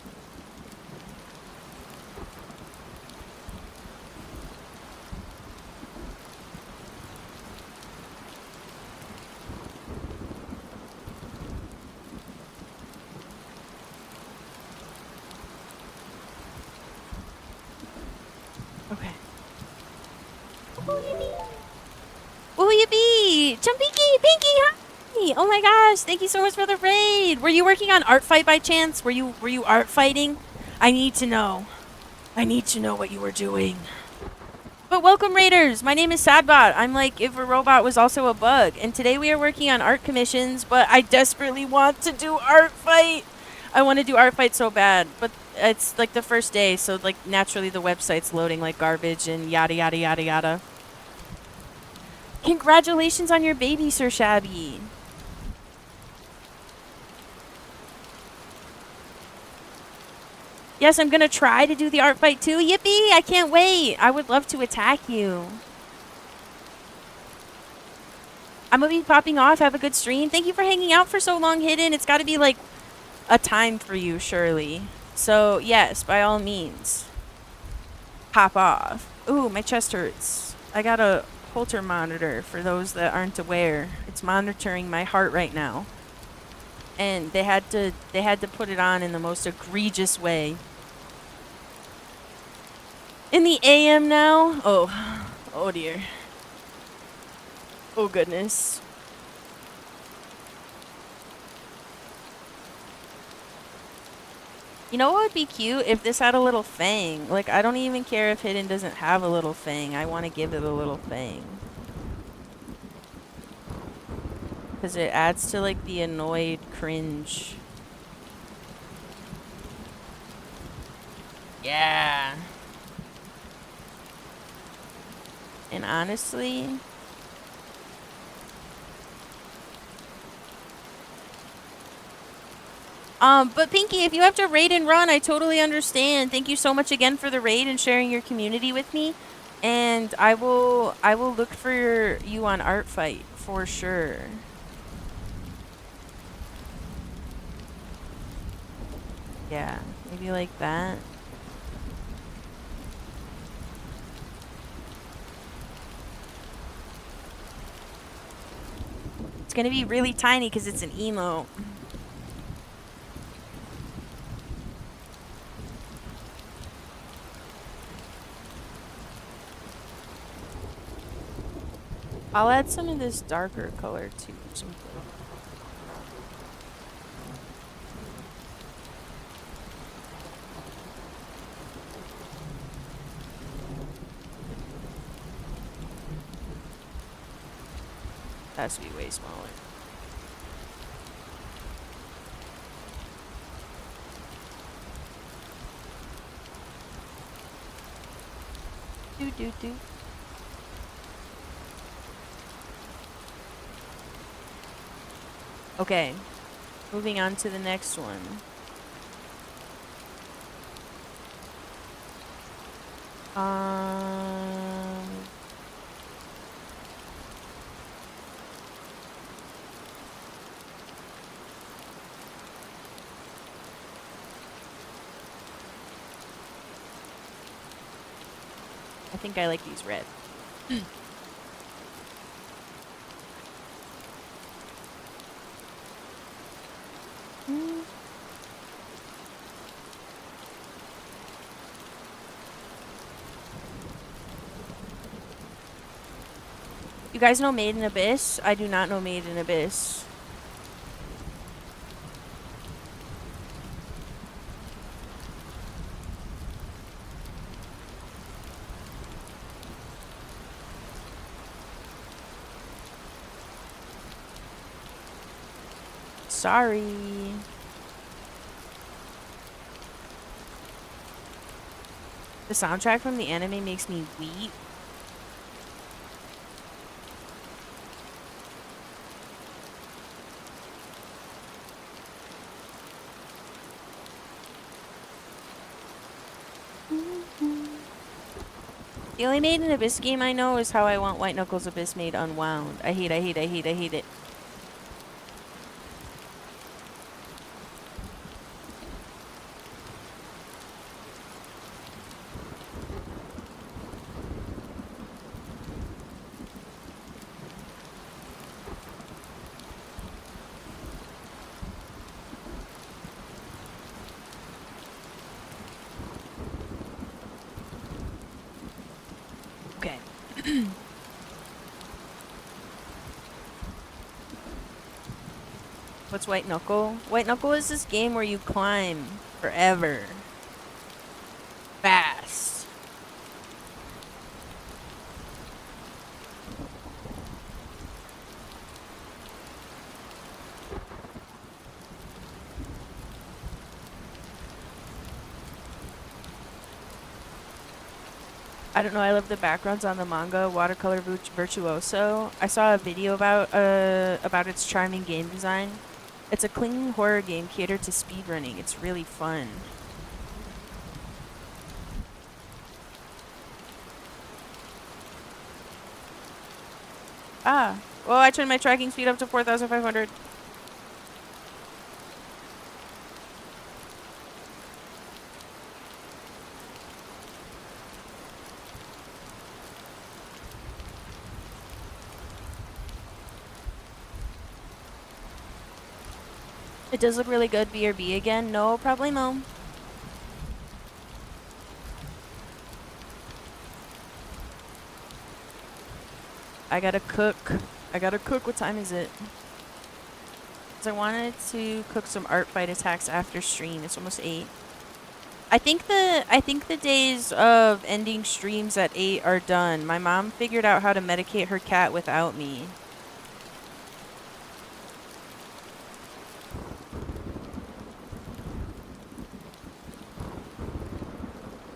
Okay. Ooh, yippee! Chumpiki! Pinky! Hi! Oh my gosh, thank you so much for the raid! Were you working on art fight by chance? Were you art fighting? I need to know. I need to know what you were doing. But welcome, Raiders! My name is Sadbot. I'm like if a robot was also a bug. And today we are working on art commissions, but I desperately want to do art fight! I want to do art fight so bad, but it's like the first day, so like naturally the website's loading like garbage and yada yada yada yada. Congratulations on your baby, Sir Shabby. Yes, I'm gonna try to do the art fight too. Yippee! I can't wait. I would love to attack you. I'm gonna be popping off. Have a good stream. Thank you for hanging out for so long, Hidden. It's got to be like a time for you, surely. So yes, by all means, pop off. Ooh, my chest hurts. I got a Holter monitor for those that aren't aware. It's monitoring my heart right now. And they had to put it on in the most egregious way. In the AM now? Oh dear. Oh goodness. You know what would be cute if this had a little fang? Like, I don't even care if Hidden doesn't have a little fang. I want to give it a little fang. Because it adds to, like, the annoyed cringe. Yeah. And honestly... But Pinky, if you have to raid and run, I totally understand. Thank you so much again for the raid and sharing your community with me. And I will look for you on Art Fight for sure. Yeah, maybe like that. It's gonna be really tiny because it's an emo. I'll add some of this darker color too. Has to be way smaller. Do. Okay, moving on to the next one. I think I like these red. You guys know Made in Abyss? I do not know Made in Abyss. Sorry. The soundtrack from the anime makes me weep. The only Made in Abyss game I know is how I want White Knuckles Abyss made unwound. I hate it. Okay. What's White Knuckle? White Knuckle is this game where you climb forever. Fast. I don't know, I love the backgrounds on the manga, Watercolor Virtuoso. I saw a video about its charming game design. It's a clean horror game catered to speedrunning. It's really fun. Ah, well, I turned my tracking speed up to 4,500. It does look really good, BRB again. No problemo. I gotta cook. What time is it? 'Cause I wanted to cook some art fight attacks after stream. It's almost 8. I think the days of ending streams at 8 are done. My mom figured out how to medicate her cat without me.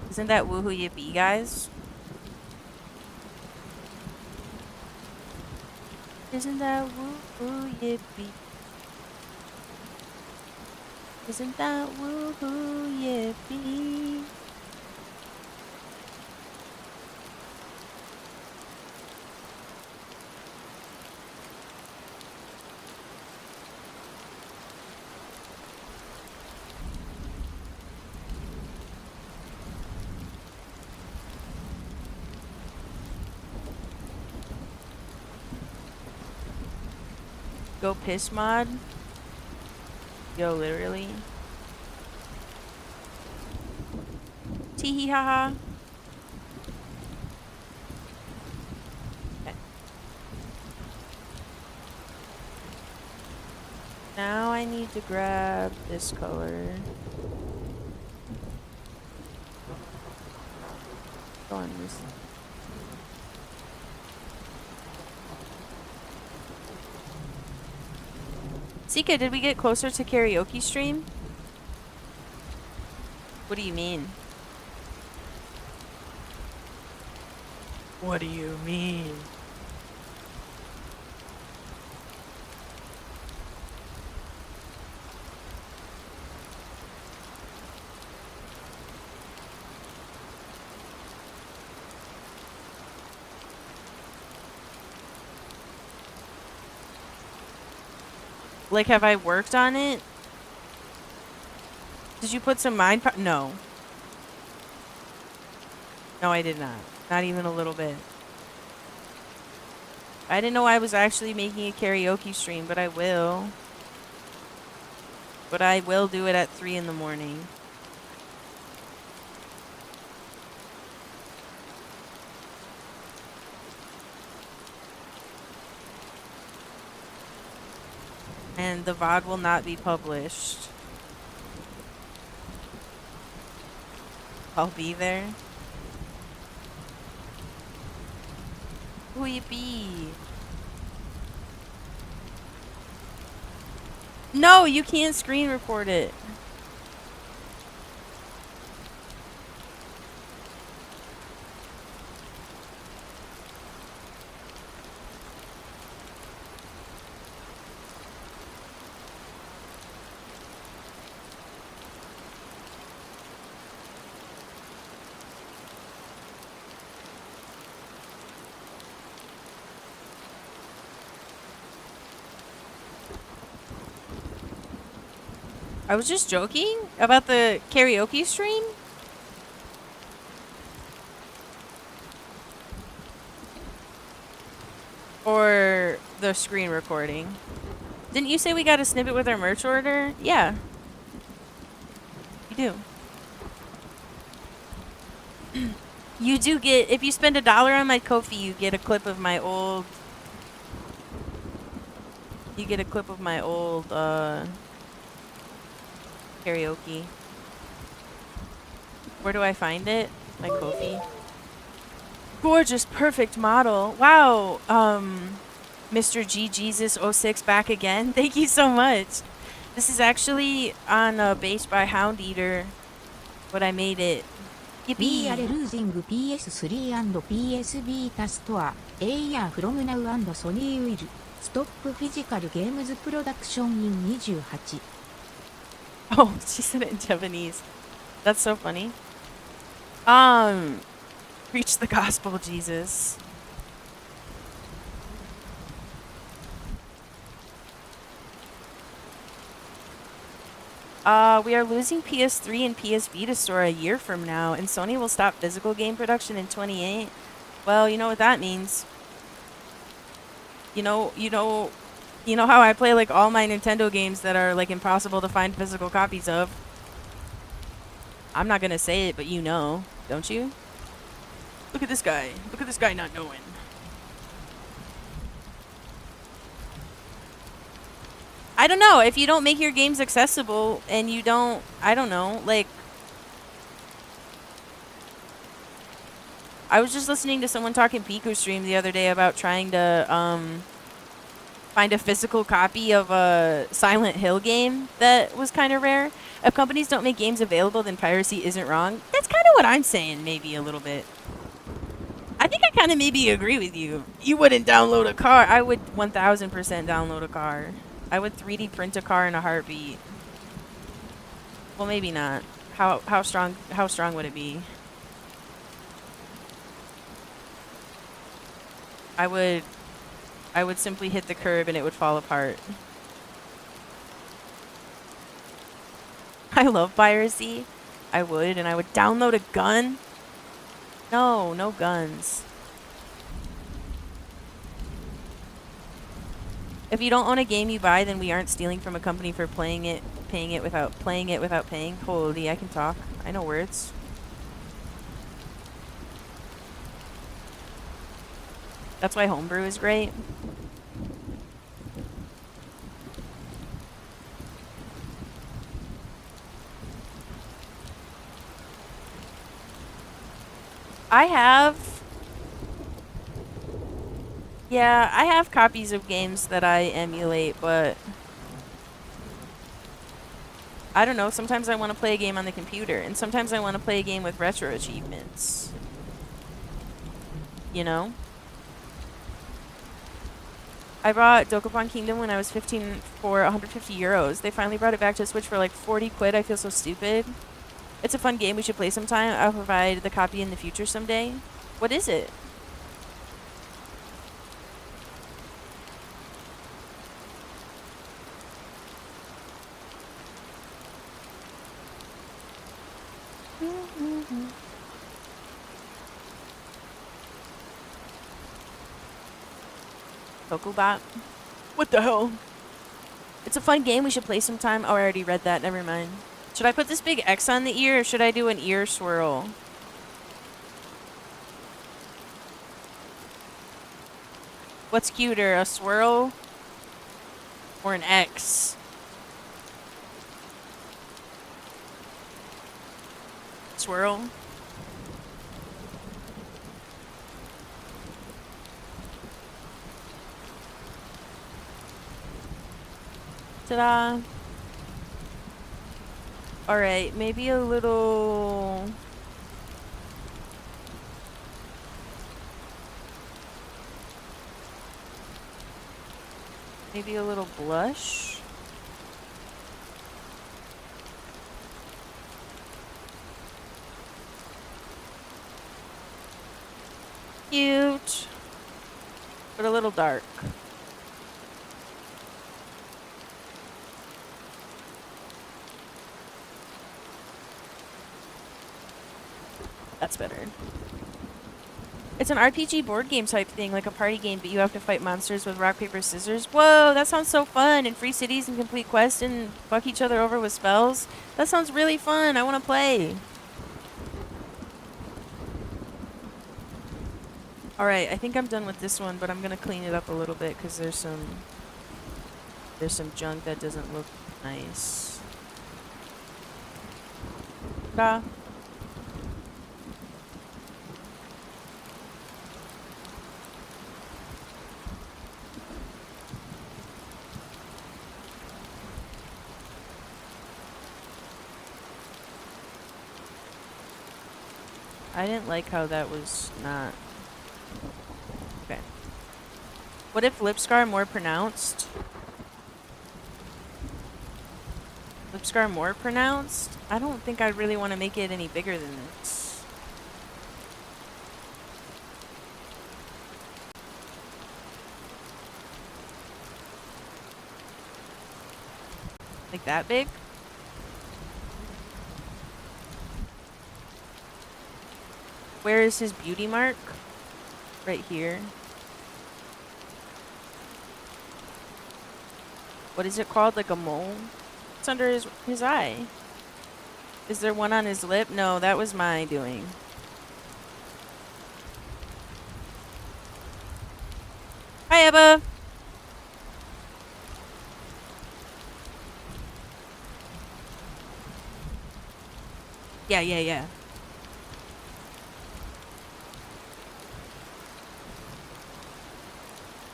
Isn't that woohoo yippee, guys? Isn't that woohoo yippee? Isn't that woohoo yippee? Go piss mod? Yo, literally. Tee hee ha ha. Okay. Now I need to grab this color. Go on this. Sika, did we get closer to karaoke stream? What do you mean? What do you mean? Like, have I worked on it? Did you put some mind pro- No. No, I did not. Not even a little bit. I didn't know I was actually making a karaoke stream, but I will. But I will do it at 3 in the morning. And the VOD will not be published. I'll be there. Who you be? No, you can't screen record it. I was just joking about the karaoke stream. Or the screen recording. Didn't you say we got a snippet with our merch order? Yeah. You do. You do get, if you spend $1 on my Ko-fi, you get a clip of my old... You get a clip of my old, karaoke. Where do I find it? My Ko-fi. Gorgeous, perfect model. Wow, Mr. G Jesus 06 back again. Thank you so much. This is actually on Based by Hound Eater, but I made it. We are Yippee! losing PS3 and PS Vita store. A year from now and Sony will stop physical games production in 28. Oh, she said it in Japanese. That's so funny. Preach the gospel, Jesus. We are losing PS3 and PS Vita store a year from now, and Sony will stop physical game production in 28. Well, you know what that means. You know how I play like all my Nintendo games that are like impossible to find physical copies of. I'm not gonna say it, but you know, don't you? Look at this guy. Look at this guy not knowing. I don't know, if you don't make your games accessible and you don't, I don't know, like, I was just listening to someone talking Piku stream the other day about trying to find a physical copy of a Silent Hill game that was kind of rare. If companies don't make games available, then piracy isn't wrong. That's kind of what I'm saying, maybe a little bit. I think I kind of maybe agree with you. You wouldn't download a car. I would 1000% download a car. I would 3D print a car in a heartbeat. Well, maybe not. How strong would it be? I would simply hit the curb and it would fall apart. I love piracy. I would, and I would download a gun. No, no guns. If you don't own a game you buy, then we aren't stealing from a company for paying it without paying. Holy, I can talk. I know words. That's why homebrew is great. I have copies of games that I emulate, but I don't know, sometimes I want to play a game on the computer, and sometimes I want to play a game with retro achievements. You know? I bought Dokapon Kingdom when I was 15 for 150 euros. They finally brought it back to Switch for like 40 quid. I feel so stupid. It's a fun game we should play sometime. I'll provide the copy in the future someday. What is it? Tokubot. What the hell? It's a fun game we should play sometime. Oh, I already read that. Never mind. Should I put this big X on the ear or should I do an ear swirl? What's cuter, a swirl Or an X. Swirl. Ta-da. Alright, maybe a little... Maybe a little blush? Cute. But a little dark. That's better. It's an RPG board game type thing, like a party game, but you have to fight monsters with rock, paper, scissors. Whoa, that sounds so fun! And free cities and complete quests and fuck each other over with spells. That sounds really fun. I want to play. Alright, I think I'm done with this one, but I'm going to clean it up a little bit because there's some junk that doesn't look nice. Ta-da. I didn't like how that was not... Okay. What if lip scar more pronounced? Lip scar more pronounced? I don't think I really want to make it any bigger than this. Like that big? Where is his beauty mark? Right here. What is it called? Like a mole? It's under his eye. Is there one on his lip? No, that was my doing. Hi, Ebba! Yeah.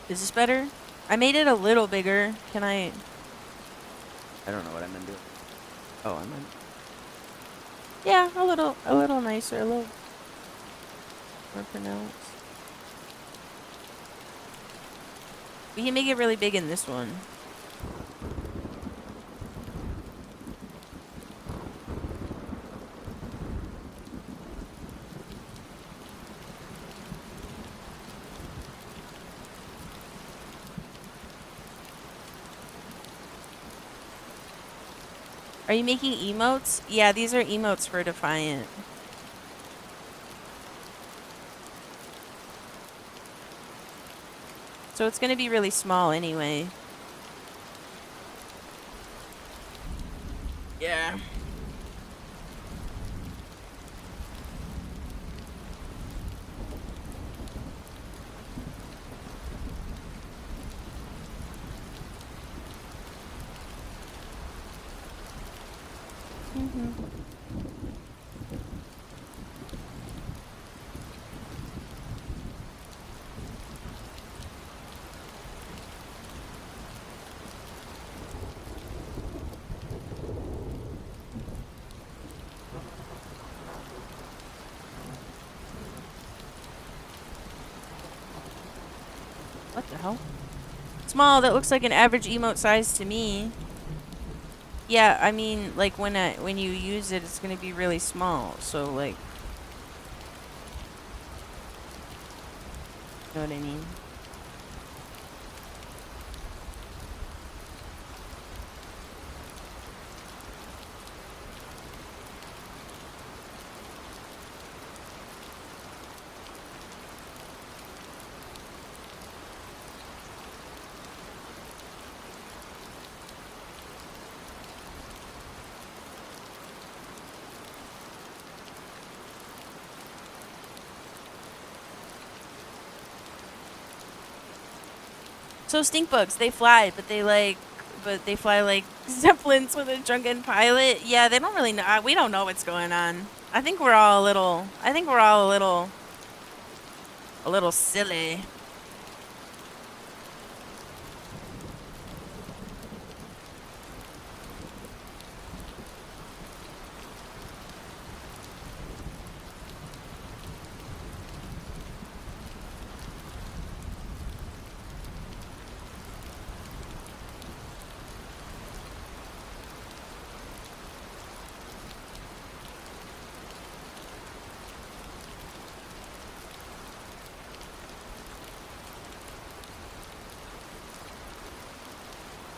Is this better? I made it a little bigger. Can I don't know what I meant to do. Oh, I meant... Yeah, a little nicer, a little more pronounced. We can make it really big in this one. Are you making emotes? Yeah, these are emotes for Defiant. So it's going to be really small anyway. Yeah. What the hell? Small, that looks like an average emote size to me. Yeah, I mean, like when you use it, it's gonna be really small. So like, you know what I mean? So stink bugs, they fly, but they like but they fly like zeppelins with a drunken pilot. Yeah, they don't really know. We don't know what's going on. I think we're all a little. I think we're all a little silly.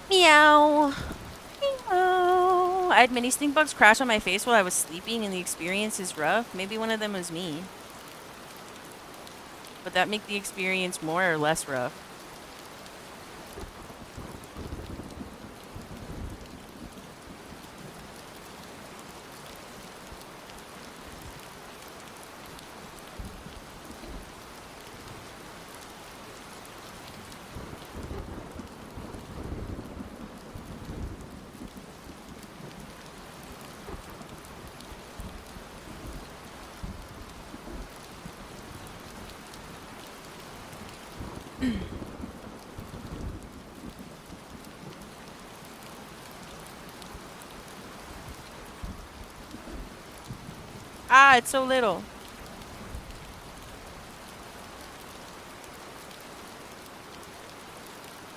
Meow. Meow. I had many stink bugs crash on my face while I was sleeping, and the experience is rough. Maybe one of them was me. Would that make the experience more or less rough? Ah, it's so little.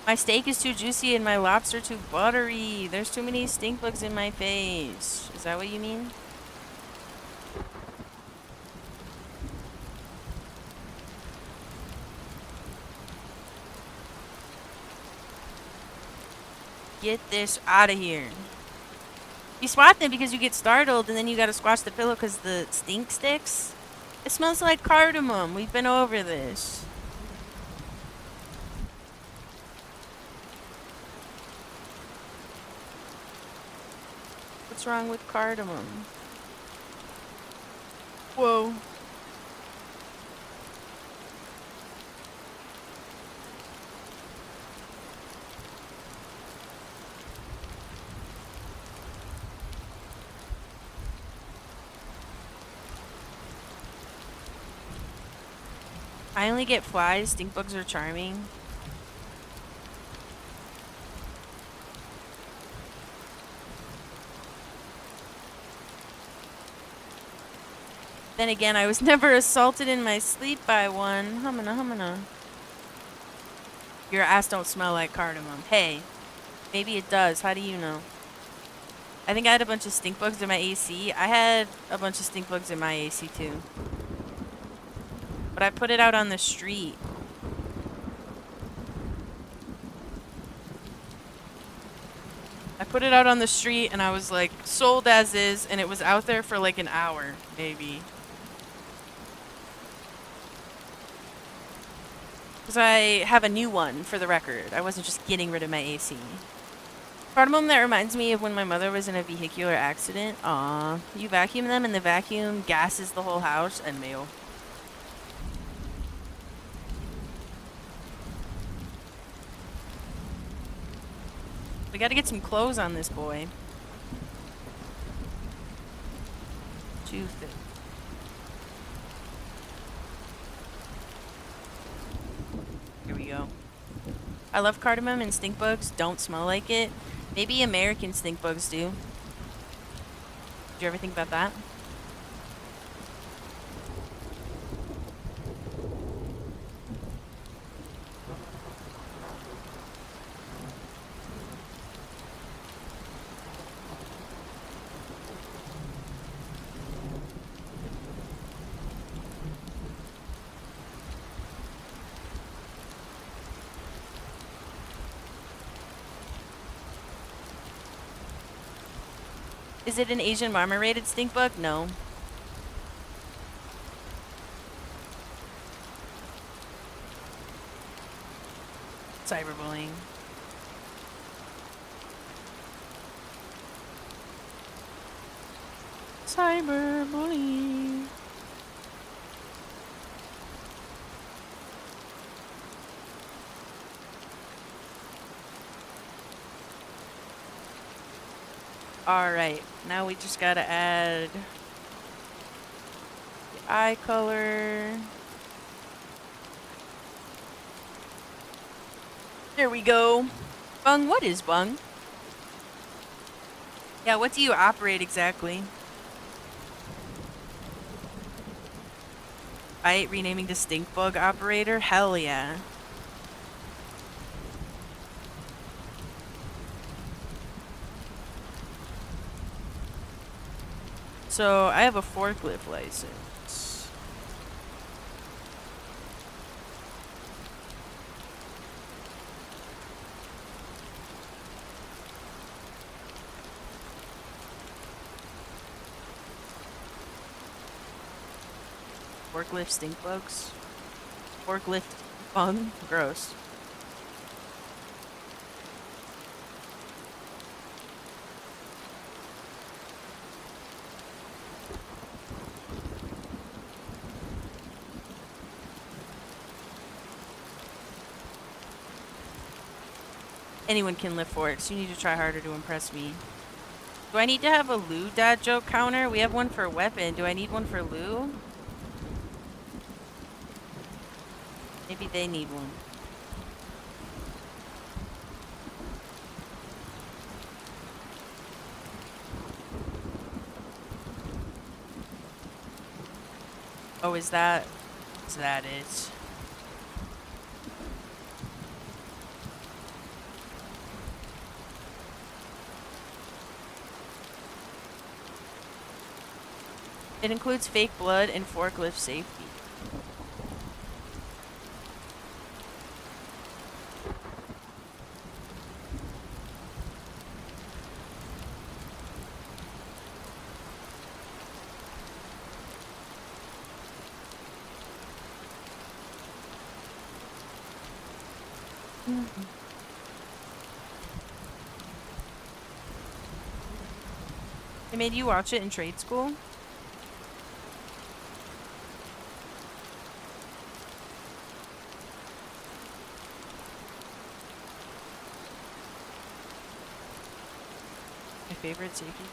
My steak is too juicy and my lobster too buttery. There's too many stink bugs in my face. Is that what you mean? Get this out of here. You swat them because you get startled, and then you gotta squash the pillow because the stink sticks. It smells like cardamom. We've been over this. What's wrong with cardamom? Whoa. I only get flies. Stink bugs are charming. Then again, I was never assaulted in my sleep by one. Humana, humana. Your ass don't smell like cardamom. Hey, maybe it does. How do you know? I think I had a bunch of stink bugs in my AC. I had a bunch of stink bugs in my AC too. But I put it out on the street. I put it out on the street and I was like, sold as is, and it was out there for like an hour, maybe. Because I have a new one, for the record. I wasn't just getting rid of my AC. Cardamom, that reminds me of when my mother was in a vehicular accident. Aw. You vacuum them and the vacuum gases the whole house and mail. We gotta get some clothes on this boy. Too thick. Here we go. I love cardamom, and stink bugs don't smell like it. Maybe American stink bugs do. Did you ever think about that? Is it an Asian marmorated stink bug? No. Cyberbullying. Cyberbullying. All right, now we just gotta add the eye color. There we go. Bung, what is Bung? Yeah, what do you operate exactly? I renaming the stink bug operator? Hell yeah. So I have a forklift license. Forklift stink bugs? Forklift bung? Gross. Anyone can lift forks. You need to try harder to impress me. Do I need to have a Lou dad joke counter? We have one for weapon. Do I need one for Lou? Maybe they need one. Oh, is that it? It includes fake blood and forklift safety. They made you watch it in trade school? My favorite safety.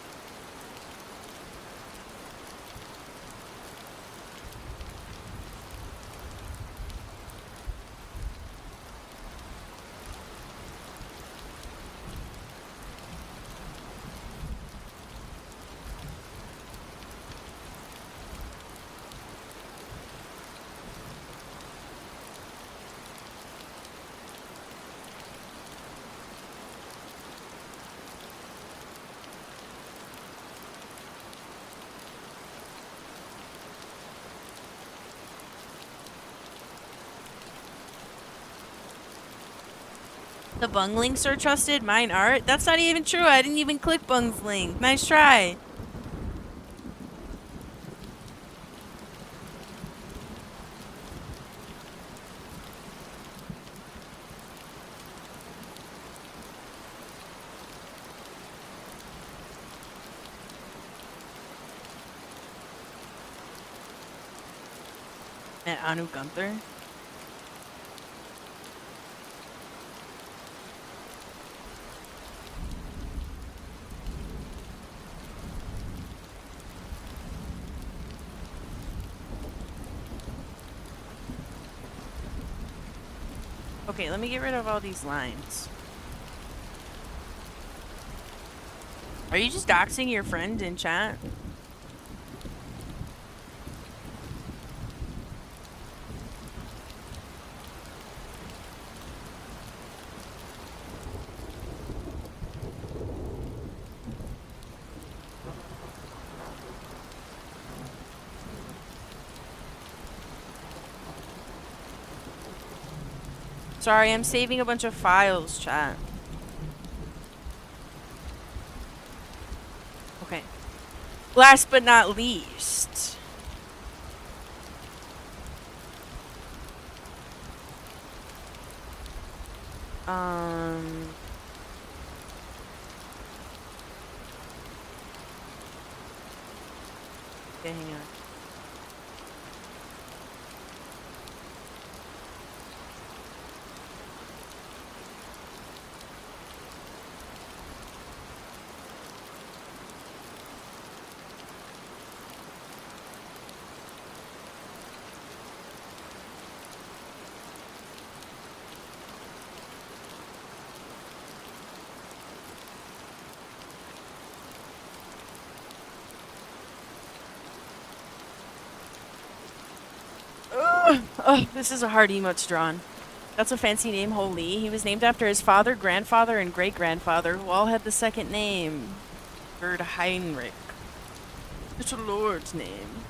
The bung links are trusted? Mine aren't? That's not even true. I didn't even click Bung's link. Nice try. And Anu Gunther. Okay, let me get rid of all these lines. Are you just doxing your friend in chat? Sorry, I'm saving a bunch of files, chat. Okay. Last but not least. Okay, hang on. Oh, this is a hard emote to draw on. That's a fancy name, Holy. He was named after his father, grandfather, and great-grandfather, who all had the second name. Gerd Heinrich. It's a lord's name.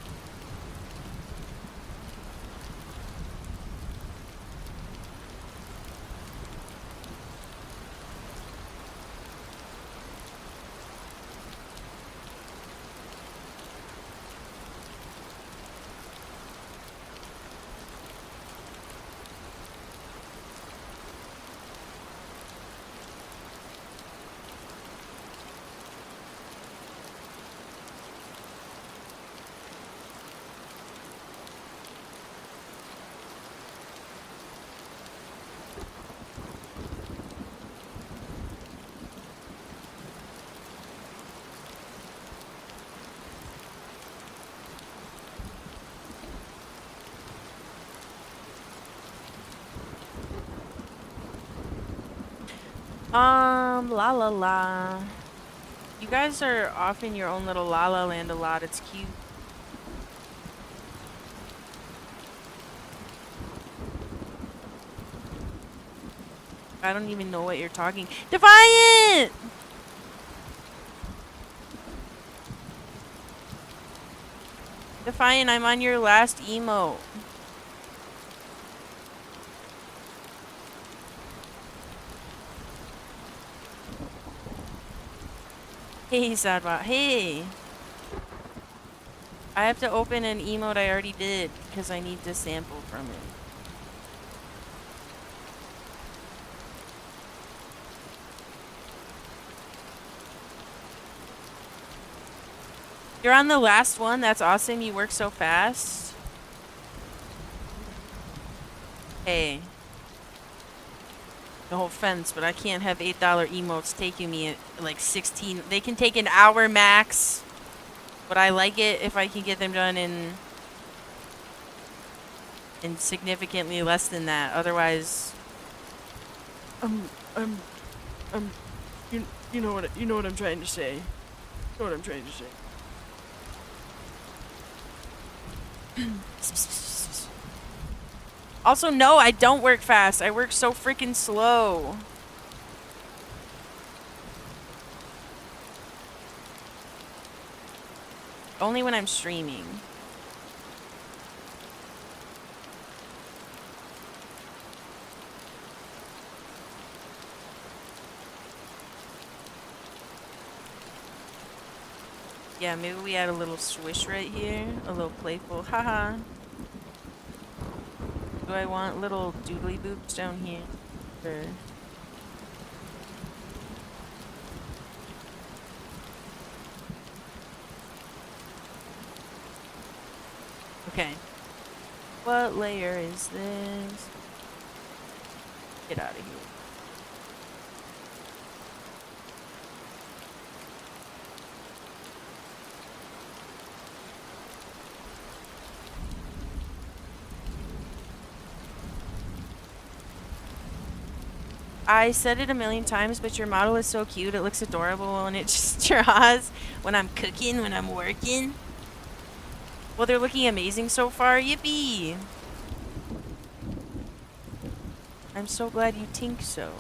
La la la. You guys are off in your own little la la land a lot. It's cute. I don't even know what you're talking. Defiant! Defiant, I'm on your last emote. Hey, Sadbot. Hey! I have to open an emote I already did because I need to sample from it. You're on the last one? That's awesome. You work so fast. Hey. No offense, but I can't have $8 emotes taking me like 16. They can take an hour max. But I like it if I can get them done in significantly less than that. Otherwise, um, um, you know what I'm trying to say. You know what I'm trying to say. Also, no, I don't work fast. I work so freaking slow. Only when I'm streaming. Yeah, maybe we add a little swish right here. A little playful. Haha. Do I want little doodly boops down here? Or... Okay. What layer is this? Get out of here. I said it a million times, but your model is so cute. It looks adorable when it just draws when I'm cooking, when I'm working. Well, they're looking amazing so far. Yippee! I'm so glad you think so.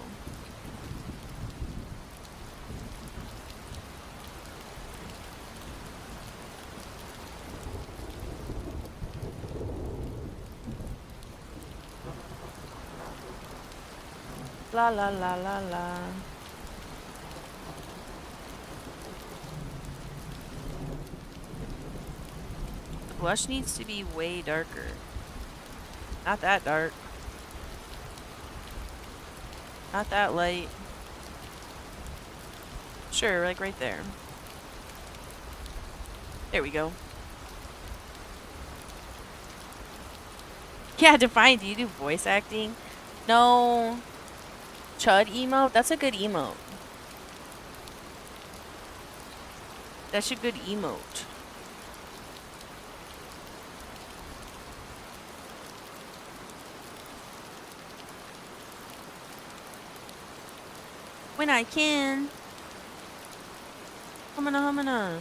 La la la la la. The blush needs to be way darker. Not that dark. Not that light. Sure, like right there. There we go. Yeah, Defiant, do you do voice acting? No. Chud emote? That's a good emote. That's a good emote. When I can. Humana humana.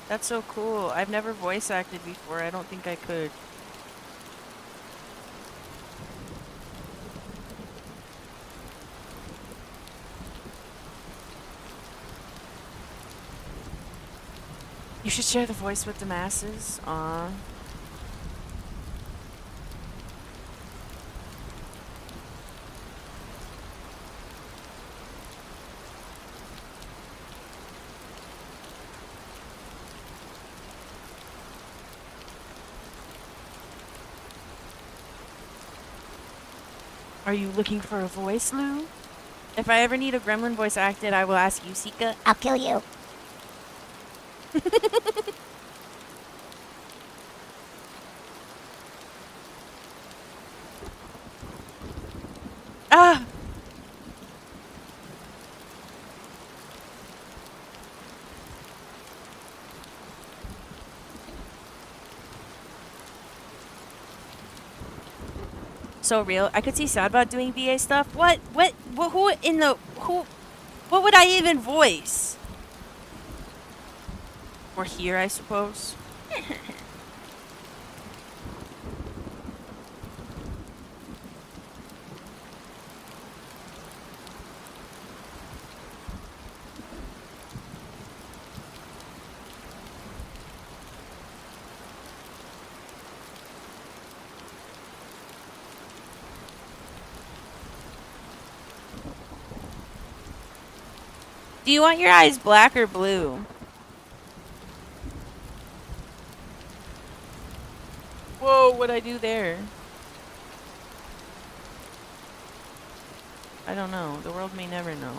That's so cool. I've never voice acted before. I don't think I could. You should share the voice with the masses. Aw. Are you looking for a voice, Lou? If I ever need a gremlin voice acted, I will ask you, Sika. I'll kill you. Ah! So real. I could see Sadbot doing VA stuff. What? Who in the... Who... What would I even voice? Or here, I suppose. Do you want your eyes black or blue? Whoa, what'd I do there? I don't know. The world may never know.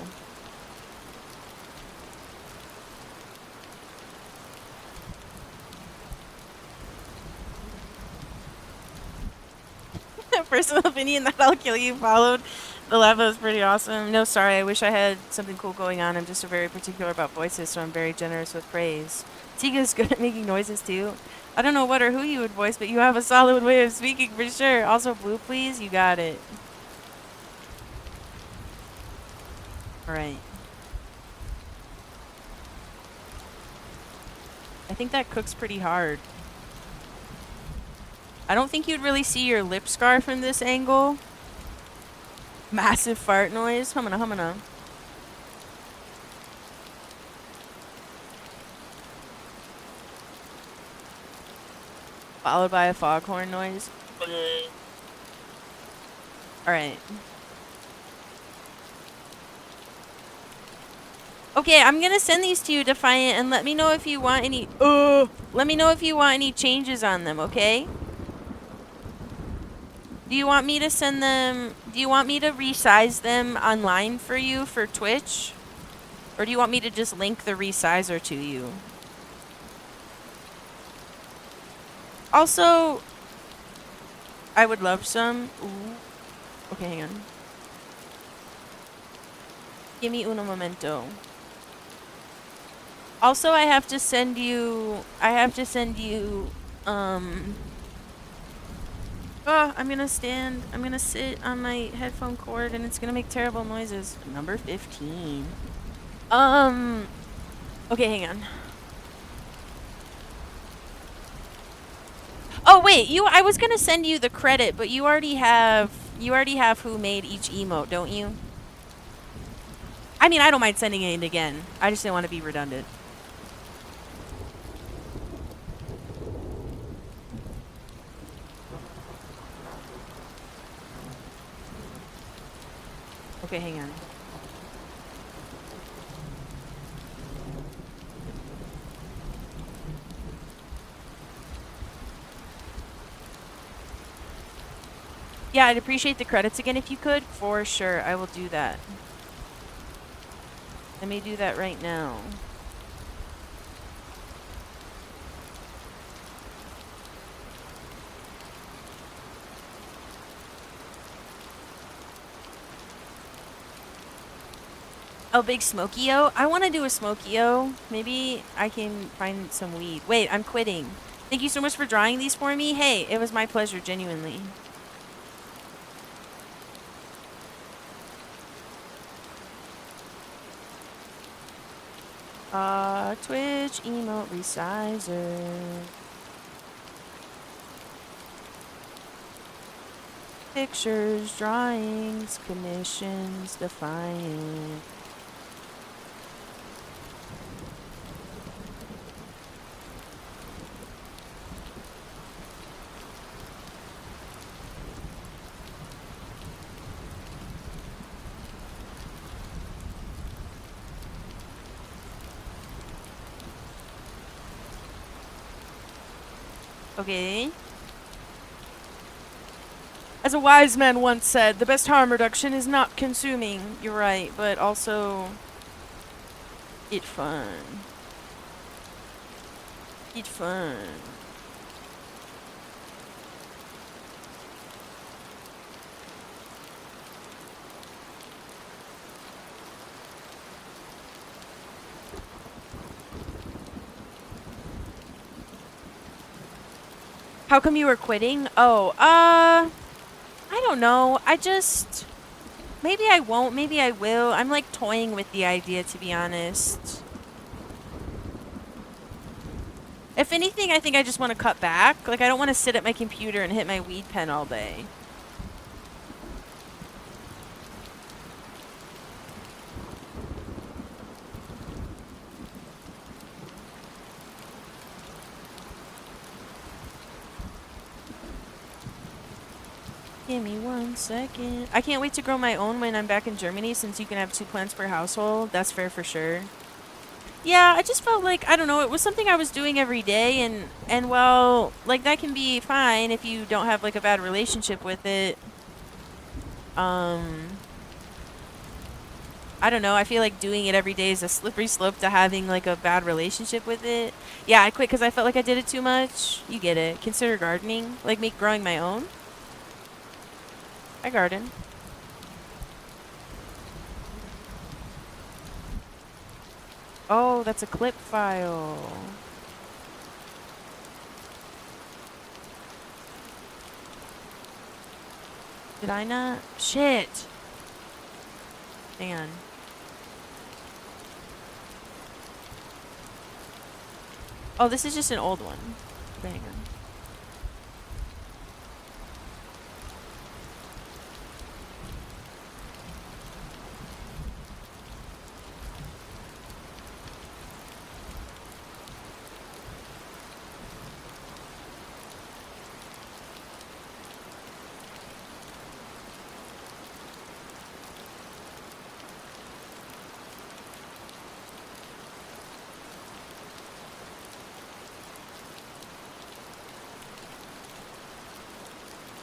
Personal opinion that I'll kill you followed. The lava was pretty awesome. No, sorry. I wish I had something cool going on. I'm just very particular about voices, so I'm very generous with praise. Tiga's good at making noises, too. I don't know what or who you would voice, but you have a solid way of speaking for sure. Also, blue, please. You got it. Alright. I think that cooks pretty hard. I don't think you'd really see your lip scar from this angle. Massive fart noise. Humana, humana. Followed by a foghorn noise. Alright. Okay, I'm gonna send these to you, Defiant, and let me know if you want any... let me know if you want any changes on them, okay? Do you want me to send them... Do you want me to resize them online for you for Twitch? Or do you want me to just link the resizer to you? Also, I would love some... Ooh. Okay, hang on. Give me uno momento. Also, I have to send you... I'm gonna stand. I'm gonna sit on my headphone cord and it's gonna make terrible noises. Number 15. Okay, hang on. Oh, wait, I was gonna send you the credit, but you already have who made each emote, don't you? I mean, I don't mind sending it again. I just didn't want to be redundant. Okay, hang on. Yeah, I'd appreciate the credits again if you could. For sure, I will do that. Let me do that right now. Oh, big Smokey-O? I want to do a Smokey-O. Maybe I can find some weed. Wait, I'm quitting. Thank you so much for drawing these for me. Hey, it was my pleasure, genuinely. Twitch emote resizer. Pictures, drawings, commissions, defiant. Okay. As a wise man once said, the best harm reduction is not consuming. You're right, but also it fun. It fun. How come you were quitting? Oh, I don't know. Maybe I won't, maybe I will. I'm like toying with the idea, to be honest. If anything, I think I just want to cut back. Like, I don't want to sit at my computer and hit my weed pen all day. Give me 1 second. I can't wait to grow my own when I'm back in Germany, since you can have 2 plants per household. That's fair for sure. Yeah, I just felt like, I don't know, it was something I was doing every day, and well, like, that can be fine if you don't have, like, a bad relationship with it. I don't know, I feel like doing it every day is a slippery slope to having, like, a bad relationship with it. Yeah, I quit because I felt like I did it too much. You get it. Consider gardening. Like, me growing my own. I garden. Oh, that's a clip file. Did I not? Shit. Hang on. Oh, this is just an old one. Hang on.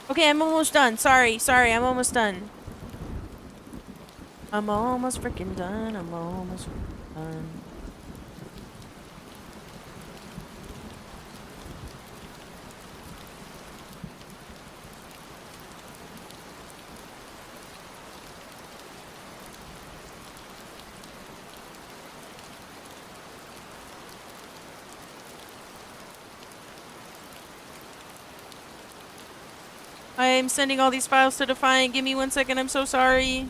Okay, I'm almost done. Sorry, I'm almost done. I'm almost freaking done. I'm almost done. I'm sending all these files to Defiant. Give me 1 second. I'm so sorry.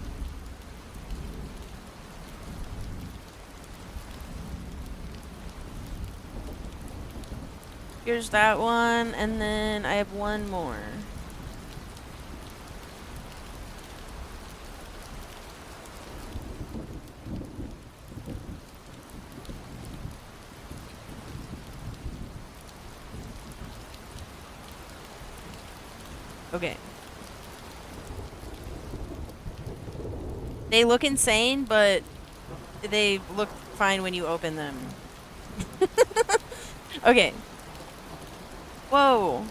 Here's that one, and then I have one more. Okay. They look insane, but they look fine when you open them. Okay. Whoa.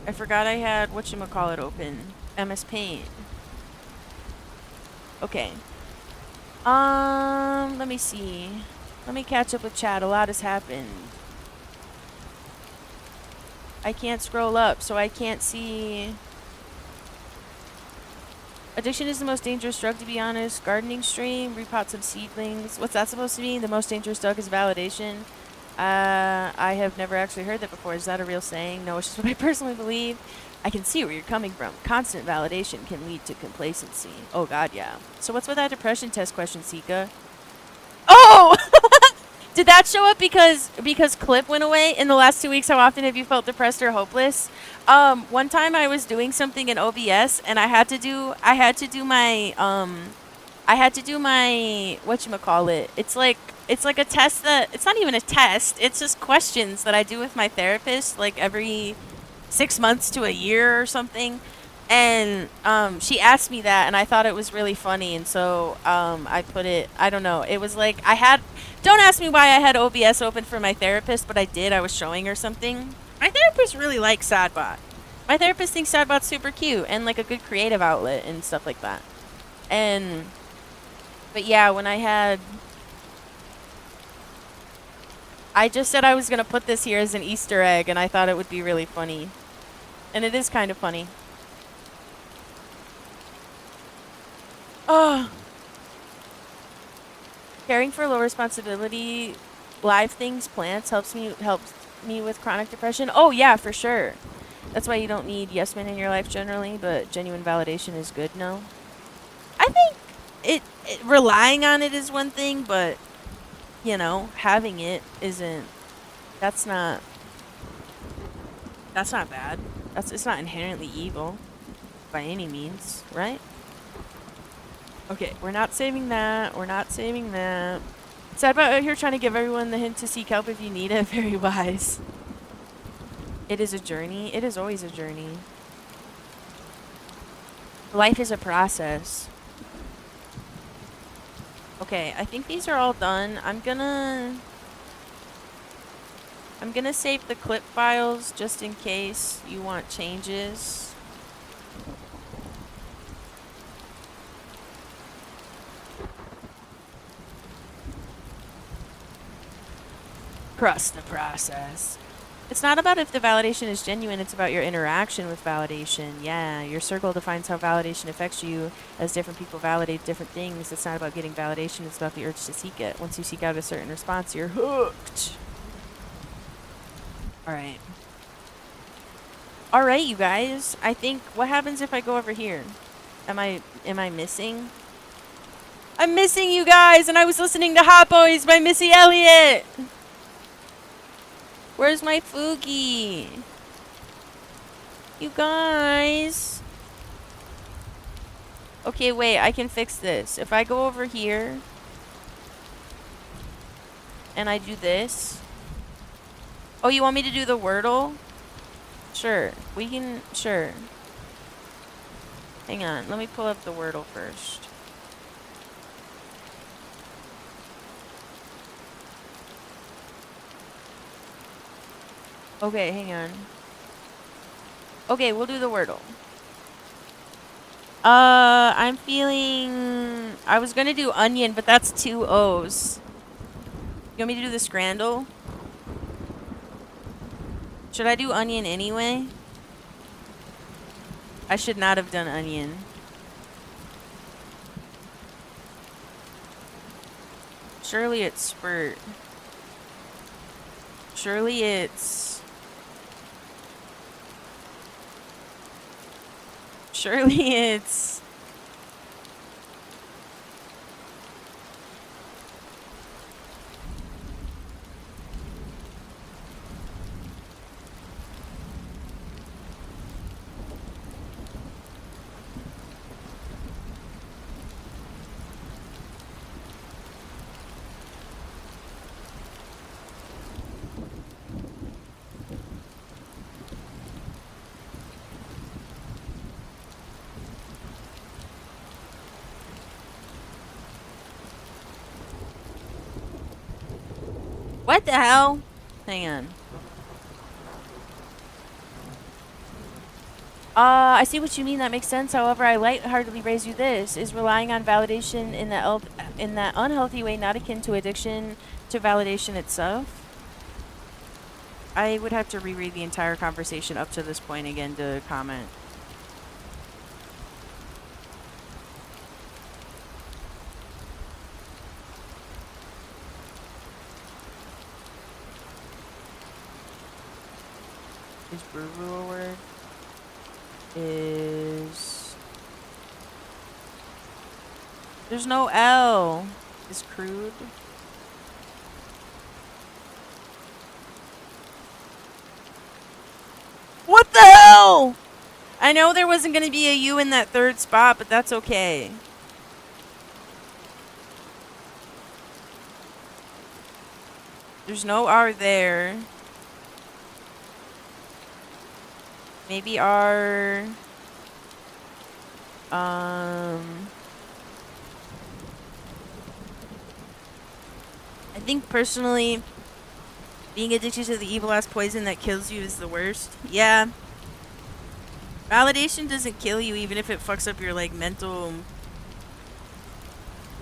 I forgot I had whatchamacallit open. MS Paint. Okay. Let me see. Let me catch up with chat. A lot has happened. I can't scroll up, so I can't see. Addiction is the most dangerous drug, to be honest. Gardening stream, repot some seedlings. What's that supposed to mean? The most dangerous drug is validation. I have never actually heard that before. Is that a real saying? No, it's just what I personally believe. I can see where you're coming from. Constant validation can lead to complacency. Oh god, yeah. So what's with that depression test question, Sika? Oh! Did that show up because Clip went away in the last 2 weeks? How often have you felt depressed or hopeless? One time I was doing something in OBS and I had to do my whatchamacallit. It's like a test that it's not even a test. It's just questions that I do with my therapist like every 6 months to a year or something. And she asked me that, and I thought it was really funny, and so I put it. I don't know. It was like I had. Don't ask me why I had OBS open for my therapist, but I did. I was showing her something. My therapist really likes Sadbot. My therapist thinks Sadbot's super cute and like a good creative outlet and stuff like that. And but yeah, when I just said I was gonna put this here as an Easter egg, and I thought it would be really funny, and it is kind of funny. Oh, caring for low responsibility, live things, plants helps me with chronic depression. Oh yeah, for sure. That's why you don't need yes men in your life generally, but genuine validation is good. No, I think relying on it is one thing, but you know, having it isn't. That's not. That's not bad. It's not inherently evil, by any means, right? Okay, we're not saving that. We're not saving that. Sadbot out here trying to give everyone the hint to seek help if you need it. Very wise. It is a journey. It is always a journey. Life is a process. Okay, I think these are all done. I'm gonna save the clip files just in case you want changes. Trust the process. It's not about if the validation is genuine, it's about your interaction with validation. Yeah, your circle defines how validation affects you as different people validate different things. It's not about getting validation, it's about the urge to seek it. Once you seek out a certain response, you're hooked. Alright. Alright, you guys. I think, what happens if I go over here? Am I missing? I'm missing you guys, and I was listening to Hot Boys by Missy Elliott! Where's my Fugi? You guys. Okay, wait, I can fix this. If I go over here and I do this. Oh, you want me to do the Wordle? Sure. We can, sure. Hang on, let me pull up the Wordle first. Okay, hang on. Okay, we'll do the Wordle. I'm feeling... I was gonna do onion, but that's 2 O's. You want me to do the scrandle? Should I do onion anyway? I should not have done onion. Surely it's spurt. Surely it's... Surely it's... What the hell? Hang on. I see what you mean. That makes sense. However, I lightheartedly raise you this. Is relying on validation in that unhealthy way not akin to addiction to validation itself? I would have to reread the entire conversation up to this point again to comment. Is brew a word? Is... There's no L. Is crude? What the hell? I know there wasn't going to be a U in that third spot, but that's okay. There's no R there. Maybe R... I think personally, being addicted to the evil ass poison that kills you is the worst. Yeah. Validation doesn't kill you even if it fucks up your, like, mental...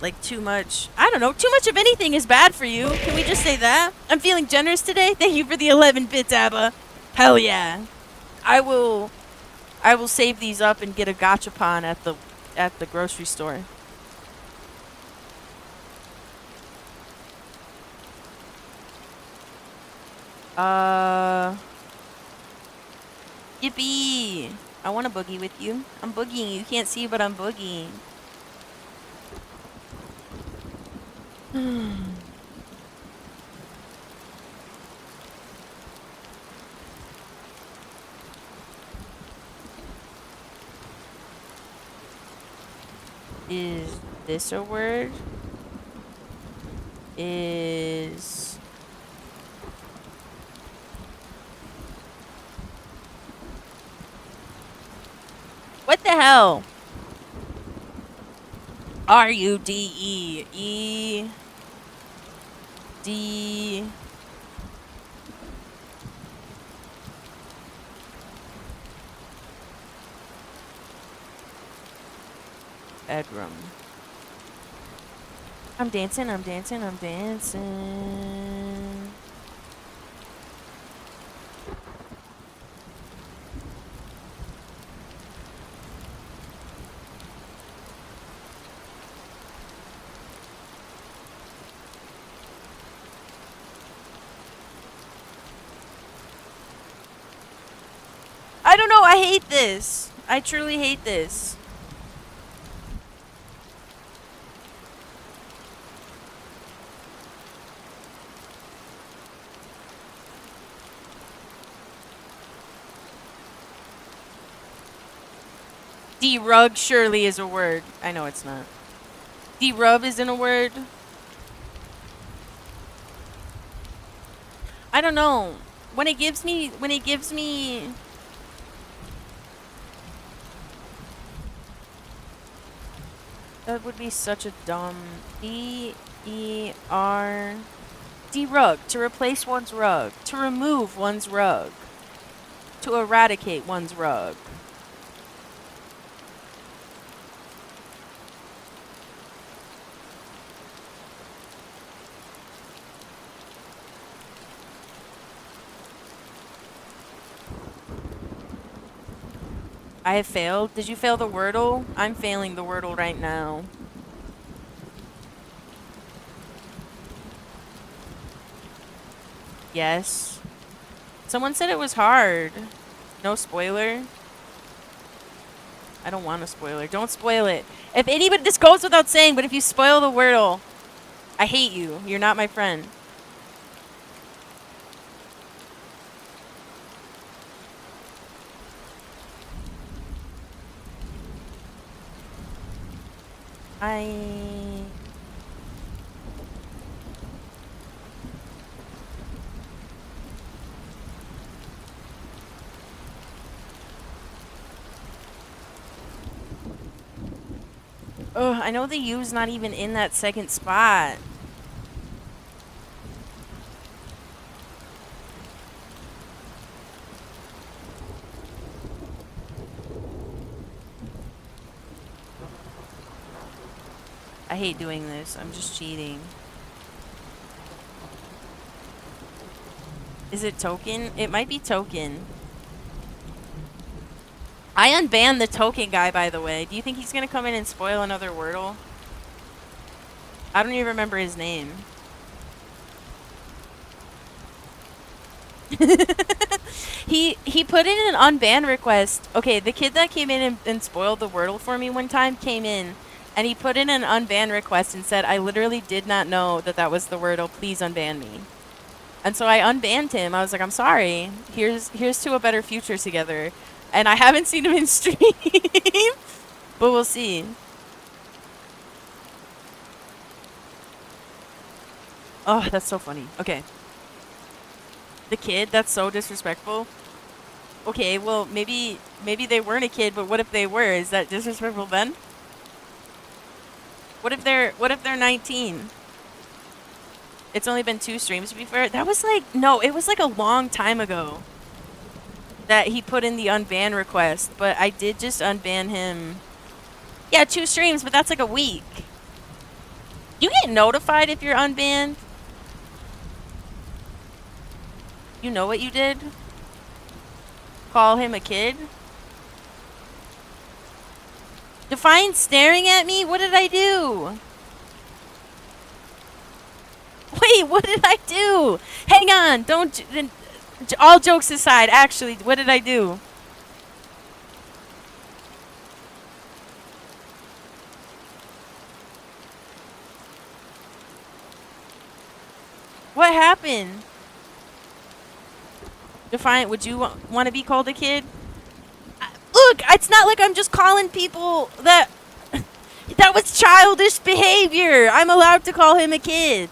Like, too much. I don't know. Too much of anything is bad for you. Can we just say that? I'm feeling generous today. Thank you for the 11 bits, Abba. Hell yeah. I will save these up and get a gachapon at the grocery store. Yippee! I want to boogie with you. I'm boogieing. You can't see, but I'm boogieing. Is this a word? Is... What the hell? R-U-D-E. E... D... Bedroom. I'm dancing, I'm dancing, I'm dancing. I don't know, I hate this. I truly hate this. D-rug surely is a word. I know it's not. D-rub isn't a word. I don't know. When it gives me... That would be such a dumb... D-E-R... D-rug. To replace one's rug. To remove one's rug. To eradicate one's rug. I have failed. Did you fail the Wordle? I'm failing the Wordle right now. Yes. Someone said it was hard. No spoiler. I don't want a spoiler. Don't spoil it. If anybody... This goes without saying, but if you spoil the Wordle, I hate you. You're not my friend. Ugh, I know the U's not even in that second spot. I hate doing this. I'm just cheating. Is it token? It might be token. I unbanned the token guy, by the way. Do you think he's gonna come in and spoil another Wordle? I don't even remember his name. He put in an unban request. Okay, the kid that came in and spoiled the Wordle for me one time came in, and he put in an unban request and said, I literally did not know that that was the Wordle. Please unban me. And so I unbanned him. I was like, I'm sorry. Here's to a better future together. And I haven't seen him in stream, but we'll see. Oh, that's so funny. Okay. The kid, that's so disrespectful. Okay, well, maybe they weren't a kid, but what if they were? Is that disrespectful then? What if they're 19? It's only been 2 streams, to be fair. That was like, no, it was like a long time ago that he put in the unban request, but I did just unban him. Yeah, 2 streams, but that's like a week. You get notified if you're unbanned? You know what you did? Call him a kid? Define staring at me? What did I do? Wait, what did I do? Hang on, don't... All jokes aside, actually, what did I do? What happened? Define, would you want to be called a kid? Look, it's not like I'm just calling people that... That was childish behavior. I'm allowed to call him a kid.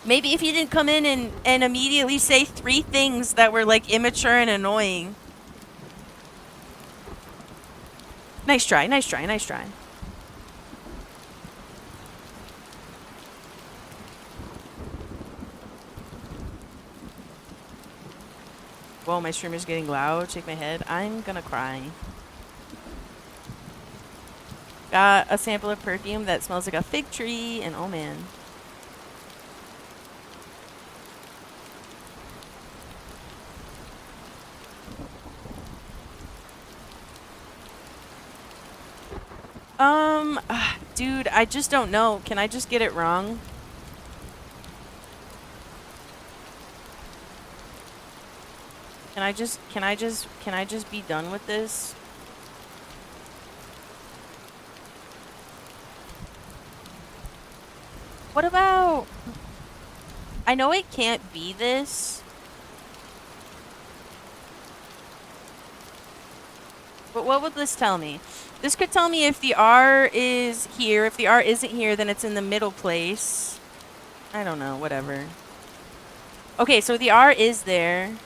Maybe if you didn't come in and immediately say 3 things that were like immature and annoying. Nice try, nice try, nice try. Whoa, my streamer's getting loud. Shake my head. I'm gonna cry. Got a sample of perfume that smells like a fig tree, and oh man. Dude, I just don't know. Can I just get it wrong? Can I just be done with this? What about... I know it can't be this. But what would this tell me? This could tell me if the R is here. If the R isn't here, then it's in the middle place. I don't know, whatever. Okay, so the R is there.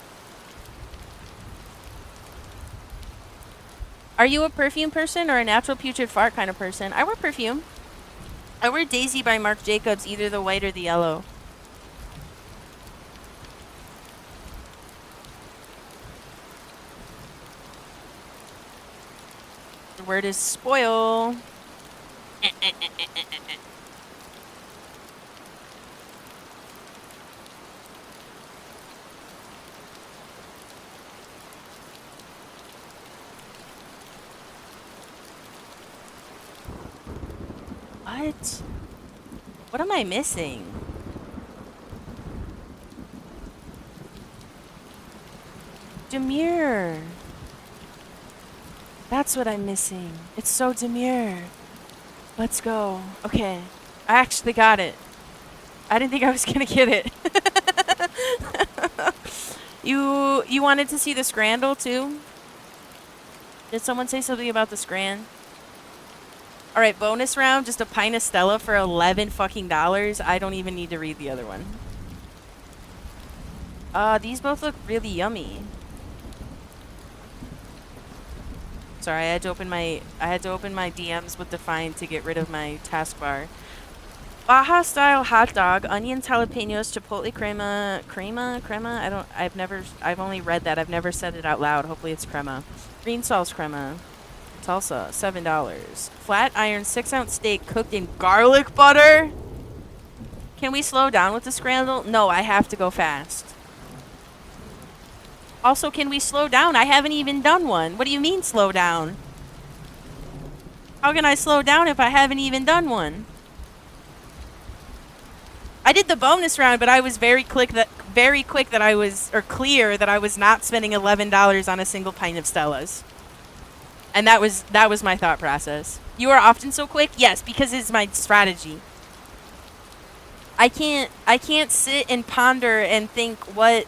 Are you a perfume person or a natural putrid fart kind of person? I wear perfume. I wear Daisy by Marc Jacobs, either the white or the yellow. The word is spoil. What? What am I missing? Demure. That's what I'm missing. It's so demure. Let's go. Okay. I actually got it. I didn't think I was gonna get it. You wanted to see the Scrandle too? Did someone say something about the Scran? Alright, bonus round, just a pint of Stella for $11 fucking dollars. I don't even need to read the other one. These both look really yummy. Sorry, I had to open my DMs with Define to get rid of my taskbar. Baja style hot dog, onions, jalapenos, chipotle crema. I've only read that. I've never said it out loud. Hopefully it's crema. Green sauce crema. Salsa, $7. Flat iron 6-ounce steak cooked in garlic butter. Can we slow down with the Scrandle? No, I have to go fast. Also, can we slow down? I haven't even done one. What do you mean slow down? How can I slow down if I haven't even done one? I did the bonus round, but I was very clear that I was not spending $11 on a single pint of Stella's. And that was my thought process. You are often so quick? Yes, because it's my strategy. I can't sit and ponder and think what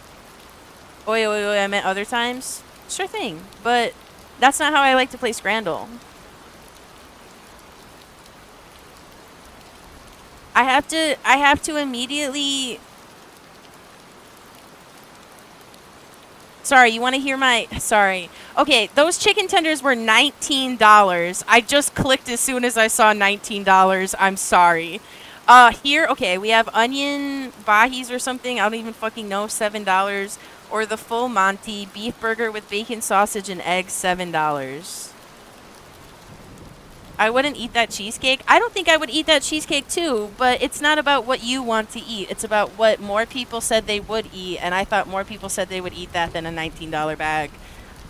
oi I meant other times. Sure thing. But that's not how I like to play Scrandle. I have to immediately. Sorry, you want to hear my... Sorry. Okay, those chicken tenders were $19. I just clicked as soon as I saw $19. I'm sorry. Here, okay, we have onion bahis or something. I don't even fucking know. $7. Or the full Monty beef burger with bacon, sausage, and eggs. $7. I wouldn't eat that cheesecake. I don't think I would eat that cheesecake too, but it's not about what you want to eat. It's about what more people said they would eat, and I thought more people said they would eat that than a $19 bag.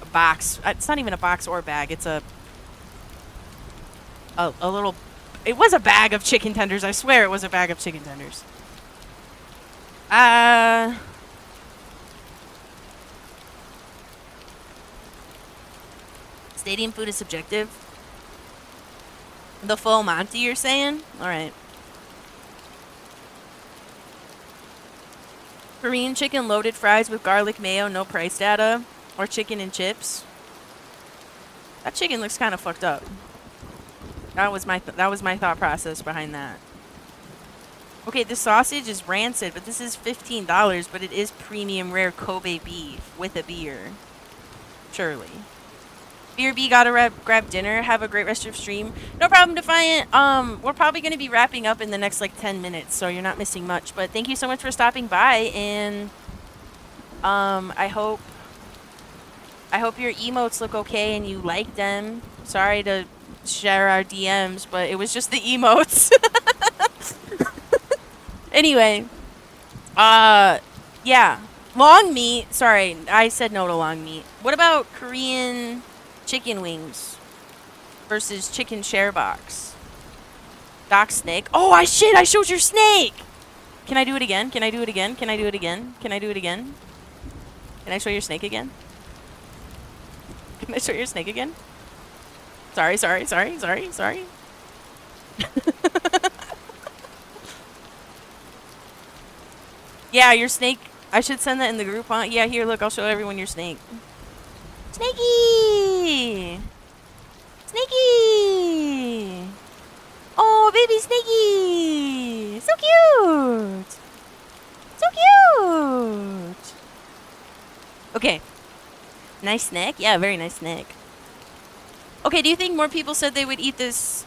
A box. It's not even a box or bag. It's a little... It was a bag of chicken tenders. I swear it was a bag of chicken tenders. Stadium food is subjective. The full Monty, you're saying? Alright. Korean chicken loaded fries with garlic mayo, no price data. Or chicken and chips. That chicken looks kind of fucked up. That was my thought process behind that. Okay, the sausage is rancid, but this is $15, but it is premium rare Kobe beef with a beer. Surely. BRB gotta grab dinner. Have a great rest of your stream. No problem, Defiant. We're probably gonna be wrapping up in the next like 10 minutes, so you're not missing much. But thank you so much for stopping by, and I hope your emotes look okay and you like them. Sorry to share our DMs, but it was just the emotes. Anyway, yeah, long meat. Sorry, I said no to long meat. What about Korean chicken wings versus chicken share box? Doc snake. Oh, I showed your snake. Can I do it again? Can I do it again? Can I do it again? Can I do it again? Can I show your snake again? Can I show your snake again? Sorry. Yeah, your snake. I should send that in the group, huh? Yeah, here, look, I'll show everyone your snake. Snakey! Snakey! Oh, baby Snakey! So cute! So cute! Okay. Nice snack? Yeah, very nice snack. Okay, do you think more people said they would eat this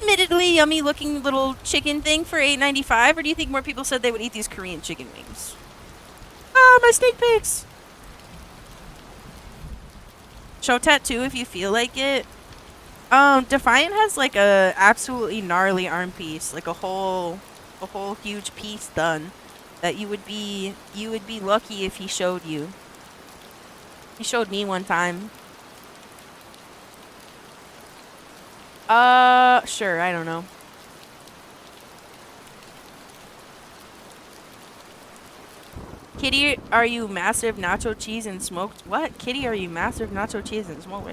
admittedly yummy looking little chicken thing for $8.95, or do you think more people said they would eat these Korean chicken wings? Ah, my snake pics! Show tattoo if you feel like it. Defiant has like a absolutely gnarly arm piece, like a whole huge piece done that you would be lucky if he showed you. He showed me one time. Sure, I don't know. Kitty, are you massive nacho cheese and smoked? What? Kitty, are you massive nacho cheese and smoked?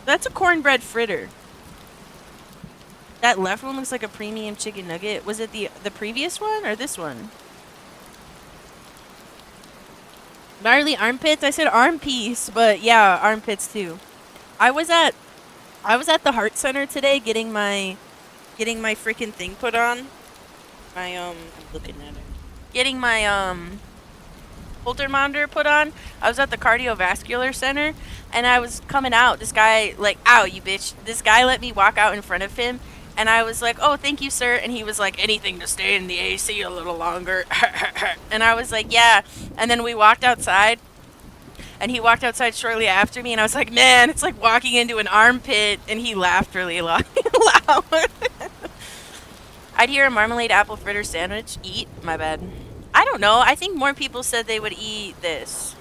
That's a cornbread fritter. That left one looks like a premium chicken nugget. Was it the previous one or this one? Gnarly armpits? I said arm piece, but yeah, armpits too. I was at the Heart Center today getting my freaking thing put on. I'm looking at it. Getting my Holter monitor put on. I was at the cardiovascular center and I was coming out. This guy like, ow, you bitch. This guy let me walk out in front of him and I was like, oh, thank you, sir. And he was like, anything to stay in the AC a little longer. And I was like, yeah. And then we walked outside and he walked outside shortly after me and I was like, man, it's like walking into an armpit. And he laughed really loud. I'd hear a marmalade apple fritter sandwich. Eat? My bad. I don't know. I think more people said they would eat this.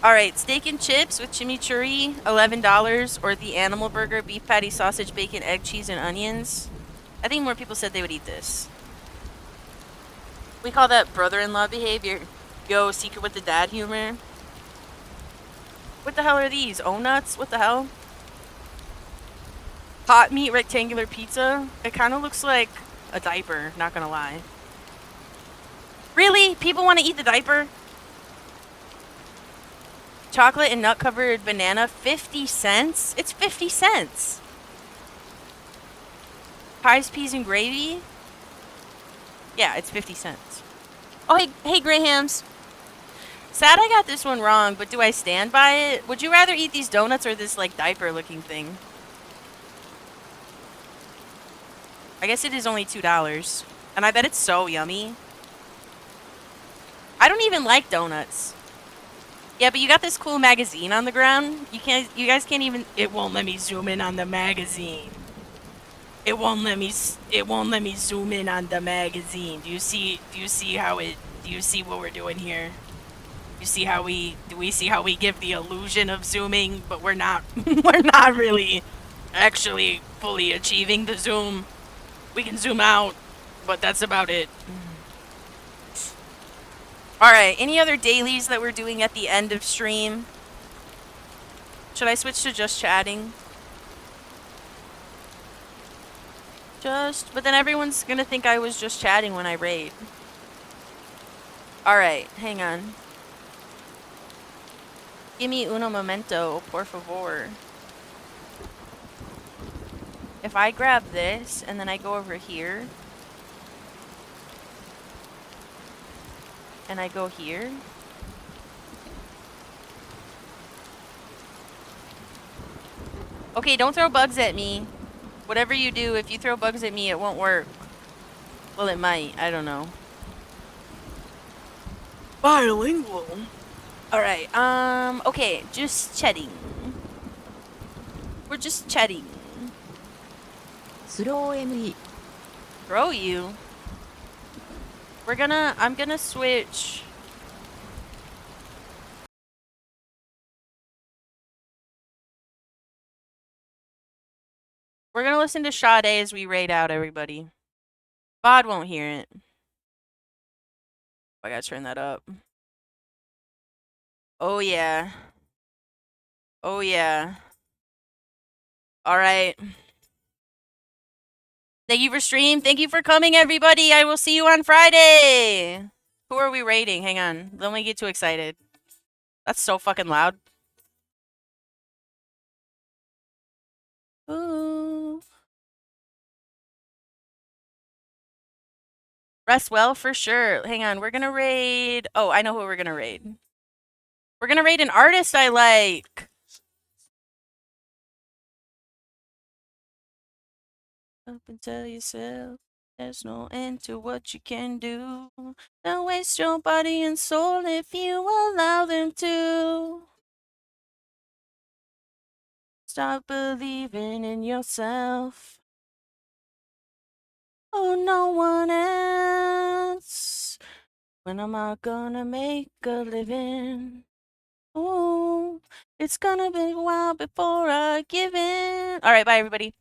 Alright, steak and chips with chimichurri, $11. Or the animal burger, beef patty, sausage, bacon, egg, cheese, and onions. I think more people said they would eat this. We call that brother-in-law behavior. Yo, secret with the dad humor. What the hell are these? O-nuts? What the hell? Hot meat rectangular pizza? It kind of looks like a diaper, not gonna lie. Really? People want to eat the diaper? Chocolate and nut covered banana, 50 cents? It's 50 cents. Pies, peas, and gravy? Yeah, it's 50 cents. Oh, hey, Grahams. Sad I got this one wrong, but do I stand by it? Would you rather eat these donuts or this, like, diaper-looking thing? I guess it is only $2. And I bet it's so yummy. I don't even like donuts. Yeah, but you got this cool magazine on the ground. You guys can't even. It won't let me zoom in on the magazine. It won't let me zoom in on the magazine. Do you see what we're doing here? Do we see how we give the illusion of zooming, but we're not we're not really actually fully achieving the zoom. We can zoom out, but that's about it. Alright, any other dailies that we're doing at the end of stream? Should I switch to just chatting? But then everyone's gonna think I was just chatting when I raid. Alright, hang on. Give me uno momento, por favor. If I grab this, and then I go over here, and I go here, okay, don't throw bugs at me. Whatever you do, if you throw bugs at me, it won't work. Well, it might. I don't know. Bilingual. Alright, okay, just chatting. We're just chatting. Throw me. Throw you? I'm gonna switch. We're gonna listen to Sade as we raid out everybody. VOD won't hear it. I gotta turn that up. Oh yeah. Oh yeah. Alright. Thank you for stream. Thank you for coming, everybody. I will see you on Friday. Who are we raiding? Hang on. Don't me get too excited. That's so fucking loud. Ooh. Rest well for sure. Hang on. We're gonna raid. Oh, I know who we're gonna raid. We're gonna raid an artist I like. Up and tell yourself there's no end to what you can do. Don't waste your body and soul if you allow them to. Stop believing in yourself. Oh, no one else. When am I gonna make a living? Ooh, it's gonna be a while before I give in. All right, bye, everybody.